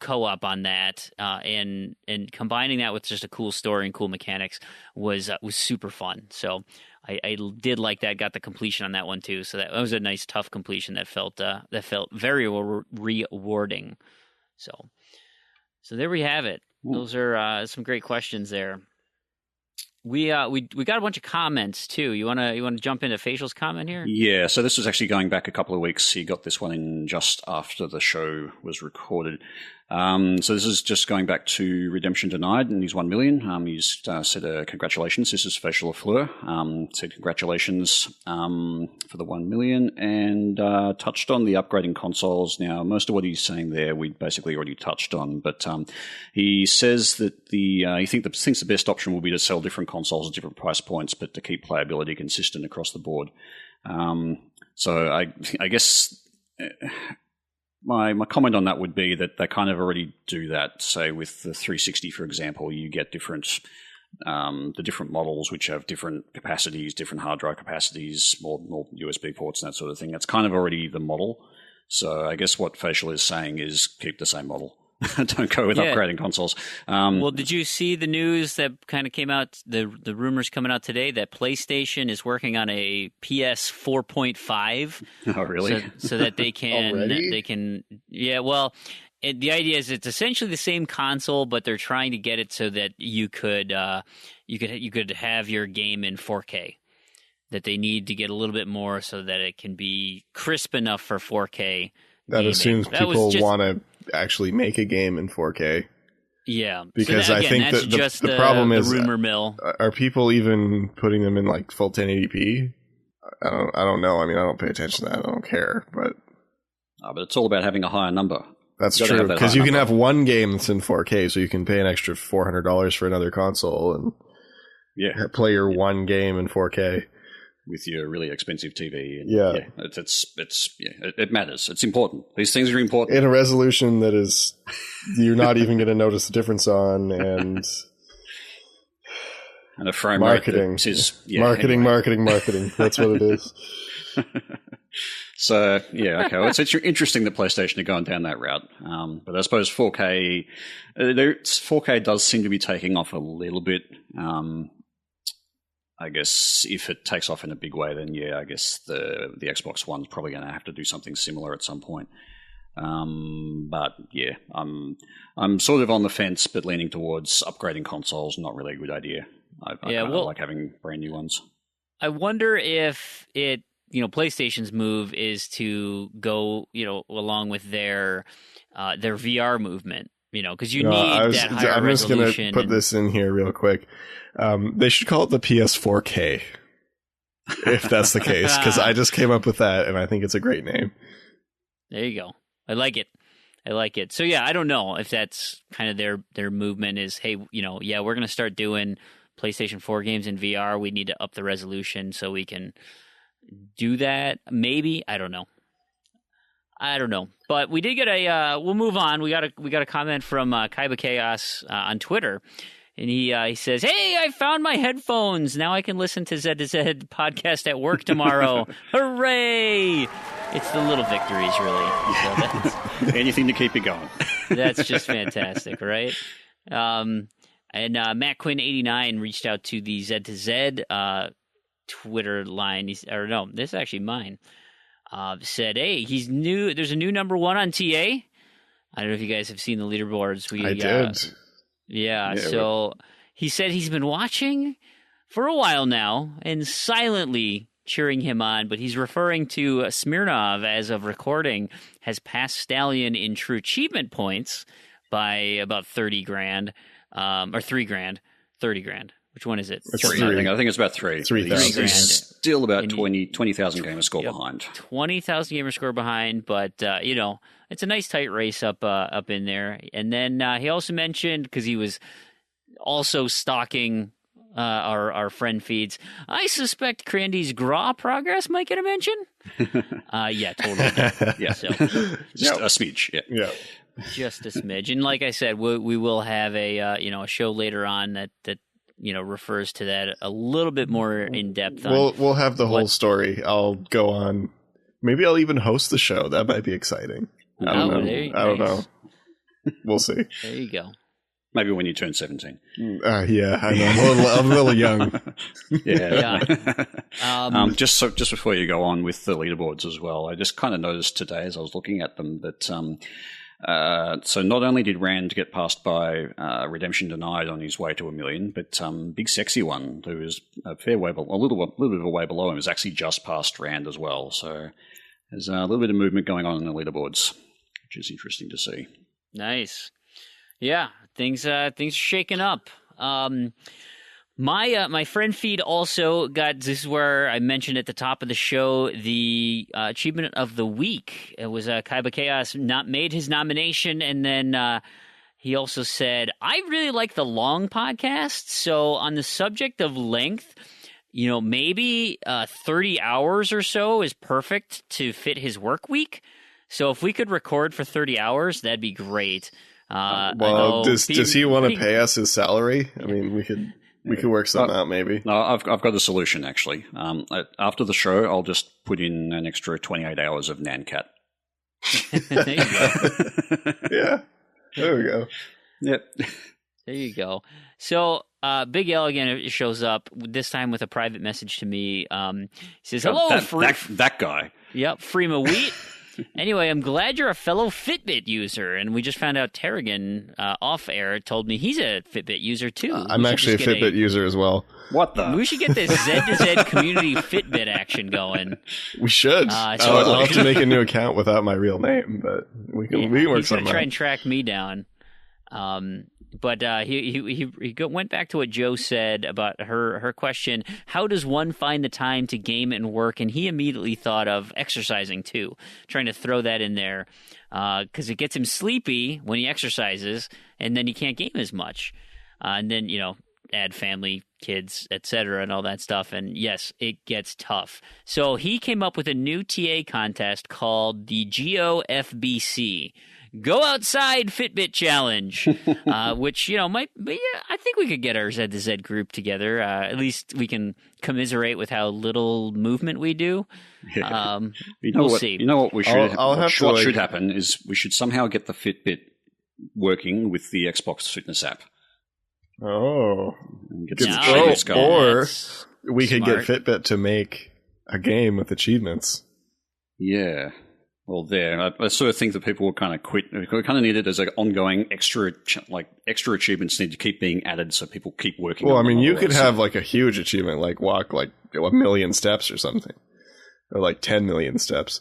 co-op on that, and combining that with just a cool story and cool mechanics was super fun. So I did like that. Got the completion on that one too. So that was a nice tough completion that felt very rewarding. So there we have it. Those are some great questions there. We got a bunch of comments too. You wanna jump into Facial's comment here? Yeah, so this was actually going back a couple of weeks. He got this one in just after the show was recorded. So this is just going back to Redemption Denied and his 1 million. He's said congratulations. This is Facial Lafleur. Said congratulations for the 1 million, and touched on the upgrading consoles. Now, most of what he's saying there we basically already touched on, but he says that he thinks the best option will be to sell different consoles at different price points, but to keep playability consistent across the board. So I guess my comment on that would be that they kind of already do that. Say with the 360, for example, you get the different models which have different capacities, different hard drive capacities, more USB ports and that sort of thing. That's kind of already the model. So I guess what Facial is saying is keep the same model. Don't go with upgrading consoles. Well, did you see the news that kind of came out, the rumors coming out today that PlayStation is working on a PS 4.5? Oh, really? So that they can, the idea is it's essentially the same console, but they're trying to get it so that you could have your game in 4K. That they need to get a little bit more so that it can be crisp enough for 4K. That gaming. Assumes people want to actually make a game in 4K. Yeah, because I think that the problem is rumor mill. Are people even putting them in like full 1080p? I don't know. I mean, I don't pay attention to that. I don't care, but it's all about having a higher number. That's true, because you can have one game that's in 4K, so you can pay an extra $400 for another console and play your one game in 4K. With your really expensive TV. And it matters. It's important. These things are important. In a resolution that is, you're not even going to notice the difference on, and a frame marketing. Rate is, marketing. That's what it is. So, okay. Well, it's interesting that PlayStation are going down that route. But I suppose 4K does seem to be taking off a little bit. I guess if it takes off in a big way, then I guess the Xbox One's probably going to have to do something similar at some point. But I'm sort of on the fence, but leaning towards upgrading consoles. Not really a good idea. I like having brand new ones. I wonder if PlayStation's move is to go along with their VR movement. Because you need that higher resolution. I'm just going to put this in here real quick. They should call it the PS4K, if that's the case, because I just came up with that, and I think it's a great name. There you go. I like it. So, I don't know if that's kind of their movement is, hey, we're going to start doing PlayStation 4 games in VR. We need to up the resolution so we can do that. Maybe. I don't know. But we did get we'll move on. We got a comment from Kaiba Chaos on Twitter. And he says, "Hey, I found my headphones. Now I can listen to Z to Z podcast at work tomorrow. Hooray!" It's the little victories, really. So that's, Anything to keep you going. that's just fantastic, right? And Matt Quinn 89 reached out to the Z to Z Twitter line. This is actually mine. Said, "Hey, he's new. There's a new number one on TA. I don't know if you guys have seen the leaderboards. I did. Yeah. So he said he's been watching for a while now and silently cheering him on, but he's referring to Smirnov as of recording has passed Stallion in true achievement points by about 30 grand, or 3 grand, 30 grand. Which one is it? It's Three, three. I think it's about 3. 3,000. He's still about 20,000 gamer score behind. 20,000 gamer score behind, but it's a nice tight race up in there. And then he also mentioned, because he was also stalking our friend feeds, I suspect Crandy's Graw progress might get a mention. Yeah, totally. Yeah, So just a smidge. Yeah. just a smidge. And like I said, we will have a show later on that refers to that a little bit more in depth. We'll have the whole story. I'll go on. Maybe I'll even host the show. That might be exciting. I don't know. I don't know. We'll see. There you go. Maybe when you turn 17. Yeah, I know. I'm a little young. Yeah. Just before you go on with the leaderboards as well, I just kind of noticed today as I was looking at them that so not only did Rand get passed by Redemption Denied on his way to 1 million, but Big Sexy One, who is a little bit of a way below him, is actually just past Rand as well. So there's a little bit of movement going on in the leaderboards, which is interesting to see. Nice. Yeah, things are shaking up. My friend feed also got, this is where I mentioned at the top of the show, the achievement of the week. It was Kaiba Chaos made his nomination, and then he also said, I really like the long podcasts, so on the subject of length, maybe 30 hours or so is perfect to fit his work week. So if we could record for 30 hours, that'd be great. Does he want to pay us his salary? I mean, we could work something out, maybe. No, I've got a solution, actually. After the show, I'll just put in an extra 28 hours of Nancat. There you go. Yeah, there we go. Yep. There you go. So Big L again shows up, this time with a private message to me. He says, hello, that guy. Yep, Freema Wheat. Anyway, I'm glad you're a fellow Fitbit user, and we just found out Terrigan off air told me he's a Fitbit user too. I'm actually a Fitbit user as well. What the? We should get this Z to Z community Fitbit action going. We should. I'll have to make a new account without my real name, but we can work he's something gonna try out. and track me down. But he went back to what Joe said about her question, how does one find the time to game and work? And he immediately thought of exercising too, trying to throw that in there because it gets him sleepy when he exercises, and then he can't game as much. And then, add family, kids, etc., and all that stuff. And yes, it gets tough. So he came up with a new TA contest called the GOFBC. Go Outside Fitbit Challenge, which, might be, I think we could get our Z to Z group together. At least we can commiserate with how little movement we do. Yeah. We'll see. You know what we should what should happen is we should somehow get the Fitbit working with the Xbox Fitness app. Oh. And get some achievements going. Or we could smart. get Fitbit to make a game with achievements. Yeah. Well, I sort of think that people will kind of quit. We kind of need it as an ongoing extra achievements need to keep being added, so people keep working. Well, on I mean, them you could otherwise. have like a huge achievement, like walk like 1 million steps or something, or like 10 million steps.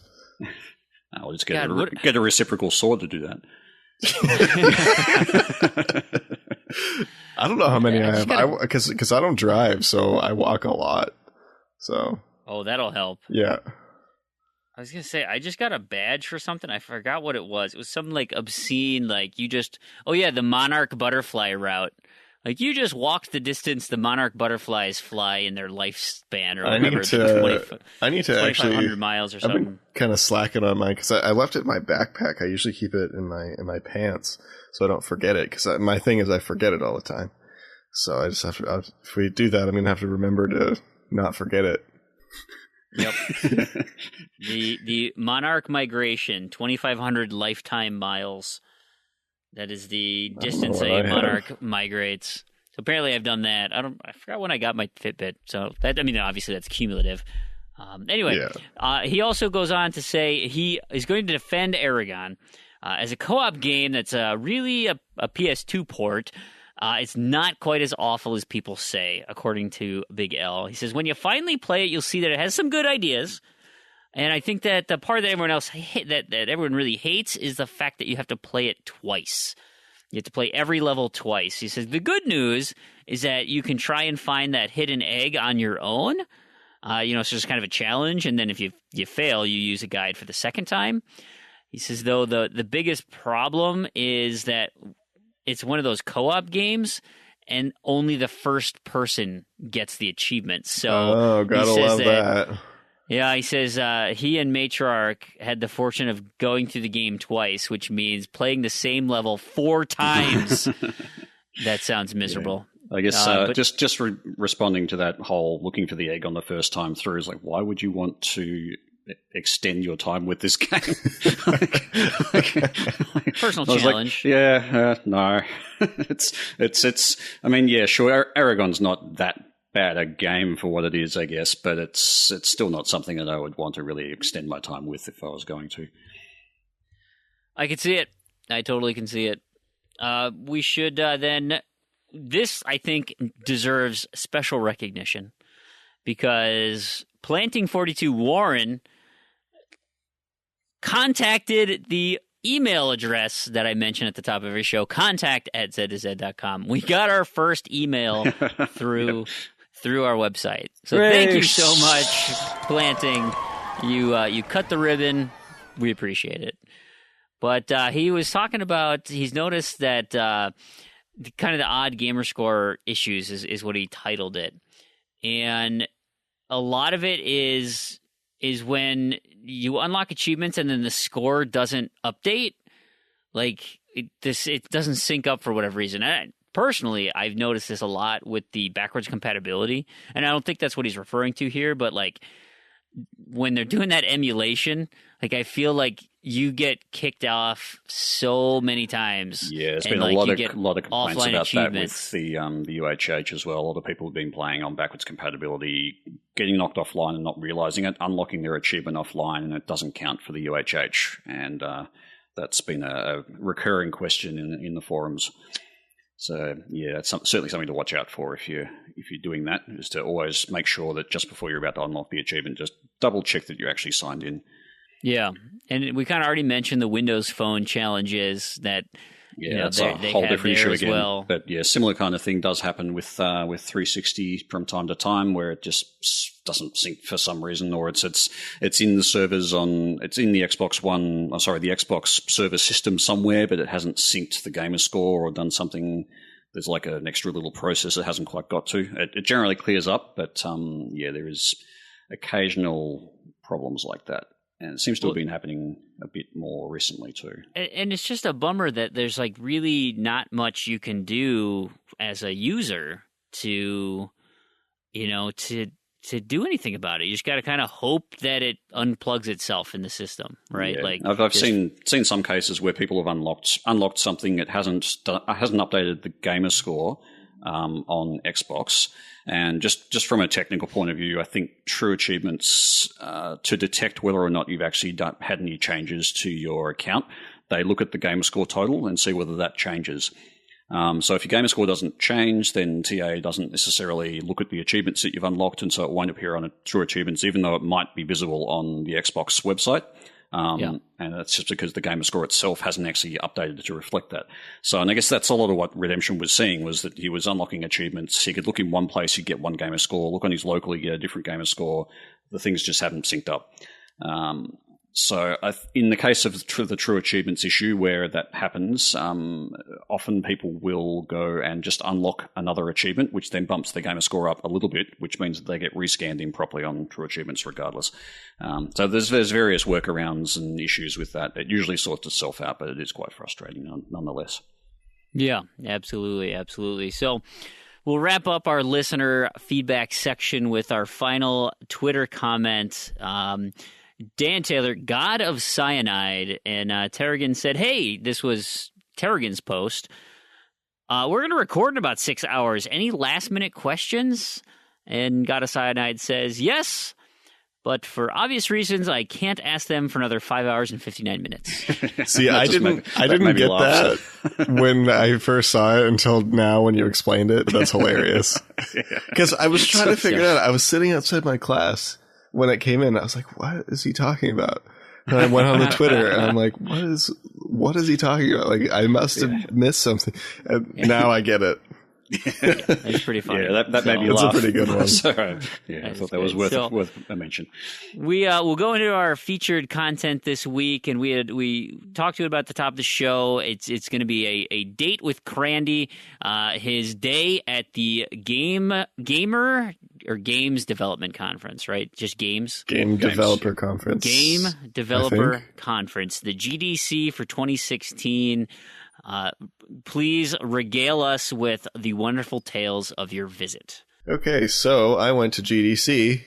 I'll just God, get a reciprocal sword to do that. I don't know how many I have, gotta- because I don't drive, so I walk a lot. So Oh, that'll help. yeah. I was going to say, I just got a badge for something. I forgot what it was. It was something like obscene, like the Monarch butterfly route. Like you just walked the distance the Monarch butterflies fly in their lifespan or I whatever. need to actually 2,500 miles or I've something. been kind of slacking on mine because I left it in my backpack. I usually keep it in my pants so I don't forget it because my thing is I forget it all the time. So I just have to. If we do that, I'm gonna have to remember to not forget it. Yep. the Monarch migration, 2,500 lifetime miles. That is the distance a Monarch migrates. So apparently I've done that. I forgot when I got my Fitbit. So that, I mean, obviously that's cumulative. Anyway, he also goes on to say he is going to defend Eragon as a co-op game that's really a PS2 port. It's not quite as awful as people say, according to Big L. He says, when you finally play it, you'll see that it has some good ideas. And I think that the part that everyone else that everyone really hates is the fact that you have to play it twice. You have to play every level twice. He says, the good news is that you can try and find that hidden egg on your own. So it's kind of a challenge. And then if you fail, you use a guide for the second time. He says, though, the biggest problem is that it's one of those co-op games, and only the first person gets the achievement. So gotta love that. Yeah, he says he and Matriarch had the fortune of going through the game twice, which means playing the same level 4 times. That sounds miserable. Yeah. I guess just responding to that whole looking for the egg on the first time through is like, why would you want to extend your time with this game? Personal challenge. No. It's. I mean, yeah, sure. Eragon's not that bad a game for what it is, I guess, but it's still not something that I would want to really extend my time with if I was going to. I can see it. I totally can see it. We should then. This, I think, deserves special recognition because Planting 42 Warren contacted the email address that I mentioned at the top of every show, contact@z2z.com. We got our first email through our website. So thank you so much, Planting. You cut the ribbon. We appreciate it. But he was talking about, he's noticed that kind of the odd gamer score issues is what he titled it. And a lot of it is when you unlock achievements and then the score doesn't update. Like it doesn't sync up for whatever reason. Personally, I've noticed this a lot with the backwards compatibility, and I don't think that's what he's referring to here. But like when they're doing that emulation, like I feel like you get kicked off so many times. Yeah, there's been a lot of complaints about that with the UHH as well. A lot of people have been playing on backwards compatibility, getting knocked offline and not realizing it, unlocking their achievement offline, and it doesn't count for the UHH. And that's been a recurring question in the forums. So yeah, it's certainly something to watch out for if you're doing that. Is to always make sure that just before you're about to unlock the achievement, just double check that you're actually signed in. Yeah, and we kind of already mentioned the Windows Phone challenges that. Yeah, that's a whole different issue again. Well. But yeah, similar kind of thing does happen with 360 from time to time, where it just doesn't sync for some reason, or it's in the servers it's in the Xbox the Xbox server system somewhere, but it hasn't synced the gamer score or done something. There's like an extra little process it hasn't quite got to. It generally clears up, but there is occasional problems like that. And it seems to have been happening a bit more recently too. And it's just a bummer that there's like really not much you can do as a user to do anything about it. You just got to kind of hope that it unplugs itself in the system, right? Yeah. Like I've seen some cases where people have unlocked something that hasn't updated the gamer score on Xbox. And just from a technical point of view, I think True Achievements, to detect whether or not you've actually had any changes to your account, they look at the gamer score total and see whether that changes. So if your gamer score doesn't change, then TA doesn't necessarily look at the achievements that you've unlocked, and so it won't appear on True Achievements, even though it might be visible on the Xbox website. And that's just because the gamer score itself hasn't actually updated to reflect that. So, and I guess that's a lot of what Redemption was seeing, was that he was unlocking achievements. He could look in one place, he'd get one gamer score, look on his local, he'd get a different gamer score. The things just haven't synced up. So in the case of the True Achievements issue where that happens, often people will go and just unlock another achievement, which then bumps the gamer score up a little bit, which means that they get rescanned improperly on True Achievements regardless. So there's various workarounds and issues with that. It usually sorts itself out, but it is quite frustrating nonetheless. Yeah, absolutely. So We'll wrap up our listener feedback section with our final Twitter comment. Dan Taylor, God of Cyanide, and Terrigan said, hey, this was Terrigan's post. We're going to record in about 6 hours. Any last-minute questions? And God of Cyanide says, yes, but for obvious reasons, I can't ask them for another 5 hours and 59 minutes. See, I didn't get that when I first saw it until now when you explained it. That's hilarious. Because I was trying to figure it out. I was sitting outside my class when it came in. I was like, what is he talking about? And I went on the Twitter and I'm like, what is he talking about? Like, I must have missed something. And now I get it. It's pretty funny. Yeah, that made me laugh. That's a pretty good one. So, I thought that was worth a mention. We'll go into our featured content this week, and we talked to it about at the top of the show. It's going to be a date with Crandy, his day at the Gamer or Games Development Conference, right? Just games? Game Developer Conference. Game Developer Conference, the GDC for 2016. Please regale us with the wonderful tales of your visit. Okay, so I went to GDC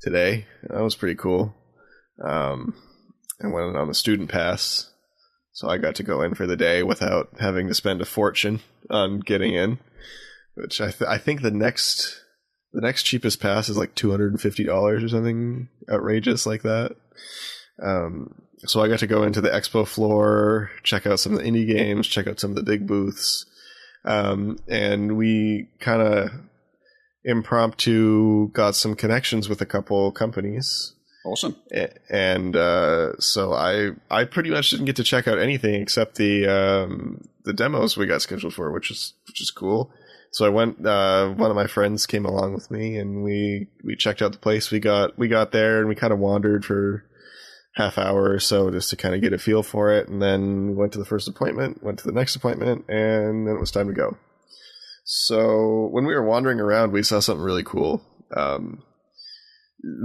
today. That was pretty cool. I went on the student pass, so I got to go in for the day without having to spend a fortune on getting in, which I think the next cheapest pass is like $250 or something outrageous like that. So I got to go into the expo floor, check out some of the indie games, check out some of the big booths. And we kind of impromptu got some connections with a couple companies. Awesome. And so I pretty much didn't get to check out anything except the demos we got scheduled for, which is cool. So I went, one of my friends came along with me and we checked out the place. We got there and we kind of wandered for half hour or so just to kind of get a feel for it, and then went to the first appointment, went to the next appointment, and then it was time to go. So when we were wandering around, we saw something really cool.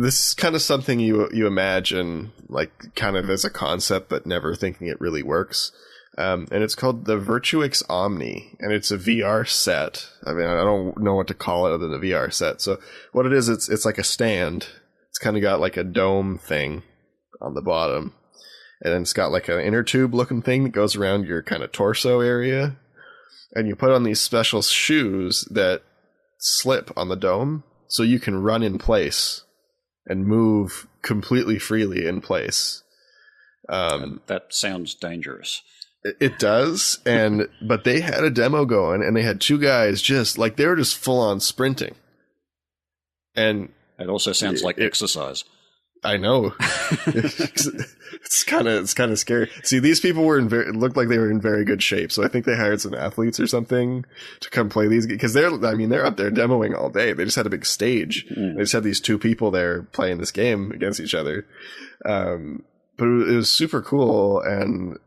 This is kind of something you imagine, like kind of as a concept, but never thinking it really works. And it's called the Virtuix Omni, and it's a VR set. I mean, I don't know what to call it other than a VR set. So what it is, it's like a stand. It's kind of got like a dome thing on the bottom, and then it's got like an inner tube looking thing that goes around your kind of torso area, and you put on these special shoes that slip on the dome so you can run in place and move completely freely in place. That sounds dangerous. It does, but they had a demo going, and they had two guys just like they were just full on sprinting, and it also sounds like exercise. I know. It's kind of scary. See, these people looked like they were in very good shape. So I think they hired some athletes or something to come play these, because they're up there demoing all day. They just had a big stage. They just had these two people there playing this game against each other. But it was super cool, and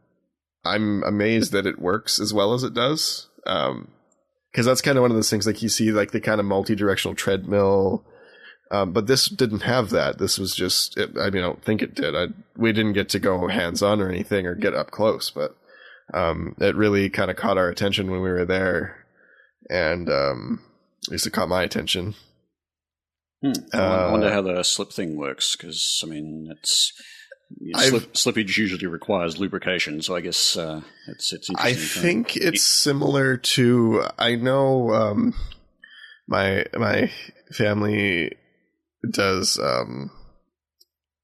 I'm amazed that it works as well as it does. Because that's kind of one of those things, like you see like the kind of multi-directional treadmill. But this didn't have that. This was just, I don't think it did. We didn't get to go hands-on or anything or get up close, but it really kind of caught our attention when we were there. And at least it caught my attention. I wonder how the slip thing works, because, slippage usually requires lubrication, so I guess it's interesting. I think it's similar to, I know my family does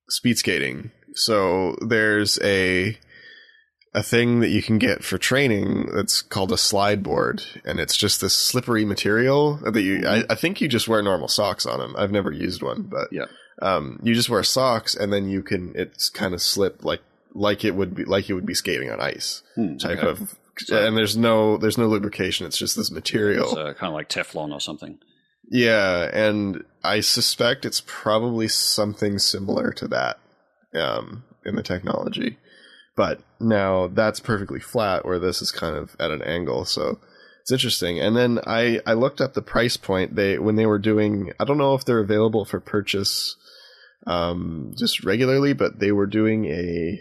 speed skating, so there's a thing that you can get for training that's called a slide board, and it's just this slippery material that I think you just wear normal socks on them. I've never used one, but yeah, you just wear socks, and then it's kind of slip like it would be skating on ice type of. And there's no lubrication. It's just this material. It's kind of like Teflon or something. Yeah, and I suspect it's probably something similar to that in the technology. But now that's perfectly flat, where this is kind of at an angle, so it's interesting. And then I looked up the price point. When they were doing, I don't know if they're available for purchase just regularly, but they were doing a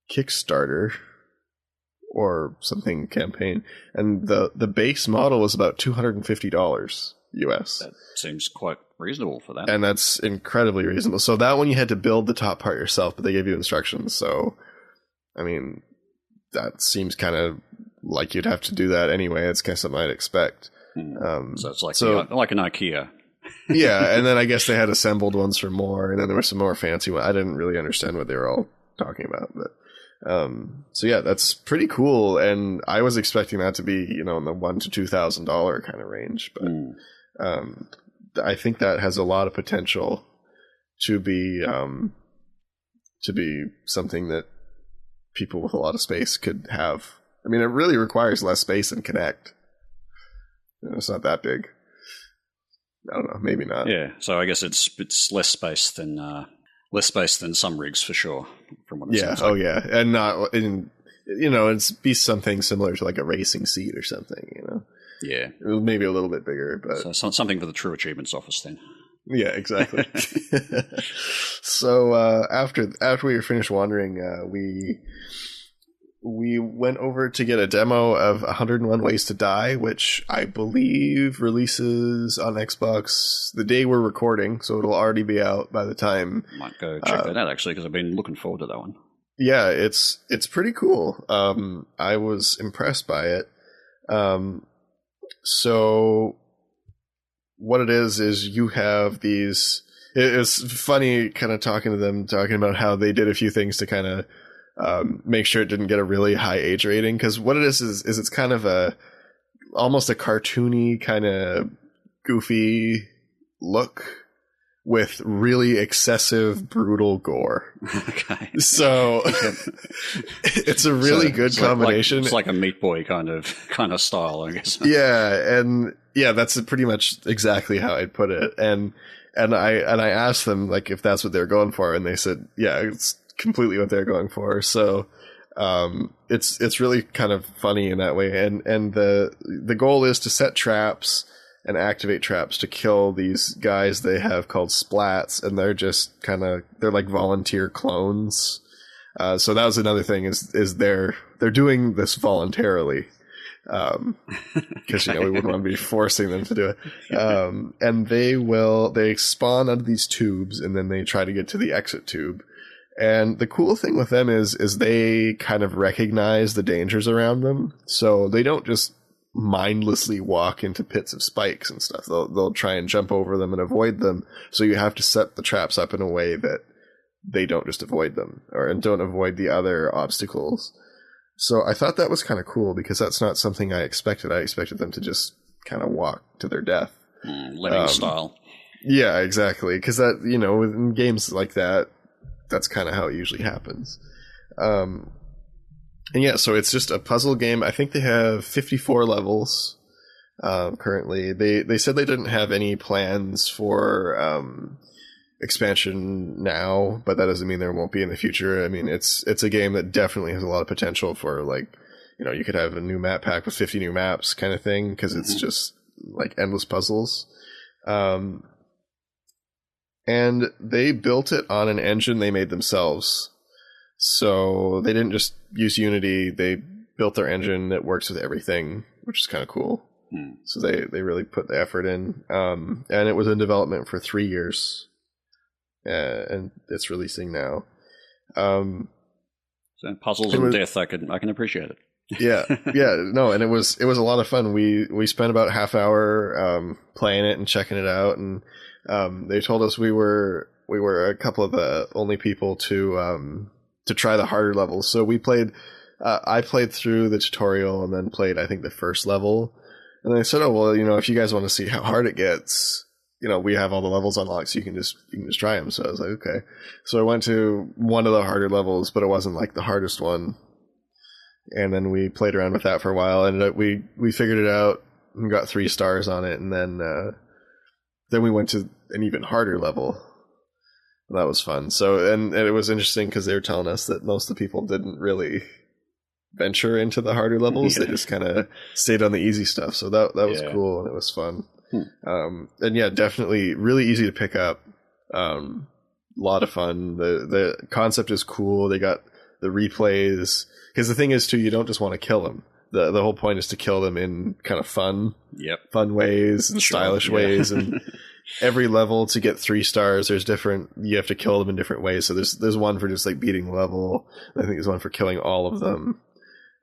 Kickstarter or something campaign, and the base model was about $250 US. That seems quite reasonable for that. And that's incredibly reasonable. So that one you had to build the top part yourself, but they gave you instructions. So, I mean, that seems kind of like you'd have to do that anyway. It's kind of something I'd expect. So it's like like an IKEA. Yeah, and then I guess they had assembled ones for more, and then there were some more fancy ones. I didn't really understand what they were all talking about, but so yeah, that's pretty cool. And I was expecting that to be, in the $1,000 to $2,000 kind of range, but I think that has a lot of potential to be something that people with a lot of space could have. I mean, it really requires less space than Kinect. It's not that big. I don't know, maybe not. Yeah, so I guess it's less space than some rigs for sure. From what it sounds like. Oh yeah, and not it's be something similar to like a racing seat or something. Yeah, maybe a little bit bigger, but so something for the True Achievements office then. Yeah, exactly. So after we were finished wandering, we went over to get a demo of 101 Ways to Die, which I believe releases on Xbox the day we're recording, so it'll already be out by the time. Might go check that out, actually, because I've been looking forward to that one. Yeah, it's pretty cool. I was impressed by it. So what it is you have these... It's funny kind of talking about how they did a few things to kind of make sure it didn't get a really high age rating, because what it is it's kind of almost a cartoony kind of goofy look with really excessive brutal gore. Okay. So it's a really good combination. It's like a Meat Boy kind of style, I guess. Yeah, and yeah, that's pretty much exactly how I'd put it. And I asked them like if that's what they're going for, and they said, yeah, it's completely what they're going for. So it's really kind of funny in that way. And the goal is to set traps and activate traps to kill these guys they have called splats, and they're just they're like volunteer clones. So that was another thing is they're doing this voluntarily. Because we wouldn't want to be forcing them to do it. And they spawn out of these tubes, and then they try to get to the exit tube. And the cool thing with them is they kind of recognize the dangers around them, so they don't just mindlessly walk into pits of spikes and stuff. They'll try and jump over them and avoid them. So you have to set the traps up in a way that they don't just avoid them and don't avoid the other obstacles. So I thought that was kind of cool, because that's not something I expected. I expected them to just kind of walk to their death. Lemming style. Yeah, exactly. Because that, in games like that, that's kind of how it usually happens. And yeah, so it's just a puzzle game. I think they have 54 levels currently. They said they didn't have any plans for expansion now, but that doesn't mean there won't be in the future. I mean, it's a game that definitely has a lot of potential for, like, you could have a new map pack with 50 new maps kind of thing, because it's just like endless puzzles. And they built it on an engine they made themselves. So they didn't just use Unity, they built their engine that works with everything, which is kind of cool. So they really put the effort in. And it was in development for 3 years. And it's releasing now. So puzzles and death, I can appreciate it. Yeah, no, and it was a lot of fun. We spent about half hour playing it and checking it out, and they told us we were a couple of the only people to try the harder levels. So we played. I played through the tutorial and then played, I think, the first level. And they said, "Oh well, if you guys want to see how hard it gets, we have all the levels unlocked, so you can just try them." So I was like, okay. So I went to one of the harder levels, but it wasn't like the hardest one. And then we played around with that for a while, and we figured it out and got 3 stars on it. And then we went to an even harder level. And that was fun. So and it was interesting because they were telling us that most of the people didn't really venture into the harder levels. They just kind of stayed on the easy stuff. So that was cool, and it was fun. And yeah, definitely really easy to pick up. Lot of fun. The concept is cool. They got replays. Because the thing is, too, you don't just want to kill them. The whole point is to kill them in kind of fun ways and stylish ways. And every level to get 3 stars, there's different. You have to kill them in different ways. So there's one for just like beating the level. I think there's one for killing all of them,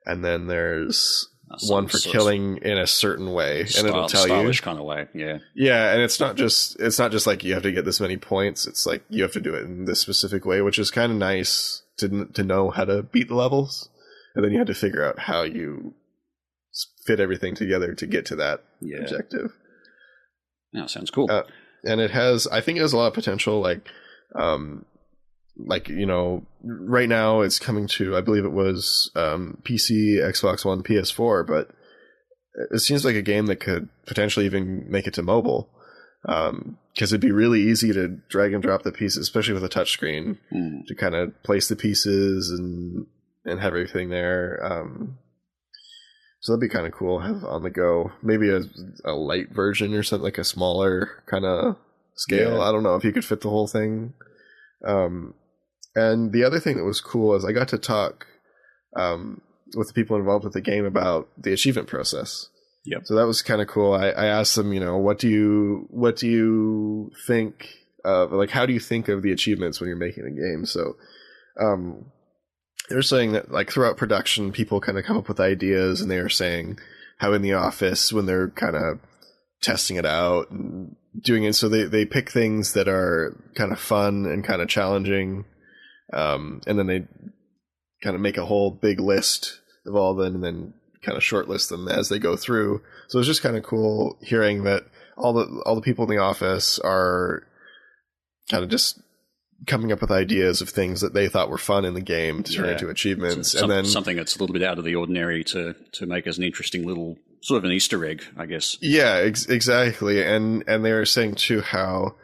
and then there's one for killing in a certain way, and it'll tell you stylish kind of way. Yeah, and it's not just like you have to get this many points. It's like you have to do it in this specific way, which is kind of nice to know how to beat the levels, and then you have to figure out how you fit everything together to get to that objective. Yeah, sounds cool. And I think it has a lot of potential. Like, you know, right now it's coming to, I believe it was PC, Xbox One, PS4, but it seems like a game that could potentially even make it to mobile. Because it'd be really easy to drag and drop the pieces, especially with a touchscreen, to kind of place the pieces and have everything there. So that'd be kind of cool, have on the go. Maybe a light version or something, like a smaller kind of scale. Yeah. I don't know if you could fit the whole thing. And the other thing that was cool is I got to talk with the people involved with the game about the achievement process. Yep. So that was kind of cool. I asked them, you know, what do you think of, like, how do you think of the achievements when you're making a game? So they're saying that, like, throughout production, people kind of come up with ideas, and they are saying how in the office, when they're kind of testing it out and doing it, so they pick things that are kind of fun and kind of challenging, and then they kind of make a whole big list of all of them, and then kind of shortlist them as they go through. So it's just kind of cool hearing that all the people in the office are kind of just coming up with ideas of things that they thought were fun in the game to turn into achievements, and then something that's a little bit out of the ordinary to make as an interesting little sort of an Easter egg, I guess. Yeah, exactly. And they were saying too how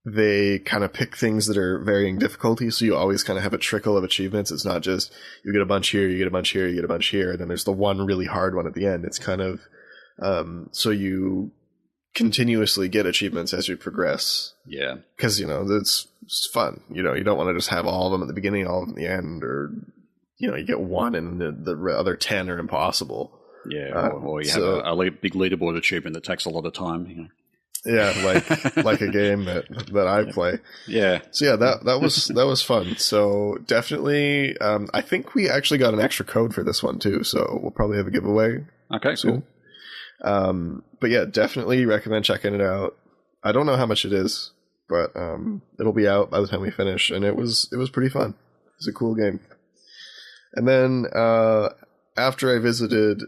they kind of pick things that are varying difficulty, so you always kind of have a trickle of achievements. It's not just you get a bunch here, you get a bunch here, you get a bunch here, and then there's the one really hard one at the end. It's kind of so you continuously get achievements as you progress. Yeah. Because, you know, it's fun. You know, you don't want to just have all of them at the beginning, all of them at the end, or, you know, you get one and the other 10 are impossible. Yeah, or you have a big leaderboard achievement that takes a lot of time, you know. Yeah, like a game that I play. Yeah. So yeah, that was fun. So definitely, I think we actually got an extra code for this one too. So we'll probably have a giveaway. Okay, soon. Cool. But yeah, definitely recommend checking it out. I don't know how much it is, but it'll be out by the time we finish, and it was pretty fun. It was a cool game. And then after I visited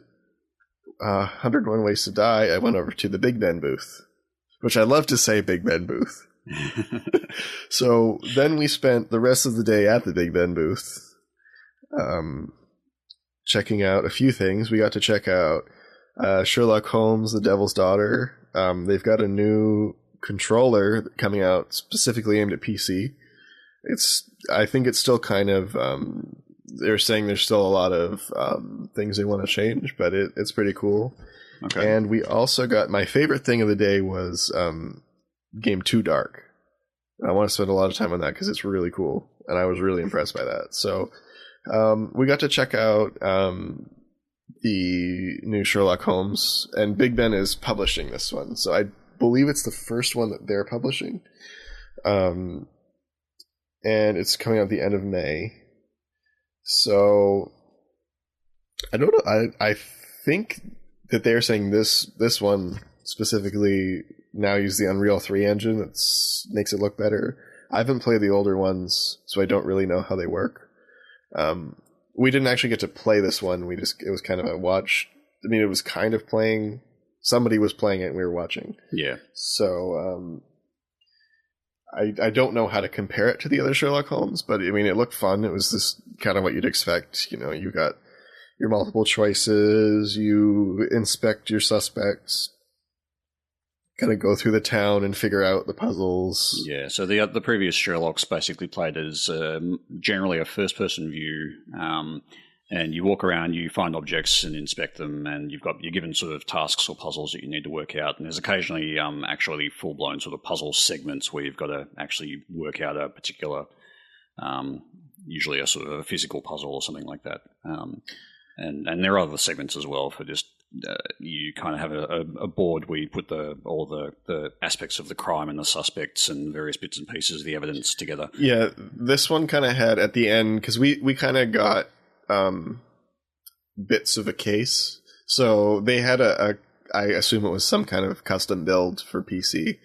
101 Ways to Die, I went over to the Big Ben booth, which I love to say Big Ben booth. So then we spent the rest of the day at the Big Ben booth, checking out a few things. We got to check out Sherlock Holmes, The Devil's Daughter. They've got a new controller coming out specifically aimed at PC. I think it's still kind of, they're saying there's still a lot of things they want to change, but it's pretty cool. Okay. And we also got, my favorite thing of the day was game Too Dark. I want to spend a lot of time on that because it's really cool, and I was really impressed by that. So we got to check out the new Sherlock Holmes, and Big Ben is publishing this one. So I believe it's the first one that they're publishing. And it's coming out at the end of May. So I don't know. I think that they're saying this one specifically now use the Unreal 3 engine that makes it look better. I haven't played the older ones, so I don't really know how they work. We didn't actually get to play this one. It was kind of a watch. I mean, it was kind of playing. Somebody was playing it and we were watching. Yeah. So I don't know how to compare it to the other Sherlock Holmes, but I mean, it looked fun. It was this kind of what you'd expect. You know, you got your multiple choices, you inspect your suspects, kind of go through the town and figure out the puzzles. Yeah, so the previous Sherlocks basically played as generally a first-person view, and you walk around, you find objects and inspect them, and you're given sort of tasks or puzzles that you need to work out. And there's occasionally actually full-blown sort of puzzle segments where you've got to actually work out a particular usually a sort of a physical puzzle or something like that. And there are other segments as well for just you kind of have a board where you put all the aspects of the crime and the suspects and various bits and pieces of the evidence together. Yeah, this one kind of had at the end, because we kind of got bits of a case. So they had I assume it was some kind of custom build for PC.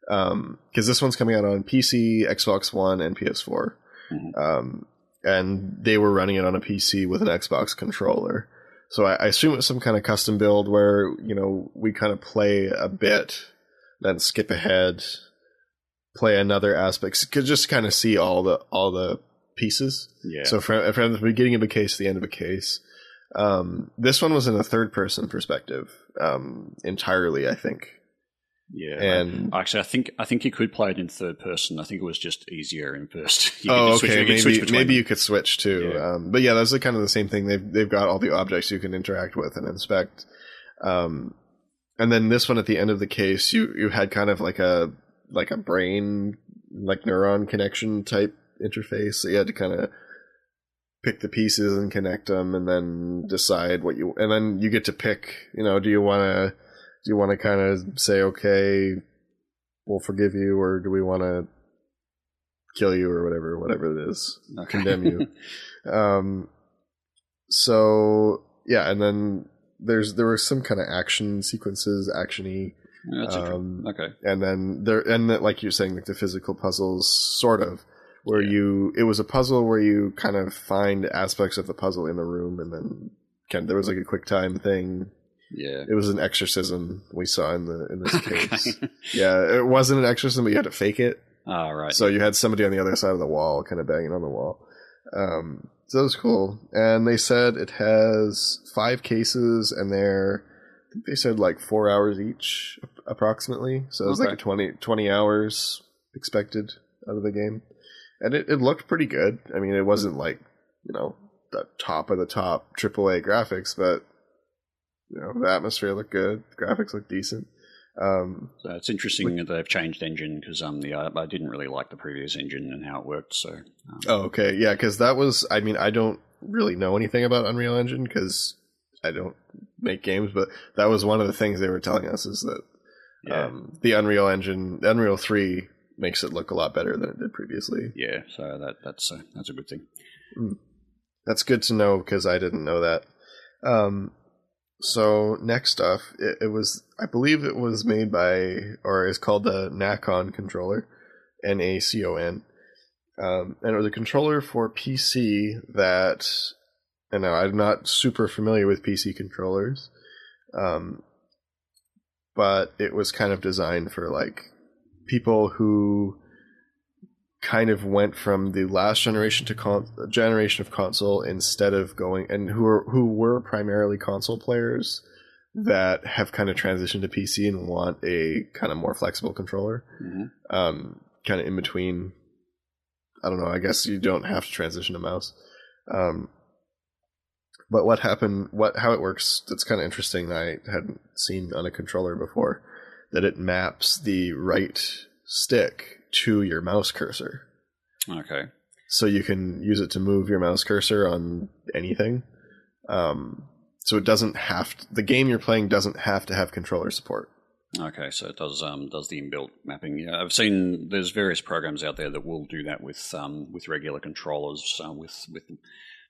Because this one's coming out on PC, Xbox One, and PS4. Mm-hmm. And they were running it on a PC with an Xbox controller. So I assume it was some kind of custom build where, we kind of play a bit, then skip ahead, play another aspect, could just kind of see all the pieces. Yeah. So from the beginning of a case to the end of a case. This one was in a third-person perspective entirely, I think. Yeah, and actually, I think you could play it in third person. I think it was just easier in first. Okay. Maybe you could switch too. Yeah. But yeah, that's kind of the same thing. They've got all the objects you can interact with and inspect. And then this one at the end of the case, you had kind of like a brain, like neuron connection type interface. So you had to kind of pick the pieces and connect them, and then decide and then you get to pick. Do you want to kind of say, okay, we'll forgive you, or do we want to kill you, or whatever it is, condemn you? So yeah, and then there were some kind of action sequences, actiony. That's okay. And then like you're saying, like the physical puzzles, sort of, where it was a puzzle where you kind of find aspects of the puzzle in the room, and then there was like a quick time thing. Yeah, it was an exorcism we saw in this case. Yeah, it wasn't an exorcism, but you had to fake it. Oh, right. So you had somebody on the other side of the wall, kind of banging on the wall. So it was cool. And they said it has 5 cases, and I think they said like 4 hours each, approximately. So it was like 20 hours expected out of the game, and it looked pretty good. I mean, it wasn't like the top of the top AAA graphics, but the atmosphere looked good. The graphics looked decent. So it's interesting that they've changed engine, because I didn't really like the previous engine and how it worked. So. Okay, yeah, because that was. I mean, I don't really know anything about Unreal Engine because I don't make games, but that was one of the things they were telling us is that the Unreal Engine, Unreal 3, makes it look a lot better than it did previously. Yeah, so that's a good thing. That's good to know because I didn't know that. So next stuff, it was, I believe it was made by, or is called the Nacon controller, Nacon. And it was a controller for PC that, and now I'm not super familiar with PC controllers, but it was kind of designed for like people who kind of went from the last generation to generation of console instead of going, and who were primarily console players that have kind of transitioned to PC and want a kind of more flexible controller, kind of in between. I don't know. I guess you don't have to transition to mouse. But how it works, that's kind of interesting. I hadn't seen on a controller before, that it maps the right stick to your mouse cursor. Okay. So you can use it to move your mouse cursor on anything. So it doesn't the game you're playing doesn't have to have controller support. Okay, so it does the inbuilt mapping. Yeah, I've seen there's various programs out there that will do that with regular controllers with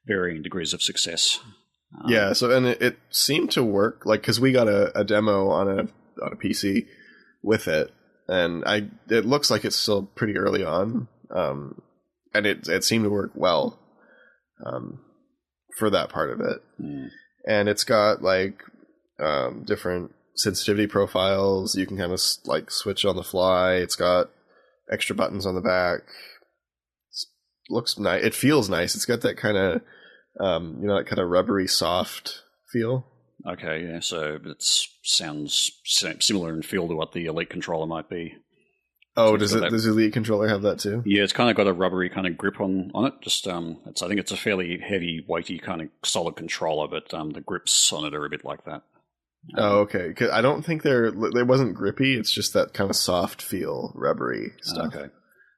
varying degrees of success. Yeah, so and it seemed to work, like, because we got a demo on a PC with it, and it looks like it's still pretty early on, and it seemed to work well for that part of it. And it's got like different sensitivity profiles you can kind of like switch on the fly. It's got extra buttons on the back. Looks nice. It feels nice. It's got that kind of that kind of rubbery soft feel. Okay, yeah. So it sounds similar in feel to what the Elite controller might be. Oh, does the Elite controller have that too? Yeah, it's kind of got a rubbery kind of grip on it. Just I think it's a fairly heavy, weighty kind of solid controller, but the grips on it are a bit like that. Oh, okay. 'Cause I don't think they wasn't grippy. It's just that kind of soft feel, rubbery stuff. Okay.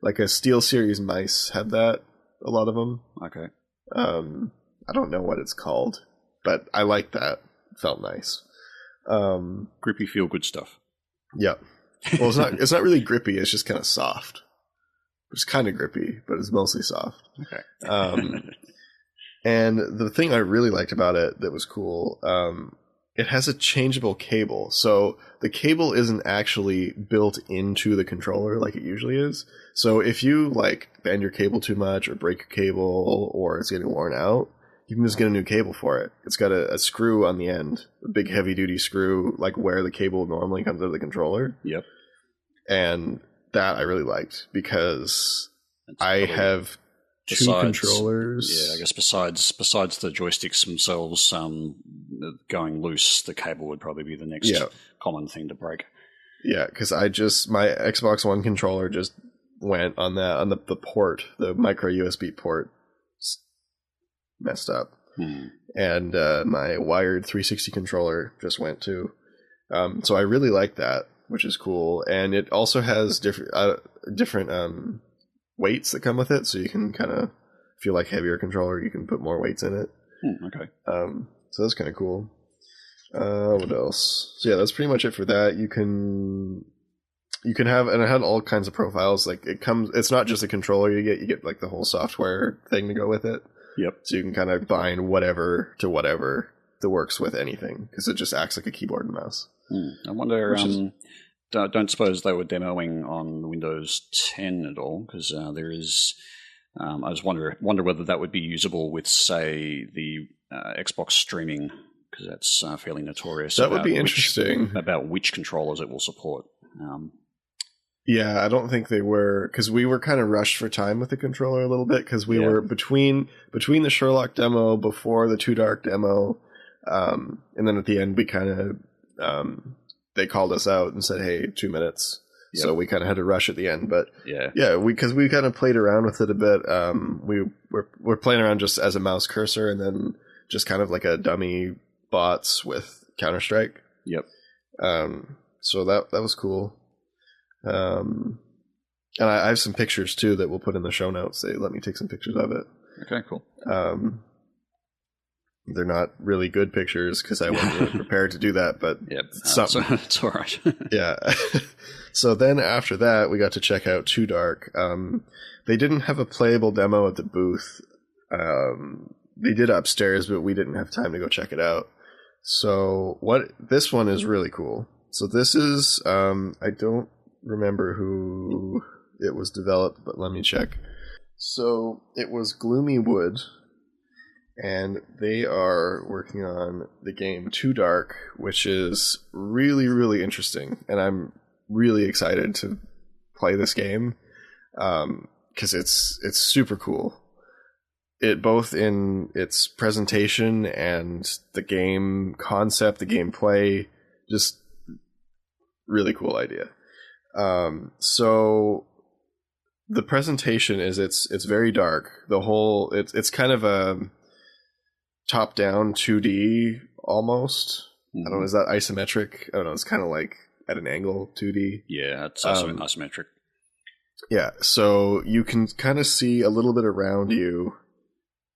Like a SteelSeries mice had that. a lot of them. Okay. I don't know what it's called, but I like that. It felt nice. Grippy, feel good stuff. Yeah. Well, it's not really grippy. It's just kind of soft. It's kind of grippy, but it's mostly soft. Okay. And the thing I really liked about it that was cool, it has a changeable cable. So the cable isn't actually built into the controller like it usually is. So if you like bend your cable too much or break your cable or it's getting worn out, you can just get a new cable for it. It's got a screw on the end, a big heavy duty screw, like where the cable normally comes out of the controller. Yep. And that I really liked because I have two controllers. Yeah, I guess besides the joysticks themselves going loose, the cable would probably be the next common thing to break. Yeah, because my Xbox One controller just went on the port, the micro USB port, messed up, and my wired 360 controller just went too. So I really like that, which is cool, and it also has different weights that come with it, so you can kind of, if you like heavier controller, you can put more weights in it. Okay. So that's kind of cool. What else? So yeah, that's pretty much it for that. You can have, and it had all kinds of profiles. Like it's not just a controller you get like the whole software thing to go with it. Yep. So you can kind of bind whatever to whatever that works with anything, because it just acts like a keyboard and mouse. I wonder. Don't suppose they were demoing on Windows 10 at all, because there is. I just wonder whether that would be usable with, say, the Xbox streaming, because that's fairly notorious. That would be interesting about which controllers it will support. Yeah, I don't think they were, because we were kind of rushed for time with the controller a little bit, because we were between the Sherlock demo, before the Too Dark demo, and then at the end we kind of they called us out and said, "Hey, 2 minutes." Yep. So we kind of had to rush at the end, but because we kind of played around with it a bit. We're playing around just as a mouse cursor, and then just kind of like a dummy bots with Counter-Strike. Yep. So that was cool. And I have some pictures too that we'll put in the show notes. They let me take some pictures of it. Okay, cool. They're not really good pictures because I wasn't really prepared to do that, but it's all right. Yeah. So then after that, we got to check out Too Dark. They didn't have a playable demo at the booth. They did upstairs, but we didn't have time to go check it out. So this one is really cool. So this is, I don't remember who it was developed, but let me check. So it was Gloomy Wood, and they are working on the game Too Dark, which is really, really interesting, and I'm really excited to play this game because it's super cool. It both in its presentation and the game concept, the gameplay, just really cool idea. So the presentation is it's very dark. The whole it's kind of a top-down 2D almost. I don't know, is that isometric? I don't know, it's kind of like at an angle 2D. Yeah, it's isometric. Yeah, so you can kind of see a little bit around you,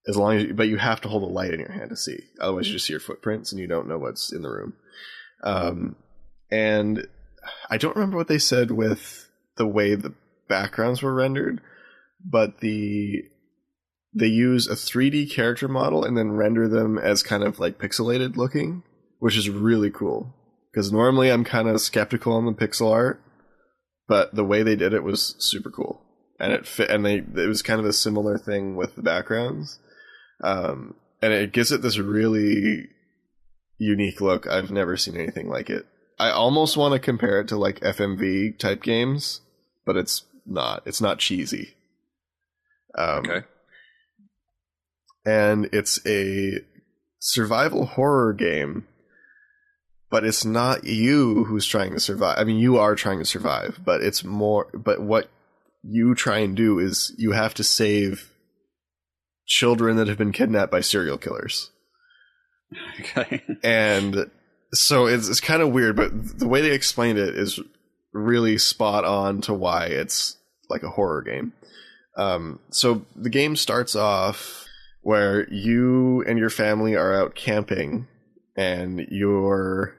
but you have to hold a light in your hand to see. Otherwise, you just see your footprints and you don't know what's in the room. And I don't remember what they said with the way the backgrounds were rendered, but they use a 3D character model and then render them as kind of like pixelated looking, which is really cool. Because normally I'm kind of skeptical on the pixel art, but the way they did it was super cool, and it fit. And it was kind of a similar thing with the backgrounds, and it gives it this really unique look. I've never seen anything like it. I almost want to compare it to like FMV type games, but it's not. It's not cheesy. Okay. And it's a survival horror game, but it's not you who's trying to survive. I mean, you are trying to survive, but it's more. But what you try and do is you have to save children that have been kidnapped by serial killers. Okay. And so it's kind of weird, but the way they explained it is really spot on to why it's like a horror game. So the game starts off where you and your family are out camping, and your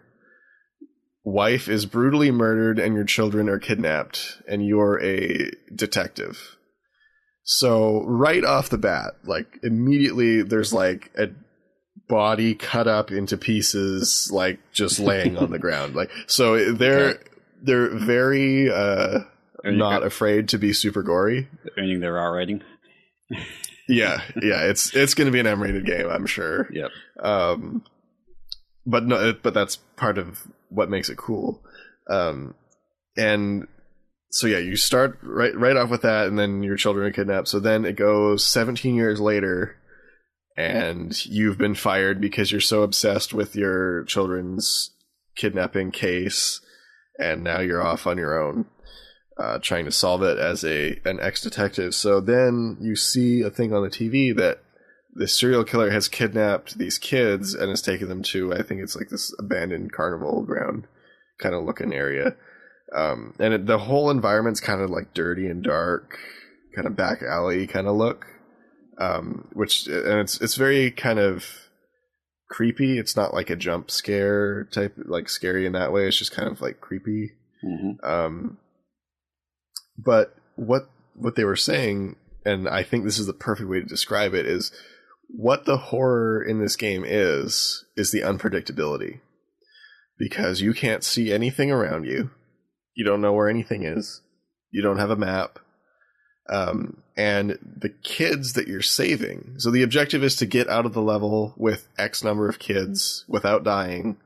wife is brutally murdered and your children are kidnapped, and you're a detective. So right off the bat, like immediately there's like a body cut up into pieces, like just laying on the ground. Like, so they're very not afraid to be super gory. Earning their R rating. Yeah, it's going to be an M-rated game, I'm sure. Yep. But that's part of what makes it cool. And so yeah, you start right off with that, and then your children are kidnapped. So then it goes 17 years later, and you've been fired because you're so obsessed with your children's kidnapping case, and now you're off on your own, trying to solve it as an ex-detective. So then you see a thing on the TV that the serial killer has kidnapped these kids and has taken them to, I think it's like this abandoned carnival ground kind of looking area. And the whole environment's kind of like dirty and dark, kind of back alley kind of look. And it's very kind of creepy. It's not like a jump scare type, like scary in that way. It's just kind of like creepy. Mm-hmm. But what they were saying, and I think this is the perfect way to describe it, is what the horror in this game is the unpredictability. Because you can't see anything around you. You don't know where anything is. You don't have a map. And the kids that you're saving, so the objective is to get out of the level with X number of kids without dying,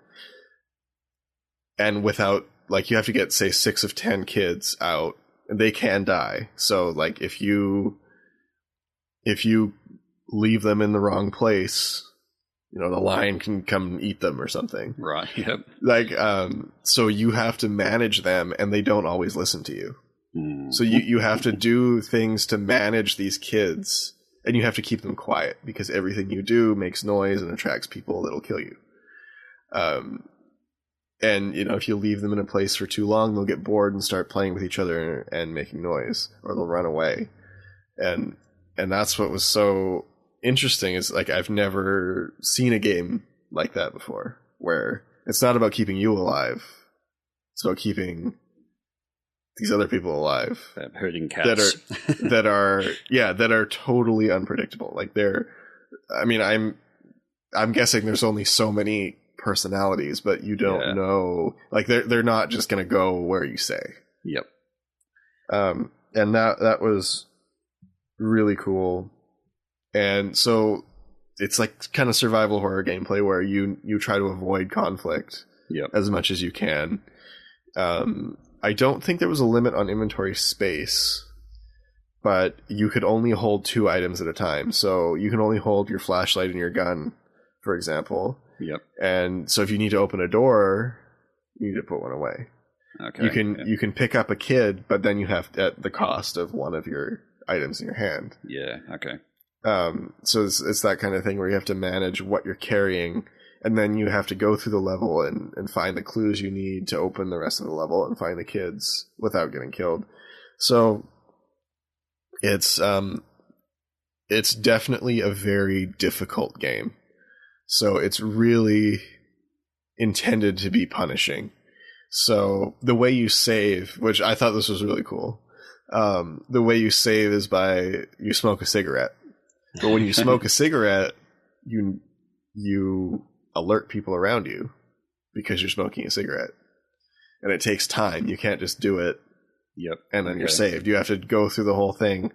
and without, like, you have to get, say, 6 of 10 kids out, and they can die. So, like, if you leave them in the wrong place, you know, the lion can come and eat them or something. Right, yep. Like, so you have to manage them, and they don't always listen to you. So you have to do things to manage these kids, and you have to keep them quiet, because everything you do makes noise and attracts people that'll kill you. And, you know, if you leave them in a place for too long, they'll get bored and start playing with each other and making noise, or they'll run away. And that's what was so interesting, is like, I've never seen a game like that before, where it's not about keeping you alive, it's about keeping these other people alive, herding cats that are totally unpredictable. Like, I'm guessing there's only so many personalities, but you don't know, like, they're not just going to go where you say. Yep. And that was really cool. And so it's like kind of survival horror gameplay where you try to avoid conflict as much as you can. I don't think there was a limit on inventory space, but you could only hold 2 items at a time. So you can only hold your flashlight and your gun, for example. Yep. And so if you need to open a door, you need to put one away. Okay. You can pick up a kid, but then you have at the cost of one of your items in your hand. Yeah. Okay. So it's that kind of thing where you have to manage what you're carrying, and then you have to go through the level and find the clues you need to open the rest of the level and find the kids without getting killed. So it's definitely a very difficult game. So it's really intended to be punishing. So the way you save, which I thought this was really cool, the way you save is by you smoke a cigarette. But when you smoke a cigarette, you alert people around you because you're smoking a cigarette. And it takes time. You can't just do it. Yep. And then you're saved. You have to go through the whole thing.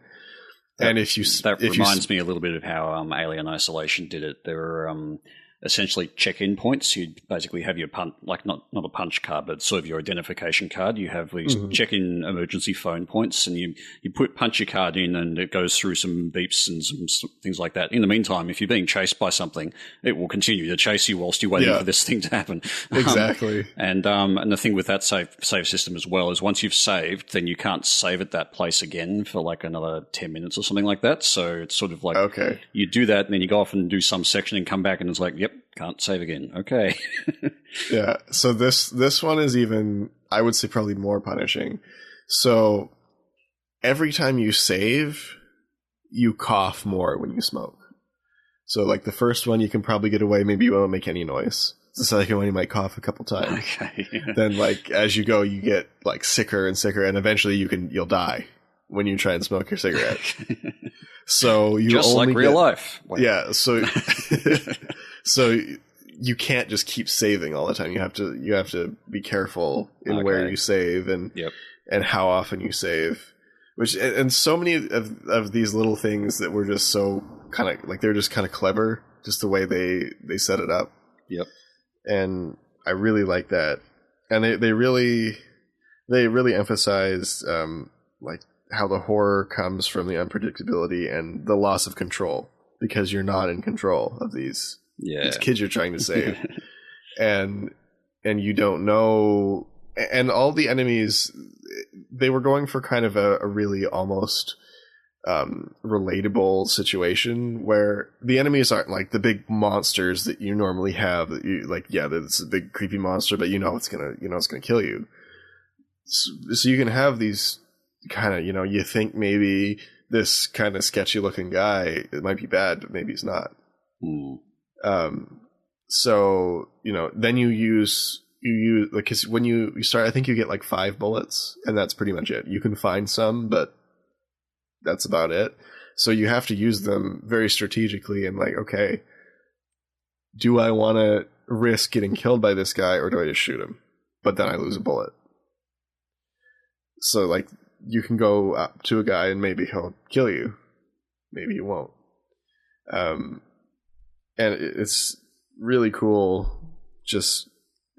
And that reminds me a little bit of how Alien Isolation did it. There were essentially check-in points. You'd basically have your not a punch card, but sort of your identification card. You have these check-in emergency phone points, and you punch your card in, and it goes through some beeps and some things like that. In the meantime, if you're being chased by something, it will continue to chase you whilst you're waiting for this thing to happen. Exactly. And the thing with that save system as well is once you've saved, then you can't save at that place again for like another 10 minutes or something like that. So it's sort of like you do that, and then you go off and do some section and come back, and it's like, yep, can't save again. Okay. Yeah. So this one is even, I would say, probably more punishing. So every time you save, you cough more when you smoke. So like the first one, you can probably get away. Maybe you won't make any noise. The second one, you might cough a couple times. Okay. Then like as you go, you get like sicker and sicker, and eventually you'll die when you try and smoke your cigarette. So you just only like real life. Yeah. So so you can't just keep saving all the time. You have to be careful in where you save and how often you save. Which and so many of these little things that were just so kind of like they're just kind of clever, just the way they set it up. Yep. And I really like that. And they really emphasize like how the horror comes from the unpredictability and the loss of control, because you're not in control of these kids you're trying to save. and you don't know, and all the enemies, they were going for kind of a really almost relatable situation where the enemies aren't like the big monsters that you normally have that you like, it's a big creepy monster, but it's gonna kill you. So you can have these kind of, you think maybe this kind of sketchy looking guy, it might be bad, but maybe he's not. So then you use because when you start, I think you get like 5 bullets, and that's pretty much it. You can find some, but that's about it. So you have to use them very strategically and like, okay, do I want to risk getting killed by this guy, or do I just shoot him? But then I lose a bullet. So like you can go up to a guy and maybe he'll kill you, maybe he won't. And it's really cool.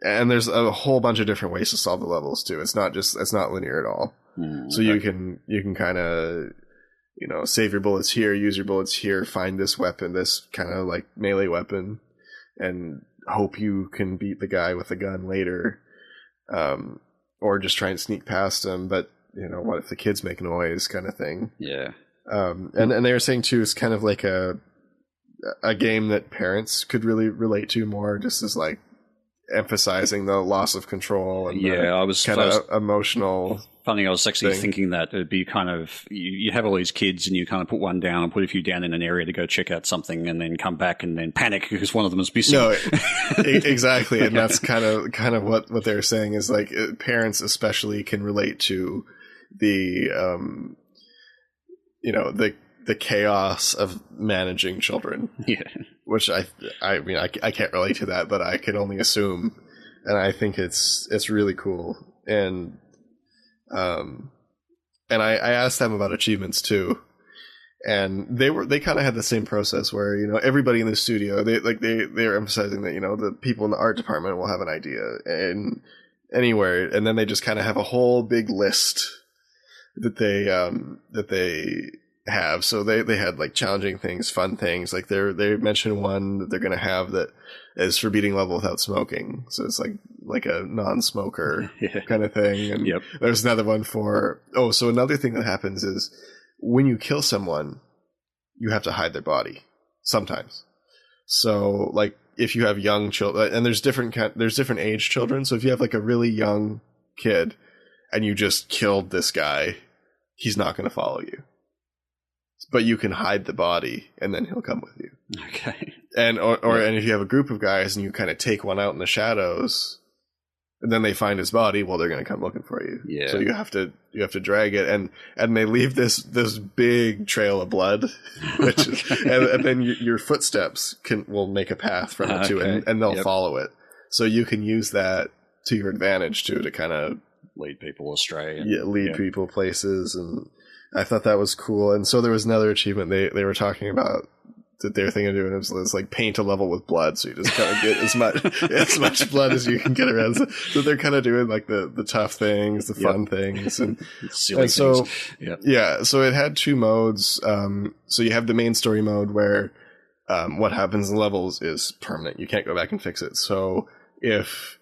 And there's a whole bunch of different ways to solve the levels too. It's not linear at all. So you can kind of save your bullets here, use your bullets here, find this weapon, this kind of like melee weapon, and hope you can beat the guy with the gun later, or just try and sneak past him. But what if the kids make noise, kind of thing. And they were saying too, it's kind of like a game that parents could really relate to more, just as like emphasizing the loss of control and I was kind of emotional. Funny, I was actually thinking that it'd be kind of, you have all these kids and you kind of put one down and put a few down in an area to go check out something, and then come back and then panic because one of them is missing. No, exactly. And that's kind of what they're saying is like parents especially can relate to the, the chaos of managing children. Yeah. Which I mean, I can't relate to that, but I can only assume. And I think it's really cool. And I asked them about achievements too, and they kind of had the same process where everybody in the studio they're emphasizing that the people in the art department will have an idea and anywhere, and then they just kind of have a whole big list that they have. So they had like challenging things, fun things. Like they mentioned one that they're going to have that is for beating level without smoking. So it's like a non-smoker kind of thing. And there's another one for, so another thing that happens is when you kill someone, you have to hide their body sometimes. So like if you have young children, and there's different age children. So if you have like a really young kid and you just killed this guy, he's not going to follow you. But you can hide the body, and then he'll come with you. Okay. And and if you have a group of guys and you kind of take one out in the shadows, and then they find his body, well, they're going to come looking for you. Yeah. So you have to drag it, and they leave this big trail of blood, which and then your footsteps will make a path from it too, and they'll follow it. So you can use that to your advantage too, to kind of lead people astray. And, people places. And I thought that was cool. And so there was another achievement they were talking about that they were thinking of doing. It was like paint a level with blood, so you just kind of get as much blood as you can get around. So they're kind of doing like the tough things, the fun things, and silly so things. So it had 2 modes. So you have the main story mode where what happens in levels is permanent. You can't go back and fix it. So if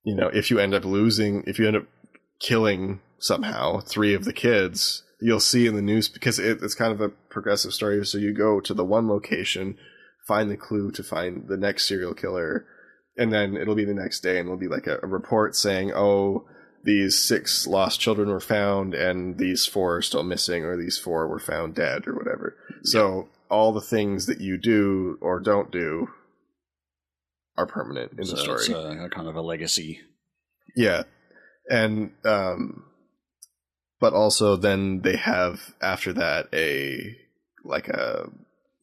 you end up killing somehow 3 of the kids, you'll see in the news, because it's kind of a progressive story. So you go to the one location, find the clue to find the next serial killer, and then it'll be the next day, and it'll be like a report saying, these 6 lost children were found, and these 4 are still missing, or these 4 were found dead, or whatever. So all the things that you do or don't do are permanent in the story. It's a kind of a legacy. Yeah. And but also then they have after that a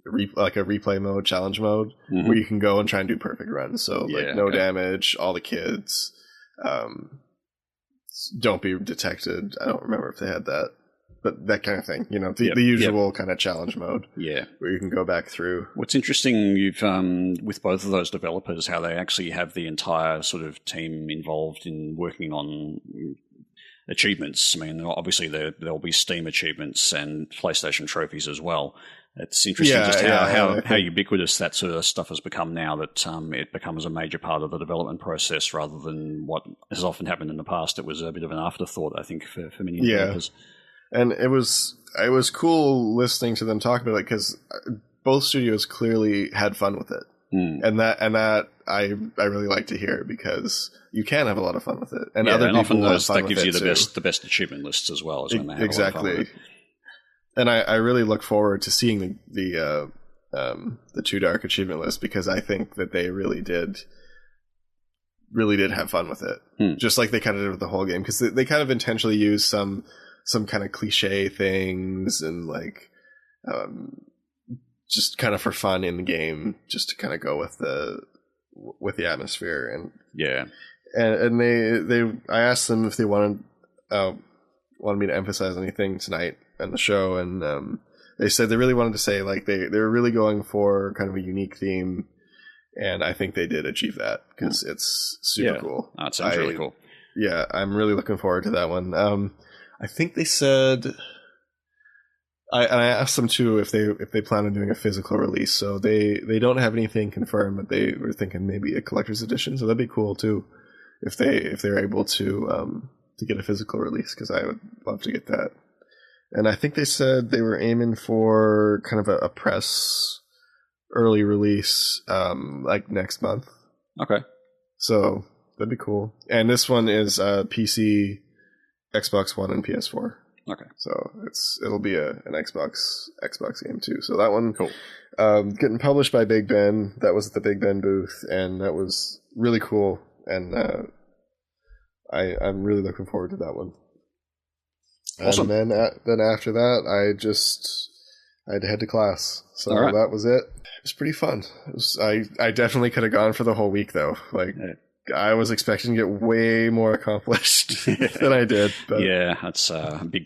replay mode, challenge mode, where you can go and try and do perfect runs. So like no damage, all the kids, don't be detected. I don't remember if they had that, but that kind of thing. You know, the usual kind of challenge mode. Yeah, where you can go back through. What's interesting, you've with both of those developers, how they actually have the entire sort of team involved in working on achievements. I mean, obviously there'll be Steam achievements and PlayStation trophies as well. It's interesting how ubiquitous that sort of stuff has become now that it becomes a major part of the development process rather than what has often happened in the past. It was a bit of an afterthought, I think, for many developers. And it was cool listening to them talk about it because both studios clearly had fun with it. And that I really like to hear because you can have a lot of fun with it, and other people have fun with it. That gives you the best achievement lists as well. As when they have exactly. A lot of fun with it. And I really look forward to seeing the Too Dark achievement list because I think that they really did have fun with it, just like they kind of did with the whole game because they kind of intentionally used some kind of cliche things and like just kind of for fun in the game, just to kind of go with the atmosphere and I asked them if they wanted me to emphasize anything tonight on the show, and they said they really wanted to say like they were really going for kind of a unique theme, and I think they did achieve that because it's super cool. That sounds really cool. Yeah, I'm really looking forward to that one. I think they said I asked them too if they plan on doing a physical release. So they don't have anything confirmed, but they were thinking maybe a collector's edition. So that'd be cool too if they're able to get a physical release because I would love to get that. And I think they said they were aiming for kind of a press early release like next month. Okay. So that'd be cool. And this one is PC, Xbox One, and PS4. Okay. So it'll be an Xbox game too. So that one, cool. Getting published by Big Ben. That was at the Big Ben booth, and that was really cool. And I'm really looking forward to that one. Awesome. And then after that, I had to head to class. So that was it. It was pretty fun. I definitely could have gone for the whole week though. Like. I was expecting to get way more accomplished than I did. But that's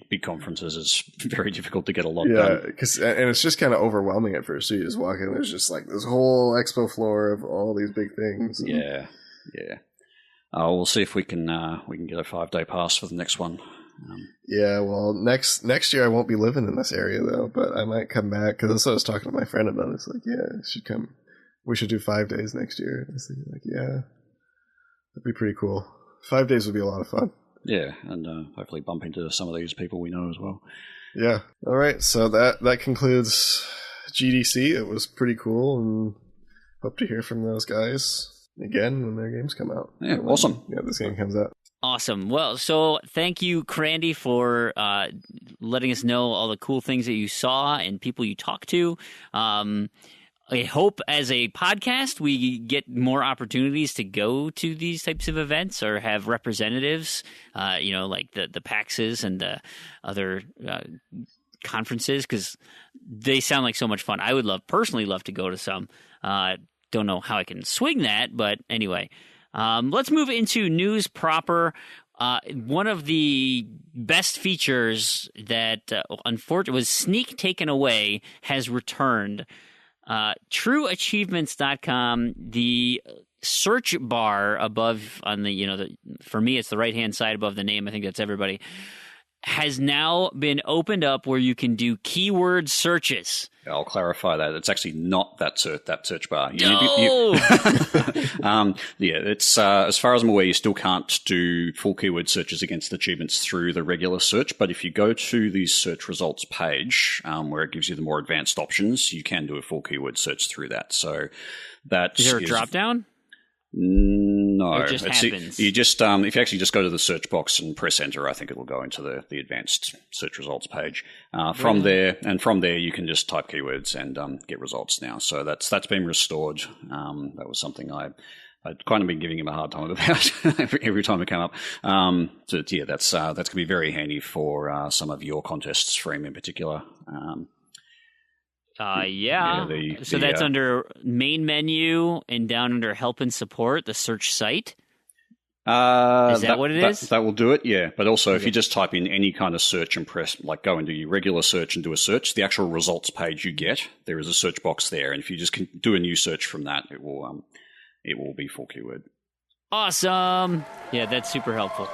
big conferences. It's very difficult to get a lot done. And it's just kind of overwhelming at first. So you just walk in, there's just like this whole expo floor of all these big things. Yeah. We'll see if we can get a 5-day pass for the next one. Well, next year I won't be living in this area though, but I might come back because that's what I was talking to my friend about. It's like, you should come. We should do 5 days next year. I was thinking like, that'd be pretty cool. 5 days would be a lot of fun. Yeah, and hopefully bump into some of these people we know as well. Yeah. All right. So that concludes GDC. It was pretty cool, and hope to hear from those guys again when their games come out. Yeah, awesome. This game comes out. Awesome. Well, so thank you, Crandy, for letting us know all the cool things that you saw and people you talked to. I hope as a podcast we get more opportunities to go to these types of events or have representatives, like the PAXs and the other conferences because they sound like so much fun. I would personally love to go to some. Don't know how I can swing that, but anyway. Let's move into news proper. One of the best features that unfortunately was Sneak Taken Away has returned. TrueAchievements.com, the search bar above on the, for me, it's the right-hand side above the name. I think that's everybody, has now been opened up where you can do keyword searches. I'll clarify that. It's actually not that search bar. It's as far as I'm aware, you still can't do full keyword searches against achievements through the regular search. But if you go to the search results page, where it gives you the more advanced options, you can do a full keyword search through that. So that is there a drop down? No, No, Or it just happens? You just if you actually just go to the search box and press enter, I think it'll go into the advanced search results page. From there you can just type keywords and get results now. So that's been restored. That was something I'd kind of been giving him a hard time about every time it came up. So yeah, that's going to be very handy for some of your contests, Frame in particular. So that's under main menu and down under help and support, the search site. Is that what it is? That will do it, yeah. But also, if you just type in any kind of search and press, like go into your regular search and do a search, the actual results page you get, there is a search box there. And if you just can do a new search from that, it will be full keyword. Awesome. Yeah, that's super helpful.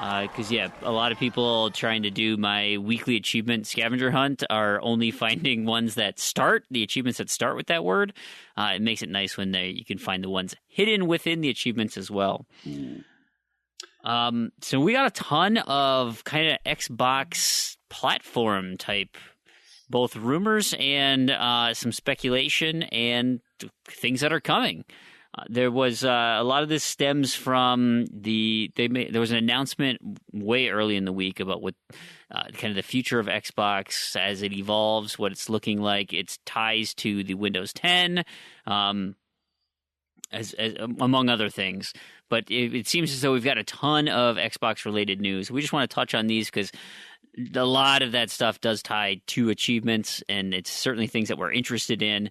Because, a lot of people trying to do my weekly achievement scavenger hunt are only finding ones that start, the achievements that start with that word. It makes it nice when you can find the ones hidden within the achievements as well. So we got a ton of kind of Xbox platform type, both rumors and some speculation and things that are coming. There was a lot of this stems from there was an announcement way early in the week about what kind of the future of Xbox as it evolves, what it's looking like. Its ties to the Windows 10, as among other things. But it seems as though we've got a ton of Xbox related news. We just want to touch on these because a lot of that stuff does tie to achievements, and it's certainly things that we're interested in.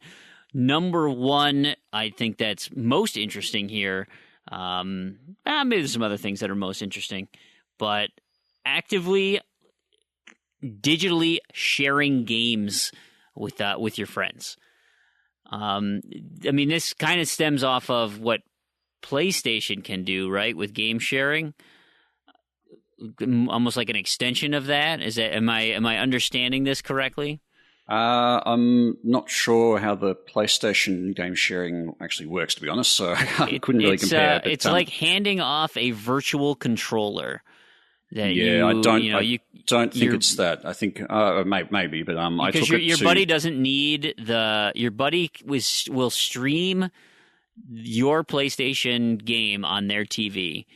Number one, I think that's most interesting here. Maybe there's some other things that are most interesting, but actively, digitally sharing games with your friends. This kind of stems off of what PlayStation can do, right, with game sharing. Almost like an extension of that. Am I understanding this correctly? I'm not sure how the PlayStation game sharing actually works, to be honest, so I couldn't really compare. It's like handing off a virtual controller. I don't think it's that. I think maybe, but I took it your buddy doesn't need your buddy will stream your PlayStation game on their TV.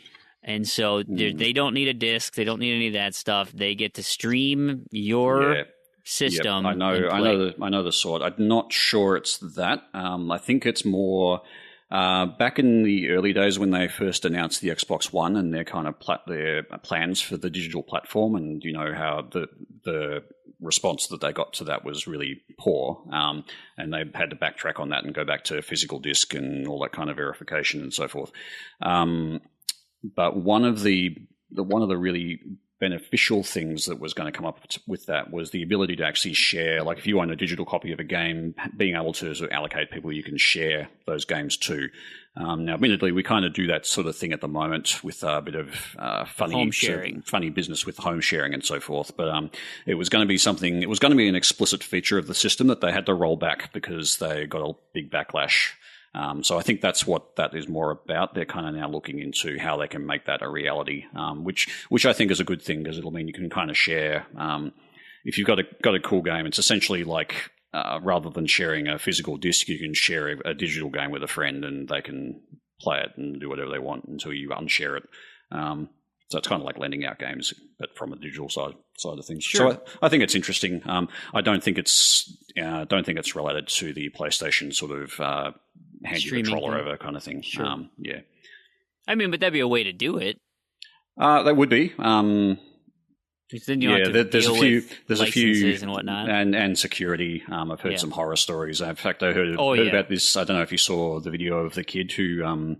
And so they don't need a disc, they don't need any of that stuff. They get to stream your system. Yep, I know the sort. I'm not sure it's that. I think it's more back in the early days when they first announced the Xbox One and their kind of their plans for the digital platform, and how the response that they got to that was really poor, and they had to backtrack on that and go back to physical disc and all that kind of verification and so forth. But one of the really beneficial things that was going to come up with that was the ability to actually share, like if you own a digital copy of a game, being able to sort of allocate people you can share those games to. Now, admittedly, we kind of do that sort of thing at the moment with a bit of funny business with home sharing and so forth. But it was going to be an explicit feature of the system that they had to roll back because they got a big backlash. So I think that's what that is more about. They're kind of now looking into how they can make that a reality, which I think is a good thing because it'll mean you can kind of share. If you've got a cool game, it's essentially like rather than sharing a physical disc, you can share a digital game with a friend and they can play it and do whatever they want until you unshare it. So it's kind of like lending out games, but from a digital side of things. Sure. So I think it's interesting. I don't think it's related to the PlayStation sort of hand your controller over kind of thing. Sure. Yeah. But that'd be a way to do it. That would be. Then you don't have to there's a few and whatnot, and security. I've heard some horror stories. In fact, I heard about this. I don't know if you saw the video of the kid who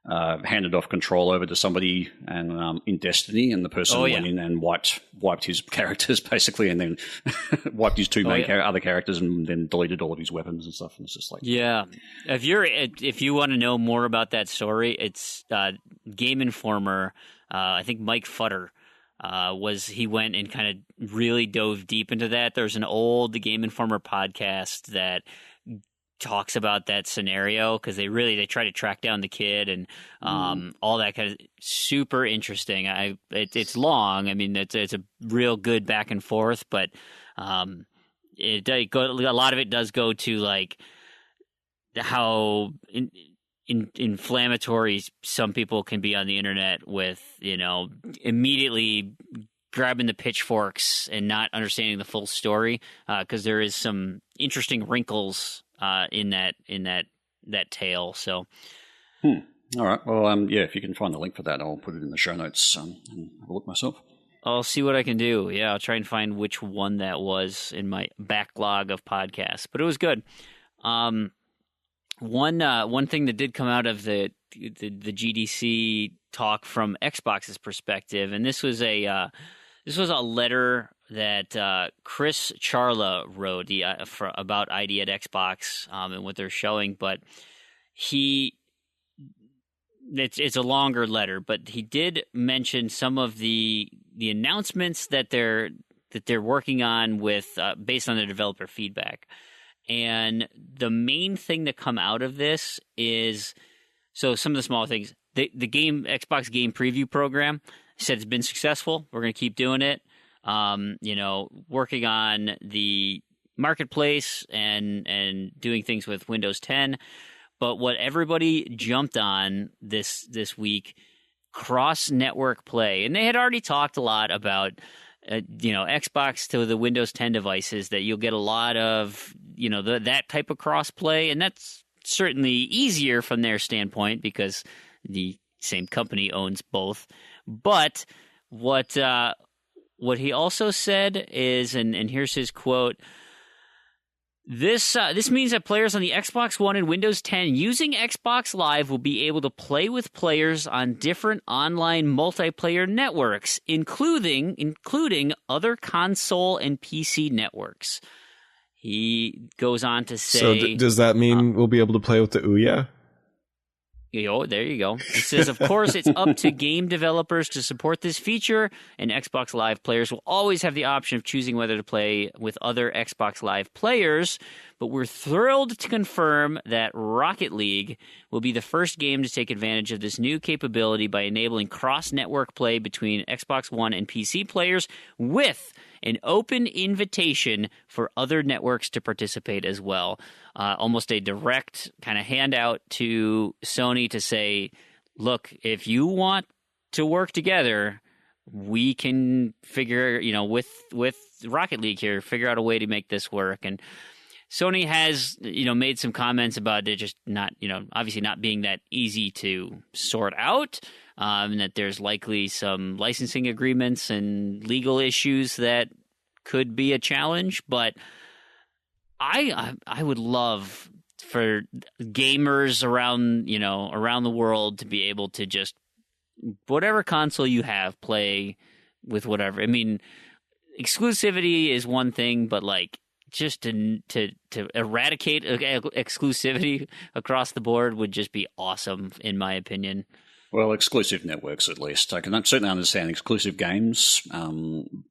handed off control over to somebody and in Destiny, and the person went in and wiped his characters basically, and then wiped his two main other characters, and then deleted all of his weapons and stuff. And it's just like, if you want to know more about that story, it's Game Informer. I think Mike Futter he went and kind of really dove deep into that. There's an old Game Informer podcast that talks about that scenario because they try to track down the kid and all that kind of super interesting. It's long. It's a real good back and forth, but a lot of it does go to like how inflammatory some people can be on the internet with, immediately grabbing the pitchforks and not understanding the full story, because there is some interesting wrinkles in that tale. So, all right. Well, if you can find the link for that, I'll put it in the show notes and have a look myself. I'll see what I can do. Yeah, I'll try and find which one that was in my backlog of podcasts. But it was good. One thing that did come out of the GDC talk from Xbox's perspective, and this was a letter that Chris Charla wrote about ID at Xbox and what they're showing, but it's a longer letter, but he did mention some of the announcements that they're working on with based on their developer feedback. And the main thing to come out of this is, so some of the small things, the Xbox game preview program said it's been successful. We're going to keep doing it. Working on the marketplace and doing things with Windows 10. But what everybody jumped on this week, cross-network play. And they had already talked a lot about, Xbox to the Windows 10 devices, that you'll get a lot of, that type of cross-play. And that's certainly easier from their standpoint because the same company owns both. But what he also said is, and here's his quote, This means that players on the Xbox One and Windows 10 using Xbox Live will be able to play with players on different online multiplayer networks, including other console and PC networks. He goes on to say... So does that mean we'll be able to play with the Ouya? There you go. It says, of course, it's up to game developers to support this feature, and Xbox Live players will always have the option of choosing whether to play with other Xbox Live players, but we're thrilled to confirm that Rocket League will be the first game to take advantage of this new capability by enabling cross-network play between Xbox One and PC players with an open invitation for other networks to participate as well. Almost a direct kind of handout to Sony to say, look, if you want to work together, we can figure, with Rocket League here, figure out a way to make this work. And Sony has, made some comments about it just not, obviously not being that easy to sort out. And that there's likely some licensing agreements and legal issues that could be a challenge. But I would love for gamers around the world to be able to just, whatever console you have, play with whatever. I mean, exclusivity is one thing, but just to eradicate exclusivity across the board would just be awesome, in my opinion. Well, exclusive networks, at least. I can certainly understand exclusive games,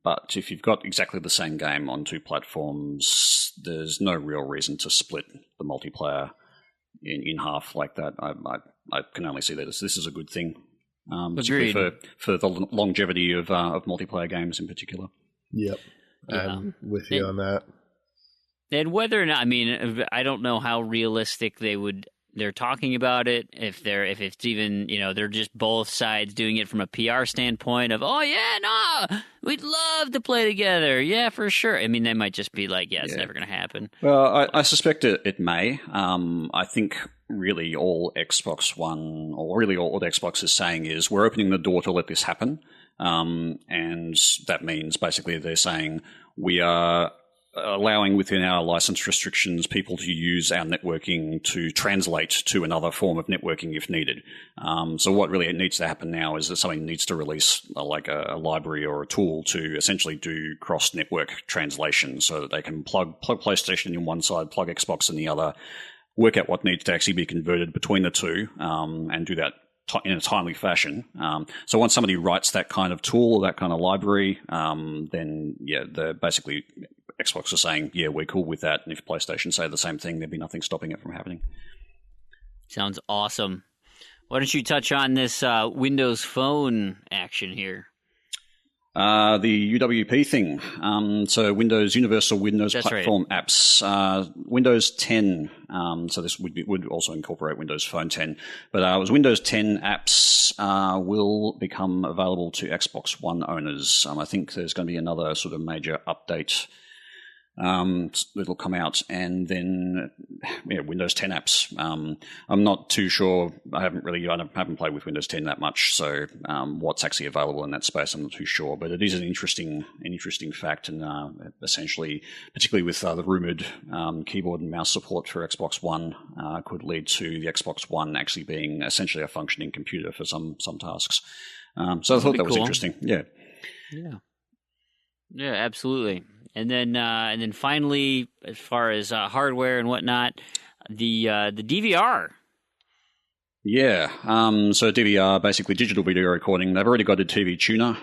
but if you've got exactly the same game on two platforms, there's no real reason to split the multiplayer in half like that. I can only see that this is a good thing, particularly for the longevity of multiplayer games in particular. Yep, I'm with you on that. And whether or not, I don't know how realistic they're talking about it, if it's even, they're just both sides doing it from a PR standpoint of, oh yeah, no, we'd love to play together, yeah, for sure. They might just be like, it's never going to happen. Well, I suspect it may. I think really all Xbox One, or really all Xbox is saying is, we're opening the door to let this happen, and that means basically they're saying we are allowing within our license restrictions people to use our networking to translate to another form of networking if needed. So what really needs to happen now is that somebody needs to release a library or a tool to essentially do cross-network translation so that they can plug PlayStation in one side, plug Xbox in the other, work out what needs to actually be converted between the two, and do that in a timely fashion. So once somebody writes that kind of tool or that kind of library, then they're basically... Xbox are saying, yeah, we're cool with that. And if PlayStation say the same thing, there'd be nothing stopping it from happening. Sounds awesome. Why don't you touch on this Windows Phone action here? The UWP thing. So Windows Universal Windows That's Platform Apps. Windows 10. So this would also incorporate Windows Phone 10. But it was Windows 10 apps will become available to Xbox One owners. I think there's going to be another sort of major update that'll come out, and then Windows 10 apps. I'm not too sure. I haven't played with Windows 10 that much, so what's actually available in that space, I'm not too sure. But it is an interesting fact, and essentially, particularly with the rumored keyboard and mouse support for Xbox One, could lead to the Xbox One actually being essentially a functioning computer for some tasks. So I thought that was interesting. Yeah. Yeah, absolutely. And then finally, as far as hardware and whatnot, the DVR. Yeah, so DVR, basically digital video recording. They've already got a TV tuner,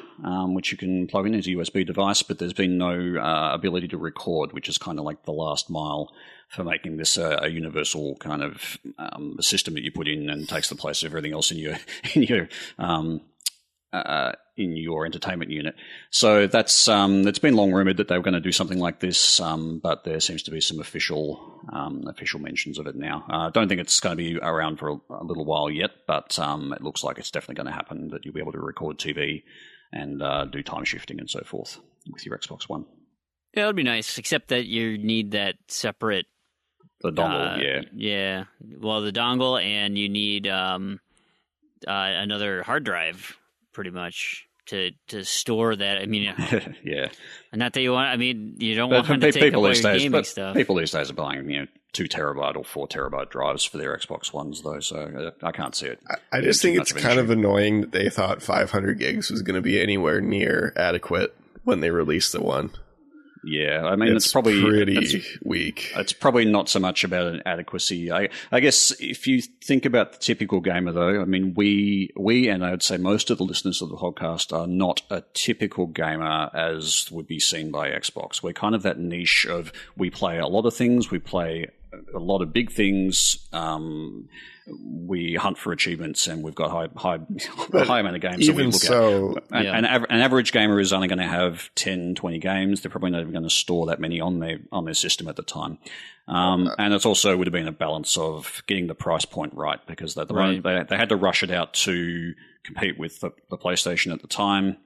which you can plug in as a USB device, but there's been no ability to record, which is kind of like the last mile for making this a universal kind of system that you put in and takes the place of everything else in your entertainment unit. So that's it's been long rumored that they were going to do something like this, but there seems to be some official mentions of it now. I don't think it's going to be around for a little while yet, but it looks like it's definitely going to happen, that you'll be able to record TV and do time shifting and so forth with your Xbox One. Yeah, that would be nice, except that you need that separate... The dongle, Yeah. Well, the dongle, and you need another hard drive, pretty much, to store that. I mean, yeah. Not that you want. I mean, you don't want to take up all your gaming stuff. People these days are buying 2 terabyte or 4 terabyte drives for their Xbox Ones, though. So I can't see it. I just think it's kind of annoying that they thought 500 gigs was going to be anywhere near adequate when they released the one. Yeah, I mean, it's probably pretty weak. It's probably not so much about an adequacy. I guess if you think about the typical gamer, though, I mean, we and I would say most of the listeners of the podcast are not a typical gamer as would be seen by Xbox. We're kind of that niche of, we play a lot of things, we play a lot of big things. We hunt for achievements, and we've got high amount of games that we look at. An average gamer is only going to have 10, 20 games. They're probably not even going to store that many on their system at the time. And it also would have been a balance of getting the price point right, because they had to rush it out to compete with the PlayStation at the time.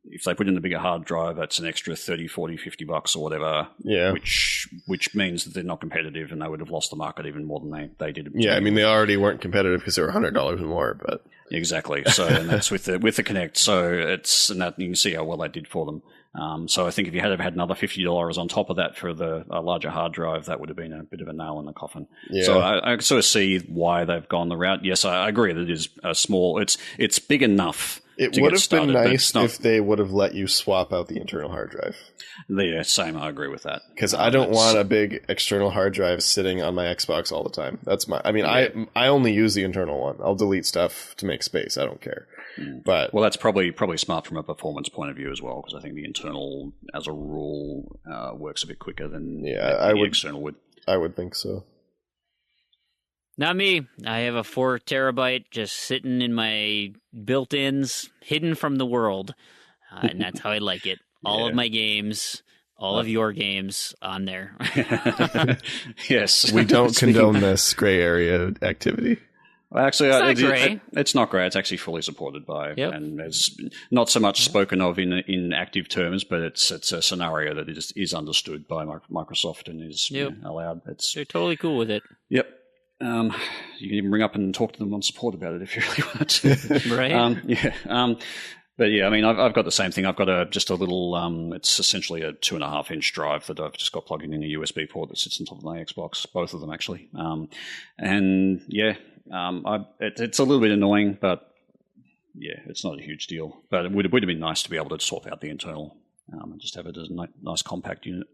If they put in a bigger hard drive, that's an extra $30, $40, $50 or whatever, which means that they're not competitive, and they would have lost the market even more than they did. Yeah, I mean, they already weren't competitive because they were $100 more, but... Exactly. So, and that's with the Kinect. So and that, you can see how well they did for them. So I think if you had had another $50 on top of that for the larger hard drive, that would have been a bit of a nail in the coffin. Yeah. So I sort of see why they've gone the route. Yes, I agree that it is a small. It's big enough. It would have been nice if they would have let you swap out the internal hard drive. Yeah, same. I agree with that. Because I don't want a big external hard drive sitting on my Xbox all the time. That's I only use the internal one. I'll delete stuff to make space. I don't care. But that's probably smart from a performance point of view as well, because I think the internal, as a rule, works a bit quicker than the external would. I would think so. Not me. I have a 4 terabyte just sitting in my built-ins, hidden from the world, and that's how I like it. All of my games, all of your games on there. Yes. We don't condone this gray area activity. Well, actually, it's not great. It's actually fully supported by, and it's not so much spoken of in active terms, but it's a scenario that is understood by Microsoft and is allowed. They're totally cool with it. Yep. You can even ring up and talk to them on support about it if you really want to. Right. But yeah, I mean, I've got the same thing. I've got just a little, it's essentially a 2.5-inch drive that I've just got plugged in a USB port that sits on top of my Xbox, both of them actually. And yeah, it's a little bit annoying, but yeah, it's not a huge deal. But it would have been nice to be able to swap out the internal and just have it as a nice compact unit.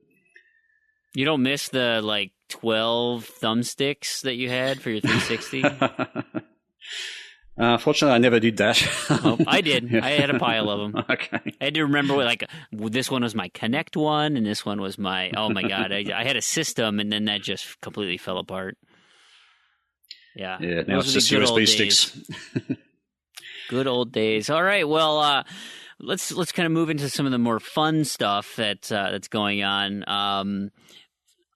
You don't miss the 12 thumbsticks that you had for your 360? Fortunately, I never did that. I did. I had a pile of them. Okay. I had to remember, this one was my Kinect one, and this one was my... Oh, my God. I had a system, and then that just completely fell apart. Yeah. Now it's just USB sticks. Good old days. All right. Well, let's kind of move into some of the more fun stuff that's going on.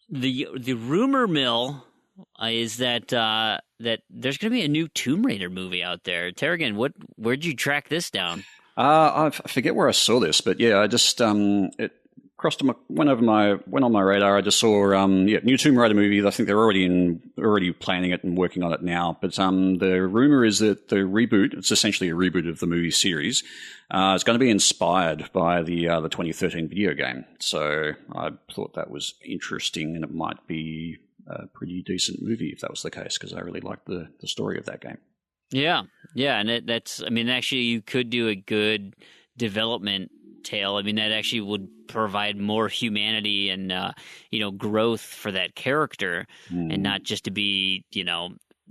The rumor mill is that that there's going to be a new Tomb Raider movie out there. Terrigan, where'd you track this down? I forget where I saw this, but yeah, I just it went on my radar. I just saw new Tomb Raider movie. I think they're already planning it and working on it now. But the rumor is that the reboot, it's essentially a reboot of the movie series, is going to be inspired by the 2013 video game. So I thought that was interesting, and it might be a pretty decent movie if that was the case, because I really liked the story of that game. Yeah, and that's, I mean, actually, you could do a good development tale. I mean, that actually would provide more humanity and growth for that character, and not just to be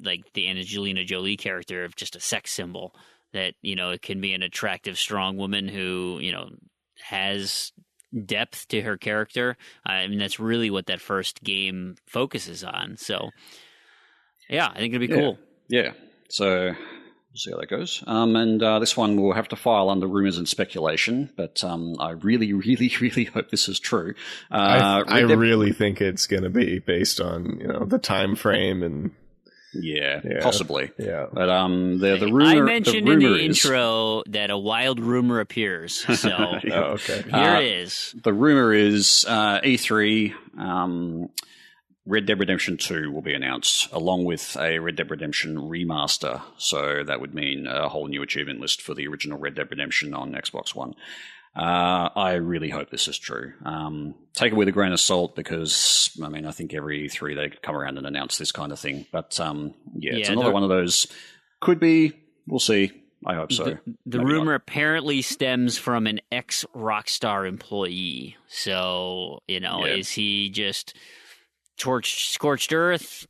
like the Angelina Jolie character of just a sex symbol. That it can be an attractive, strong woman who has depth to her character. I mean, that's really what that first game focuses on. So, yeah, I think it'd be cool. Yeah. So we'll see how that goes. And this one will have to file under rumors and speculation, but I really, really, really hope this is true. I really think it's going to be based on the time frame and. Yeah, possibly. Yeah, but the rumor. I mentioned in the intro that a wild rumor appears. So okay, here it is. The rumor is E3. Red Dead Redemption 2 will be announced, along with a Red Dead Redemption remaster. So that would mean a whole new achievement list for the original Red Dead Redemption on Xbox One. I really hope this is true. Take it with a grain of salt, because I think every E3 they come around and announce this kind of thing. But it's another one of those. Could be. We'll see. I hope so. The rumor apparently stems from an ex-Rockstar employee. So is he just scorched earth,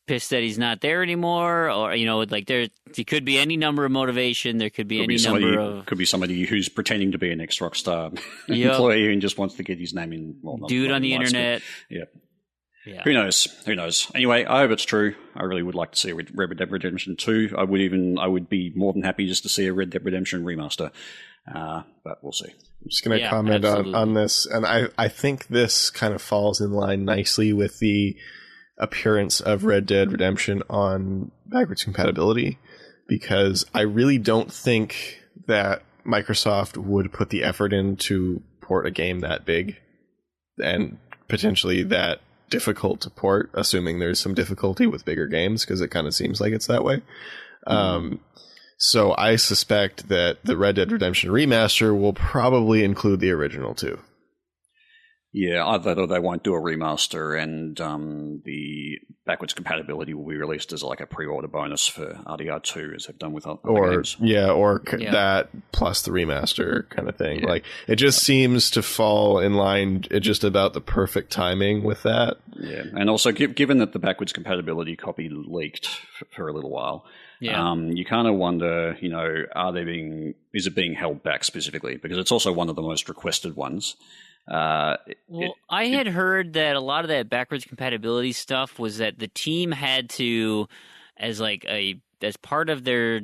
pissed that he's not there anymore, or there could be any number of motivation. There could be could be somebody who's pretending to be an ex-Rockstar employee and just wants to get his name in. Dude on the internet. Yeah. Who knows? Anyway, I hope it's true. I really would like to see a Red Dead Redemption 2. I would be more than happy just to see a Red Dead Redemption remaster. But we'll see. I'm just going to comment on this, and I think this kind of falls in line nicely with the appearance of Red Dead Redemption on backwards compatibility, because I really don't think that Microsoft would put the effort in to port a game that big and potentially that difficult to port, assuming there's some difficulty with bigger games, because it kind of seems like it's that way. So I suspect that the Red Dead Redemption remaster will probably include the original too. Yeah, either they won't do a remaster, and the backwards compatibility will be released as like a pre-order bonus for RDR2, as they've done with other games. That plus the remaster kind of thing. Like, it just seems to fall in line, just about the perfect timing with that. Yeah, and also given that the backwards compatibility copy leaked for a little while. Yeah. You kind of wonder, is it being held back specifically? Because it's also one of the most requested ones. I had heard that a lot of that backwards compatibility stuff was that the team had to, as part of their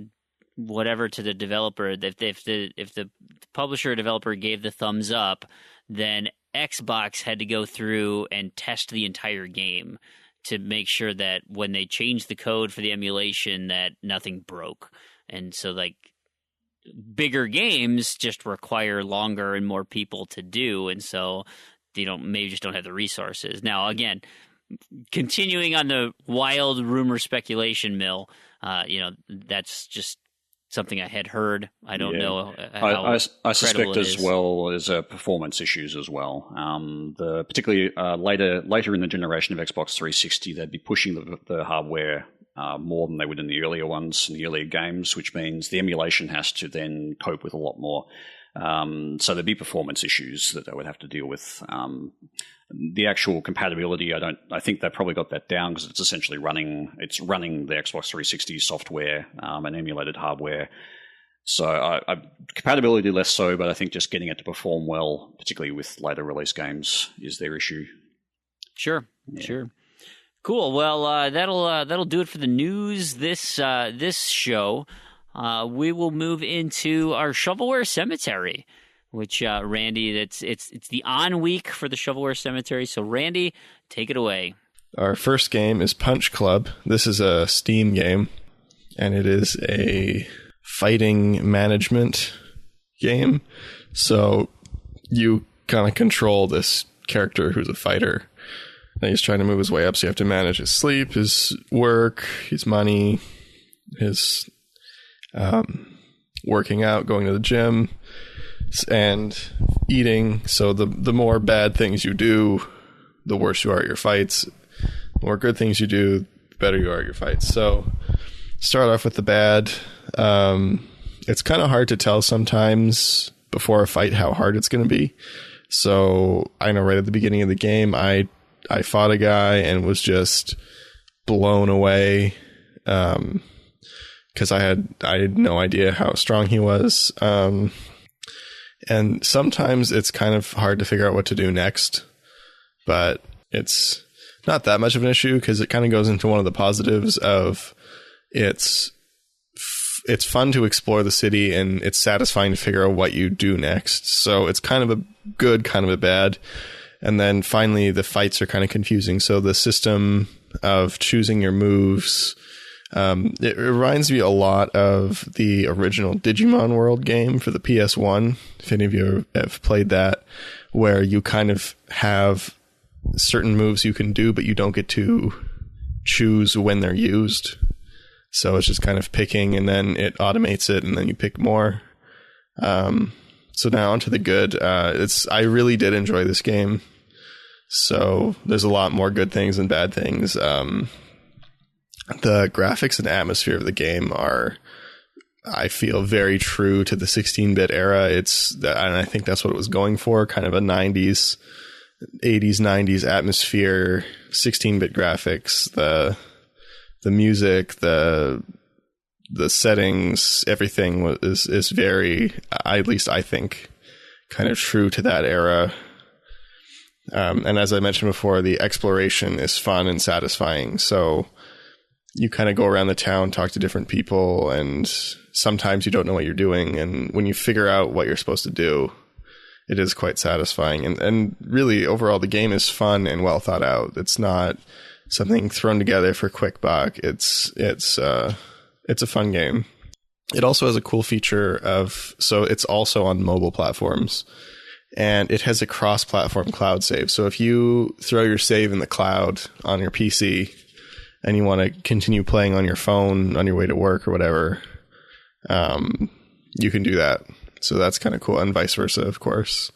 whatever to the developer, that if the publisher or developer gave the thumbs up, then Xbox had to go through and test the entire game to make sure that when they changed the code for the emulation, that nothing broke. And so, bigger games just require longer and more people to do, and so maybe just don't have the resources. Now, again, continuing on the wild rumor speculation mill, that's just something I had heard. I don't know how I suspect as well as performance issues as well. Particularly later in the generation of Xbox 360, they'd be pushing the hardware more than they would in the earlier ones, in the earlier games, which means the emulation has to then cope with a lot more. So there'd be performance issues that they would have to deal with. The actual compatibility, I think they probably got that down, because it's essentially running the Xbox 360 software and emulated hardware. So compatibility less so, but I think just getting it to perform well, particularly with later release games, is their issue. Sure. Cool. Well, that'll do it for the news this show. we will move into our Shovelware Cemetery, which, Randy, it's the on week for the Shovelware Cemetery. So, Randy, take it away. Our first game is Punch Club. This is a Steam game, and it is a fighting management game. So you kind of control this character who's a fighter, and he's trying to move his way up, so you have to manage his sleep, his work, his money, his working out, going to the gym, and eating. So the more bad things you do, the worse you are at your fights. The more good things you do, the better you are at your fights. So start off with the bad. It's kind of hard to tell sometimes before a fight how hard it's going to be. So I know right at the beginning of the game, I fought a guy and was just blown away because I had no idea how strong he was. And sometimes it's kind of hard to figure out what to do next, but it's not that much of an issue because it kind of goes into one of the positives of it's fun to explore the city, and it's satisfying to figure out what you do next. So it's kind of a good, kind of a bad. And then finally, the fights are kind of confusing. So the system of choosing your moves, it reminds me a lot of the original Digimon World game for the PS1, if any of you have played that, where you kind of have certain moves you can do, but you don't get to choose when they're used. So it's just kind of picking, and then it automates it, and then you pick more. So now onto the good. I really did enjoy this game. So there's a lot more good things than bad things. The graphics and atmosphere of the game are, I feel, very true to the 16-bit era. And I think that's what it was going for, kind of a 80s, 90s atmosphere, 16-bit graphics, the music, the settings, everything is very, at least I think, kind of true to that era. And as I mentioned before, the exploration is fun and satisfying. So you kind of go around the town, talk to different people, and sometimes you don't know what you're doing. And when you figure out what you're supposed to do, it is quite satisfying. And really, overall, the game is fun and well thought out. It's not something thrown together for quick buck. It's a fun game. It also has a cool feature so it's also on mobile platforms, and it has a cross-platform cloud save. So if you throw your save in the cloud on your PC and you want to continue playing on your phone on your way to work or whatever, you can do that. So that's kind of cool, and vice versa, of course.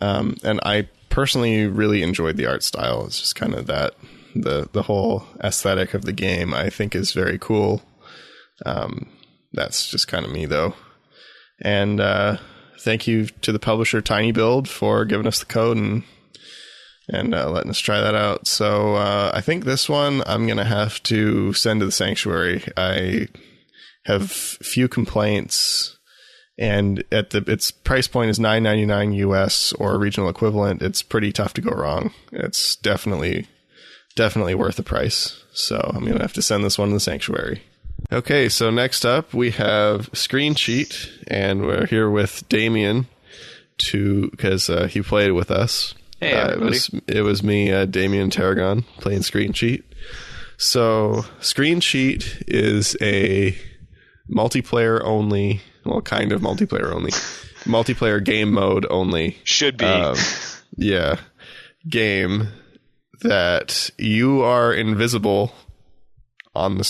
And I personally really enjoyed the art style. It's just kind of that the whole aesthetic of the game, I think, is very cool. That's just kind of me, though. And thank you to the publisher Tiny Build for giving us the code and letting us try that out. So I think this one I'm going to have to send to the Sanctuary. I have few complaints, and its price point is $9.99 US or regional equivalent. It's pretty tough to go wrong. It's definitely worth the price. So I'm going to have to send this one to the Sanctuary. Okay, so next up we have Screen Cheat, and we're here with Damien because he played with us. Hey, everybody. It was me, Damien Tarragon, playing Screen Cheat. So Screen Cheat is a multiplayer only, well, kind of multiplayer only, multiplayer game mode only. Should be. Game that you are invisible on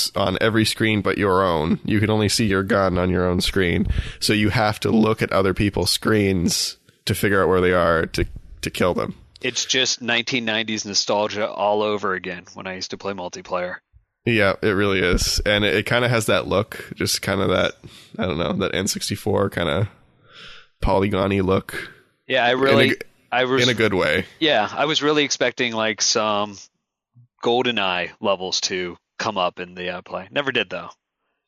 every screen but your own. You can only see your gun on your own screen, so you have to look at other people's screens to figure out where they are to kill them. It's just 1990s nostalgia all over again when I used to play multiplayer. Yeah, it really is. And it kind of has that look, just kind of that, I don't know, that N64 kind of polygon-y look. Yeah, I was in a good way. Yeah, I was really expecting like some GoldenEye levels to come up in the play. Never did, though.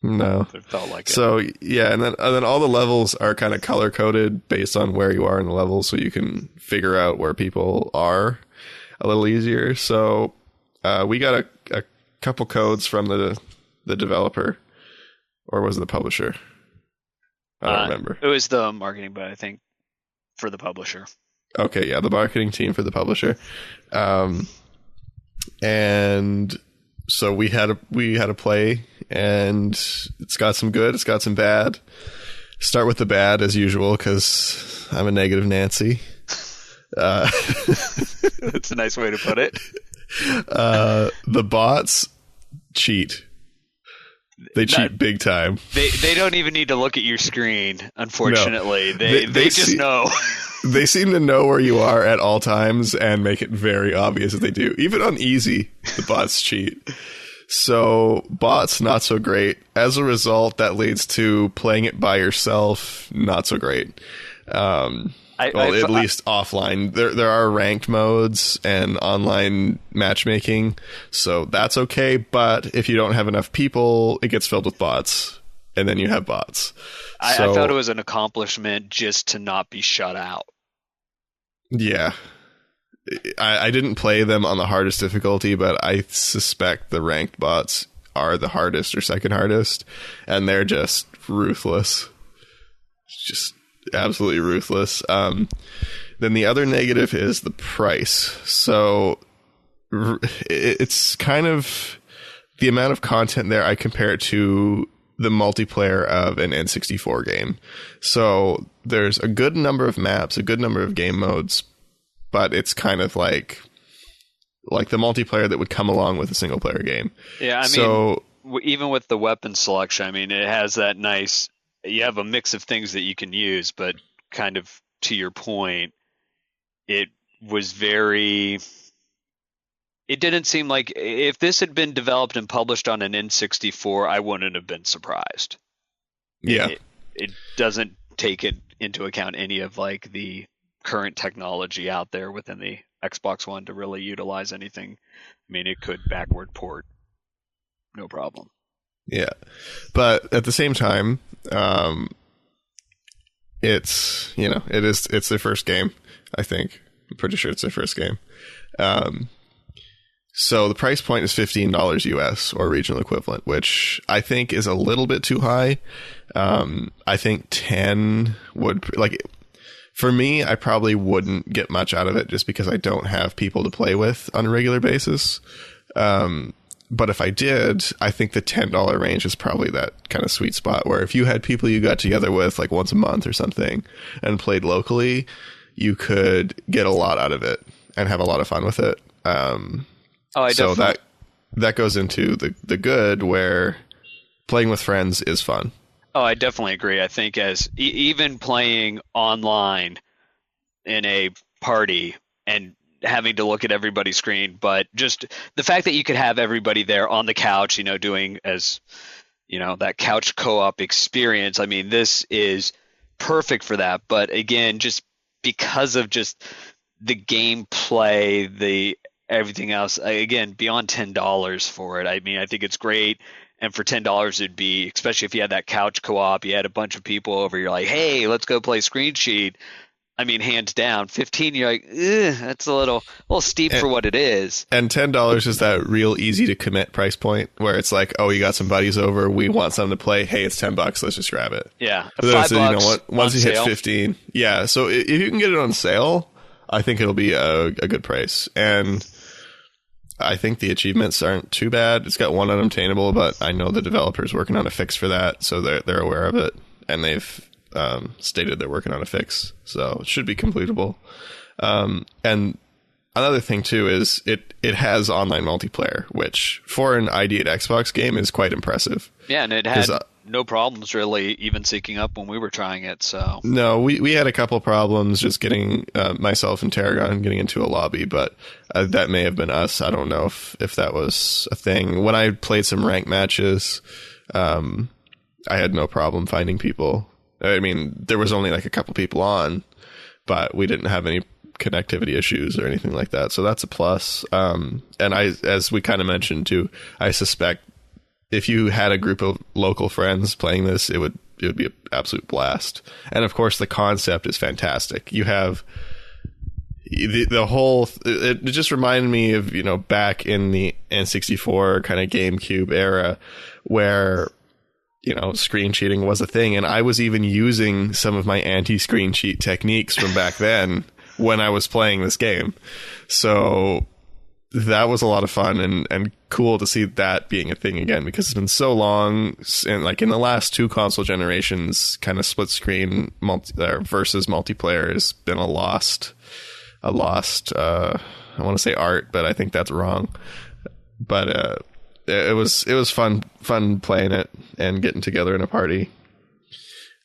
No. It felt like it. So, yeah, and then all the levels are kind of color-coded based on where you are in the level, so you can figure out where people are a little easier. So we got a couple codes from the developer, or was it the publisher? I don't remember. It was the marketing, but I think for the publisher. Okay, yeah, the marketing team for the publisher. And so we had a play, and it's got some good, it's got some bad. Start with the bad as usual, because I'm a negative Nancy. That's a nice way to put it. The bots cheat. They cheat big time. They don't even need to look at your screen, unfortunately. No. They just know. They seem to know where you are at all times and make it very obvious that they do. Even on easy, the bots cheat. So bots, not so great. As a result, that leads to playing it by yourself, not so great. At least offline. There are ranked modes and online matchmaking, so that's okay. But if you don't have enough people, it gets filled with bots, and then you have bots. I thought it was an accomplishment just to not be shut out. Yeah. I didn't play them on the hardest difficulty, but I suspect the ranked bots are the hardest or second hardest, and they're just ruthless. Just absolutely ruthless. Then the other negative is the price. So it's kind of the amount of content there. I compare it to the multiplayer of an N64 game. So there's a good number of maps, a good number of game modes, but it's kind of like the multiplayer that would come along with a single player game. Yeah, I mean, even with the weapon selection, I mean, it has that nice, you have a mix of things that you can use, but kind of to your point, it didn't seem like, if this had been developed and published on an N64, I wouldn't have been surprised. Yeah. It doesn't take it into account any of like the current technology out there within the Xbox One to really utilize anything. I mean, it could backward port, no problem. Yeah. But at the same time, it's their first game, I think. I'm pretty sure it's their first game. So the price point is $15 US or regional equivalent, which I think is a little bit too high. I think 10 would, for me, I probably wouldn't get much out of it just because I don't have people to play with on a regular basis. But if I did, I think the $10 range is probably that kind of sweet spot where if you had people you got together with like once a month or something and played locally, you could get a lot out of it and have a lot of fun with it. So that goes into the good, where playing with friends is fun. Oh, I definitely agree. I think as even playing online in a party and having to look at everybody's screen, but just the fact that you could have everybody there on the couch, doing that couch co-op experience. I mean, this is perfect for that. But again, just because of just the gameplay, the everything else, again, beyond $10 for it. I mean, I think it's great. And for $10, it'd be, especially if you had that couch co-op, you had a bunch of people over, you're like, hey, let's go play Screen Sheet. I mean, hands down. 15, you're like, that's a little steep for what it is. And $10 is that real easy to commit price point where it's like, oh, you got some buddies over, we want something to play. Hey, it's $10, let's just grab it. Yeah, $5. Once you hit 15, yeah. So if you can get it on sale, I think it'll be a good price. And I think the achievements aren't too bad. It's got one unobtainable, but I know the developer's working on a fix for that, so they're aware of it, and they've stated they're working on a fix, so it should be completable. And another thing too is it has online multiplayer, which for an ID at Xbox game is quite impressive. Yeah, and it had no problems really even syncing up when we were trying it. So no, we had a couple problems just getting myself and Tarragon getting into a lobby, but that may have been us. I don't know if that was a thing. When I played some ranked matches, I had no problem finding people. I mean, there was only like a couple people on, but we didn't have any connectivity issues or anything like that. So that's a plus. And as we kind of mentioned too, I suspect if you had a group of local friends playing this, it would be an absolute blast. And of course, the concept is fantastic. You have the whole. It just reminded me of back in the N64 kind of GameCube era, where screen cheating was a thing, and I was even using some of my anti-screen cheat techniques from back then when I was playing this game. So that was a lot of fun and cool to see that being a thing again, because it's been so long, and like in the last 2 console generations, kind of split screen versus multiplayer has been a lost I want to say art, but I think that's wrong. But it was fun playing it and getting together in a party.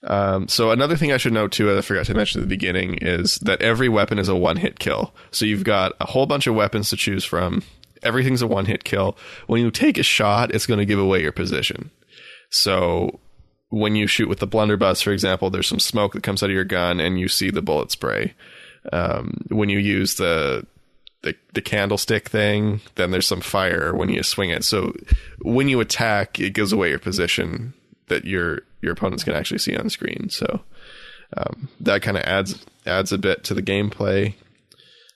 So another thing I should note too, that I forgot to mention at the beginning, is that every weapon is a one-hit kill. So you've got a whole bunch of weapons to choose from. Everything's a one-hit kill. When you take a shot, it's going to give away your position. So when you shoot with the blunderbuss, for example, there's some smoke that comes out of your gun and you see the bullet spray. When you use the candlestick thing, then there's some fire when you swing it. So when you attack, it gives away your position that your opponents can actually see on screen. So that kind of adds a bit to the gameplay.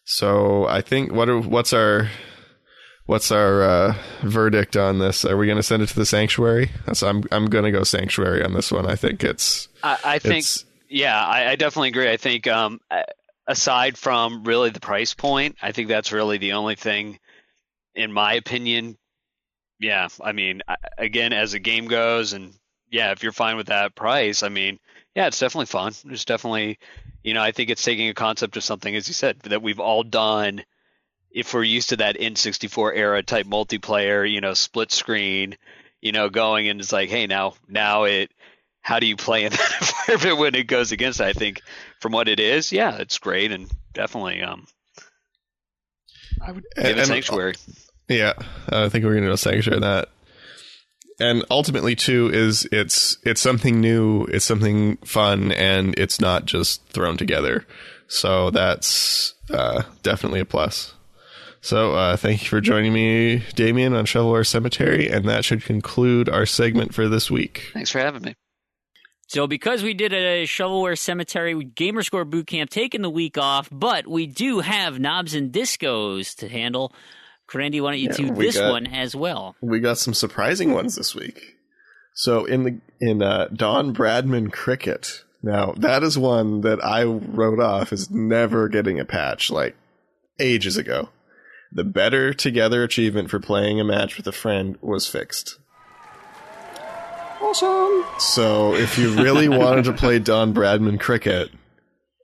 So I think what's our verdict on this? Are we going to send it to the Sanctuary? I'm going to go Sanctuary on this one. I think I definitely agree. I think aside from really the price point, I think that's really the only thing, in my opinion. Yeah, I mean, again, as the game goes, and yeah, if you're fine with that price, I mean, yeah, it's definitely fun. It's definitely, I think it's taking a concept of something, as you said, that we've all done. If we're used to that N64 era type multiplayer, split screen, going, and it's like, hey, now how do you play in that environment when it goes against it? I think from what it is, yeah, it's great, and definitely I would give it Sanctuary. Yeah, I think we're going to go Sanctuary on that. And ultimately, too, is it's something new, it's something fun, and it's not just thrown together. So that's definitely a plus. So thank you for joining me, Damien, on Shovelware Cemetery, and that should conclude our segment for this week. Thanks for having me. So because we did a Shovelware Cemetery Gamerscore Bootcamp taking the week off, but we do have Knobs and Discos to handle. Randy, why don't you do this one as well? We got some surprising ones this week. So in Don Bradman Cricket, now that is one that I wrote off as never getting a patch, like ages ago. The Better Together achievement for playing a match with a friend was fixed. Awesome. So if you really wanted to play Don Bradman Cricket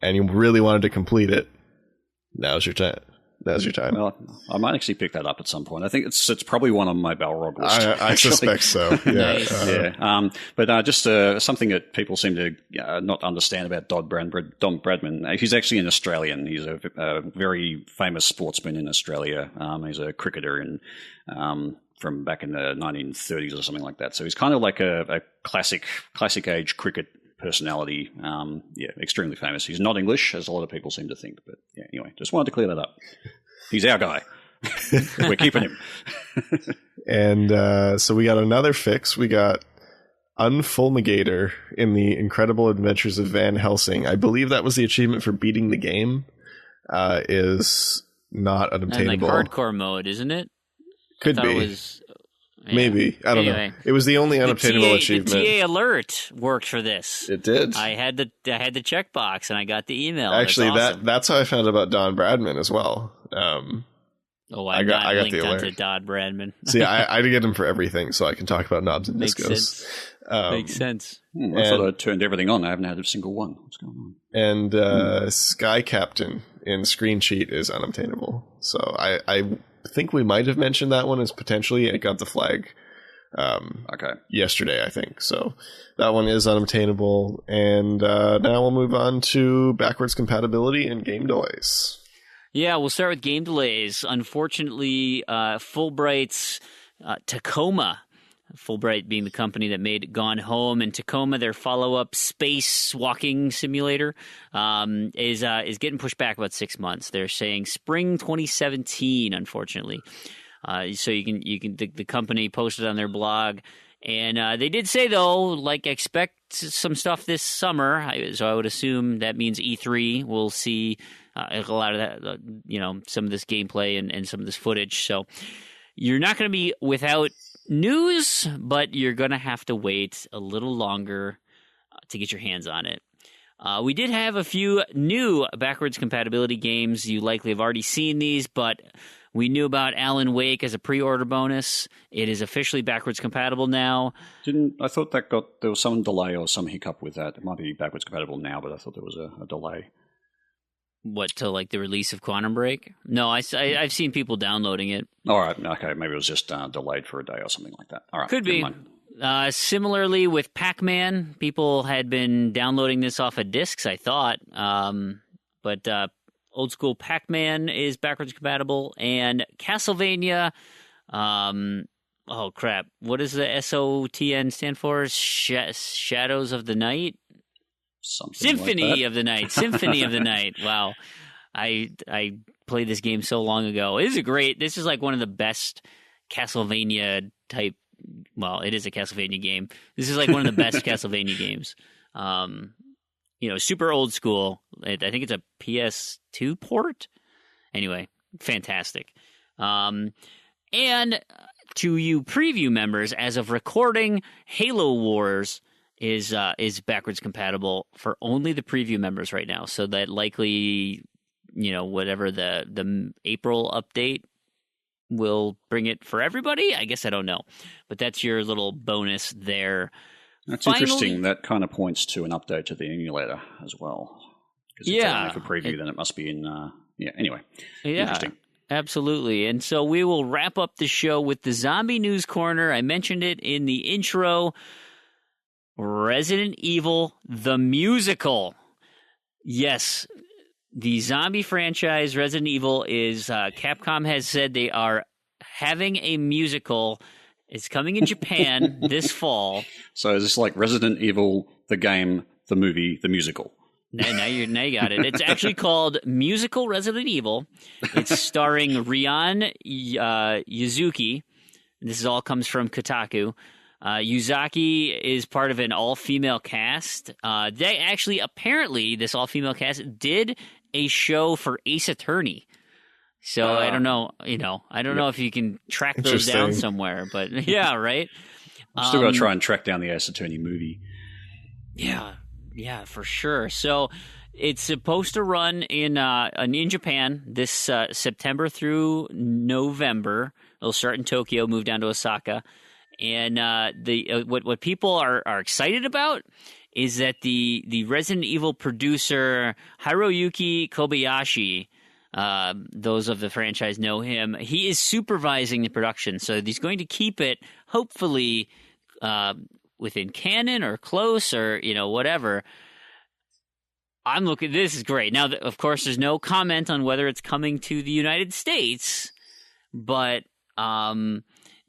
and you really wanted to complete it, now's your time. Well, I might actually pick that up at some point. I think it's probably one on my Balrog list. I suspect so. Yeah. Nice. But just something that people seem to not understand about Don Bradman. He's actually an Australian. He's a very famous sportsman in Australia. He's a cricketer from back in the 1930s or something like that. So he's kind of like a classic age cricket personality. Extremely famous. He's not English, as a lot of people seem to think. But yeah, anyway, just wanted to clear that up. He's our guy. We're keeping him. And so we got another fix. We got Unfulmigator in the Incredible Adventures of Van Helsing. I believe that was the achievement for beating the game. Is not unobtainable. And like hardcore mode, isn't it? Could be. Maybe. I don't know. It was the only unobtainable achievement. The TA alert worked for this. It did. I had the checkbox and I got the email. Actually, awesome. that's how I found out about Don Bradman as well. I got linked the alert. Onto Don Bradman. See, I had to get him for everything so I can talk about Knobs and Discos. Makes sense. I thought I turned everything on. I haven't had a single one. What's going on? And Sky Captain in Screen Cheat is unobtainable. So I think we might have mentioned that one as potentially it got the flag yesterday, I think. So that one is unobtainable. And now we'll move on to backwards compatibility and game delays. Yeah, we'll start with game delays. Unfortunately, Fulbright's Tacoma, Fulbright being the company that made Gone Home, and Tacoma, their follow-up space walking simulator, is getting pushed back about 6 months. They're saying spring 2017, unfortunately. So the company posted on their blog, and they did say though, expect some stuff this summer. So I would assume that means E3 will see a lot of that, some of this gameplay and some of this footage. So you're not going to be without news, but you're going to have to wait a little longer to get your hands on it. We did have a few new backwards compatibility games. You likely have already seen these, but we knew about Alan Wake as a pre-order bonus. It is officially backwards compatible now. I thought there was some delay or some hiccup with that. It might be backwards compatible now, but I thought there was a delay. What, to like the release of Quantum Break? No, I've seen people downloading it. All right, okay, maybe it was just delayed for a day or something like that. All right, could be. Similarly with Pac-Man, people had been downloading this off of discs, I thought. But old school Pac-Man is backwards compatible, and Castlevania. Oh crap! What does the SOTN stand for? Shadows of the Night. Symphony like of the Night. Symphony of the Night. Wow, I played this game so long ago. This is like one of the best Castlevania type. Well, it is a Castlevania game. This is like one of the best Castlevania games. Super old school. I think it's a PS2 port. Anyway, fantastic. And to you preview members, as of recording, Halo Wars is backwards compatible for only the preview members right now. So that likely, whatever the April update will bring it for everybody. I guess I don't know, but that's your little bonus there. That's interesting. That kind of points to an update to the emulator as well. Because if it's only for preview, then it must be in. Anyway. Yeah. Interesting. Absolutely. And so we will wrap up the show with the Zombie News Corner. I mentioned it in the intro. Resident Evil, the musical. Yes, the zombie franchise, Resident Evil, is Capcom has said they are having a musical. It's coming in Japan this fall. So is this like Resident Evil, the game, the movie, the musical? Now you got it. It's actually called Musical Resident Evil. It's starring Rian Yuzuki. This all comes from Kotaku. Yuzaki is part of an all-female cast. They actually, apparently, this all-female cast did a show for Ace Attorney. So I don't know, I don't know if you can track those down somewhere, but yeah, right? I'm still going to try and track down the Ace Attorney movie. Yeah, for sure. So it's supposed to run in Japan this September through November. It'll start in Tokyo, move down to Osaka. And what people are excited about is that the Resident Evil producer Hiroyuki Kobayashi, those of the franchise know him, he is supervising the production. So he's going to keep it, hopefully, within canon or close or, whatever. This is great. Now, of course, there's no comment on whether it's coming to the United States, but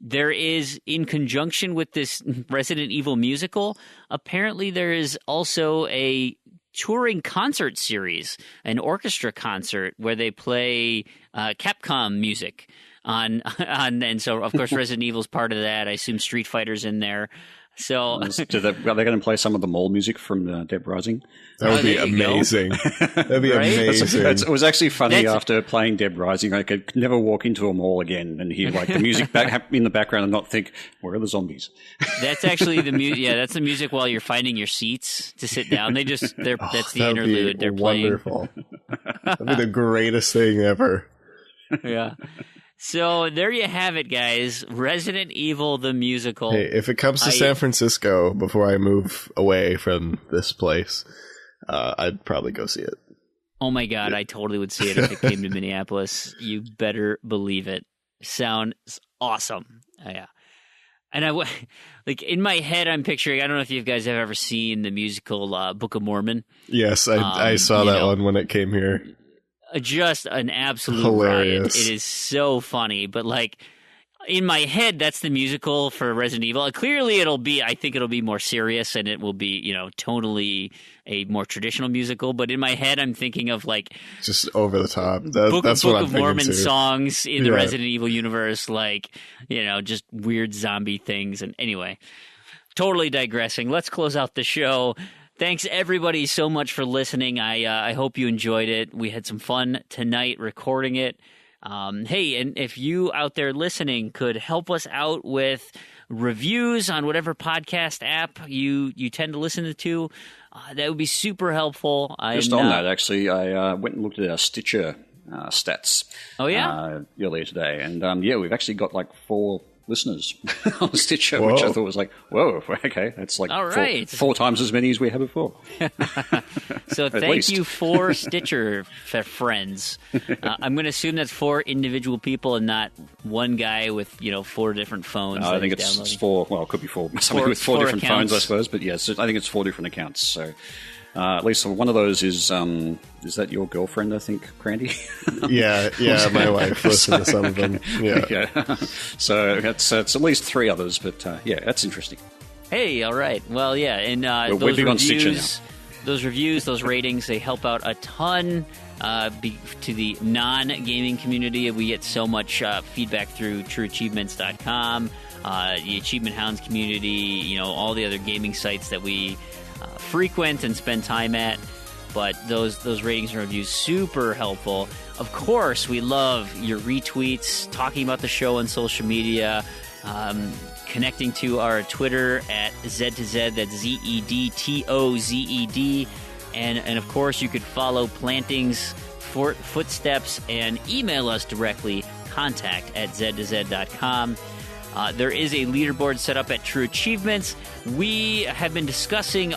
there is, in conjunction with this Resident Evil musical, apparently there is also a touring concert series, an orchestra concert where they play Capcom music and so of course Resident Evil's part of that. I assume Street Fighter's in there. So are they going to play some of the mall music from Dead Rising? That would be amazing. That'd be amazing. It was actually funny after playing Dead Rising. I could never walk into a mall again and hear like the music in the background and not think, where are the zombies? That's actually the music. Yeah, that's the music while you're finding your seats to sit down. That's the interlude they're playing. Wonderful. That'd be the greatest thing ever. Yeah. So there you have it, guys. Resident Evil, the musical. Hey, if it comes to San Francisco before I move away from this place, I'd probably go see it. Oh my God, I totally would see it if it came to Minneapolis. You better believe it. Sounds awesome. Yeah. And in my head, I'm picturing, I don't know if you guys have ever seen the musical Book of Mormon. Yes, I saw that one when it came here. Just an absolute hilarious riot. It is so funny, but in my head, that's the musical for Resident Evil. Clearly, I think it'll be more serious and it will be, tonally a more traditional musical. But in my head, I'm thinking of just over the top. That's Book of Mormon songs in the Resident Evil universe, just weird zombie things. And anyway, totally digressing. Let's close out the show. Thanks, everybody, so much for listening. I hope you enjoyed it. We had some fun tonight recording it. Hey, and if you out there listening could help us out with reviews on whatever podcast app you tend to listen to, that would be super helpful. Just on that, actually, I went and looked at our Stitcher stats. Oh, yeah? Earlier today. And, we've actually got like 4 listeners on Stitcher, Whoa. which I thought was like, whoa, okay, that's like all right. 4 times as many as we had before. So thank you for Stitcher friends. I'm going to assume that's 4 individual people and not one guy with 4 different phones. I think it's 4. Well, it could be 4. Somebody with 4 different accounts. phones, I suppose. But yes, I think it's 4 different accounts. So at least one of those is that your girlfriend? I think, Crandy. Yeah, my wife listens to some of them. Yeah. So it's at least 3 others. But that's interesting. Hey, all right. Well, yeah, and we're big on Stitcher now. Those reviews, those ratings, they help out a ton to the non-gaming community. We get so much feedback through TrueAchievements.com, the Achievement Hounds community, all the other gaming sites that we frequent and spend time at. But those ratings and reviews, super helpful. Of course, we love your retweets, talking about the show on social media, connecting to our Twitter at Z2Z, that's ZEDTOZED. And of course, you could follow Planting's footsteps and email us directly, contact@Z2Z.com. There is a leaderboard set up at True Achievements. We have been discussing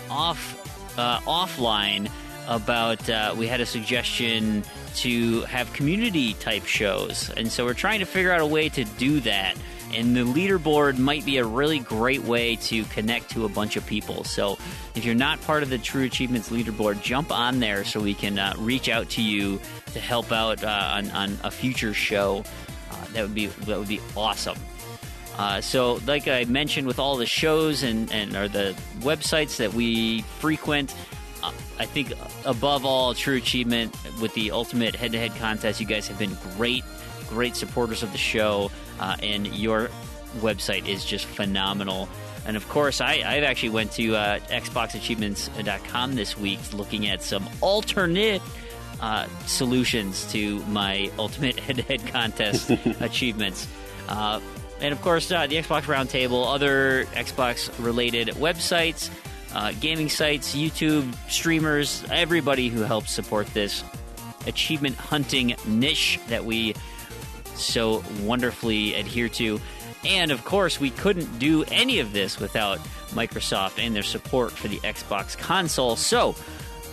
offline about, we had a suggestion to have community-type shows. And so we're trying to figure out a way to do that. And the leaderboard might be a really great way to connect to a bunch of people. So if you're not part of the True Achievements leaderboard, jump on there so we can reach out to you to help out on a future show. That would be awesome. So like I mentioned, with all the shows and or the websites that we frequent, I think above all, True Achievement with the Ultimate Head-to-Head Contest, you guys have been great supporters of the show, and your website is just phenomenal. And of course, I've actually went to xboxachievements.com this week looking at some alternate solutions to my Ultimate Head-to-Head Contest achievements. And of course, the Xbox Roundtable, other Xbox-related websites, gaming sites, YouTube, streamers, everybody who helps support this achievement hunting niche that we so wonderfully adhere to. And of course, we couldn't do any of this without Microsoft and their support for the Xbox console. So,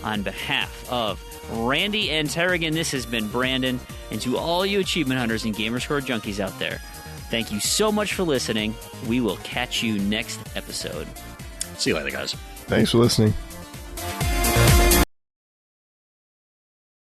on behalf of Randy and Terrigan, this has been Brandon, and to all you achievement hunters and Gamerscore junkies out there, thank you so much for listening. We will catch you next episode. See you later, guys. Thanks for listening.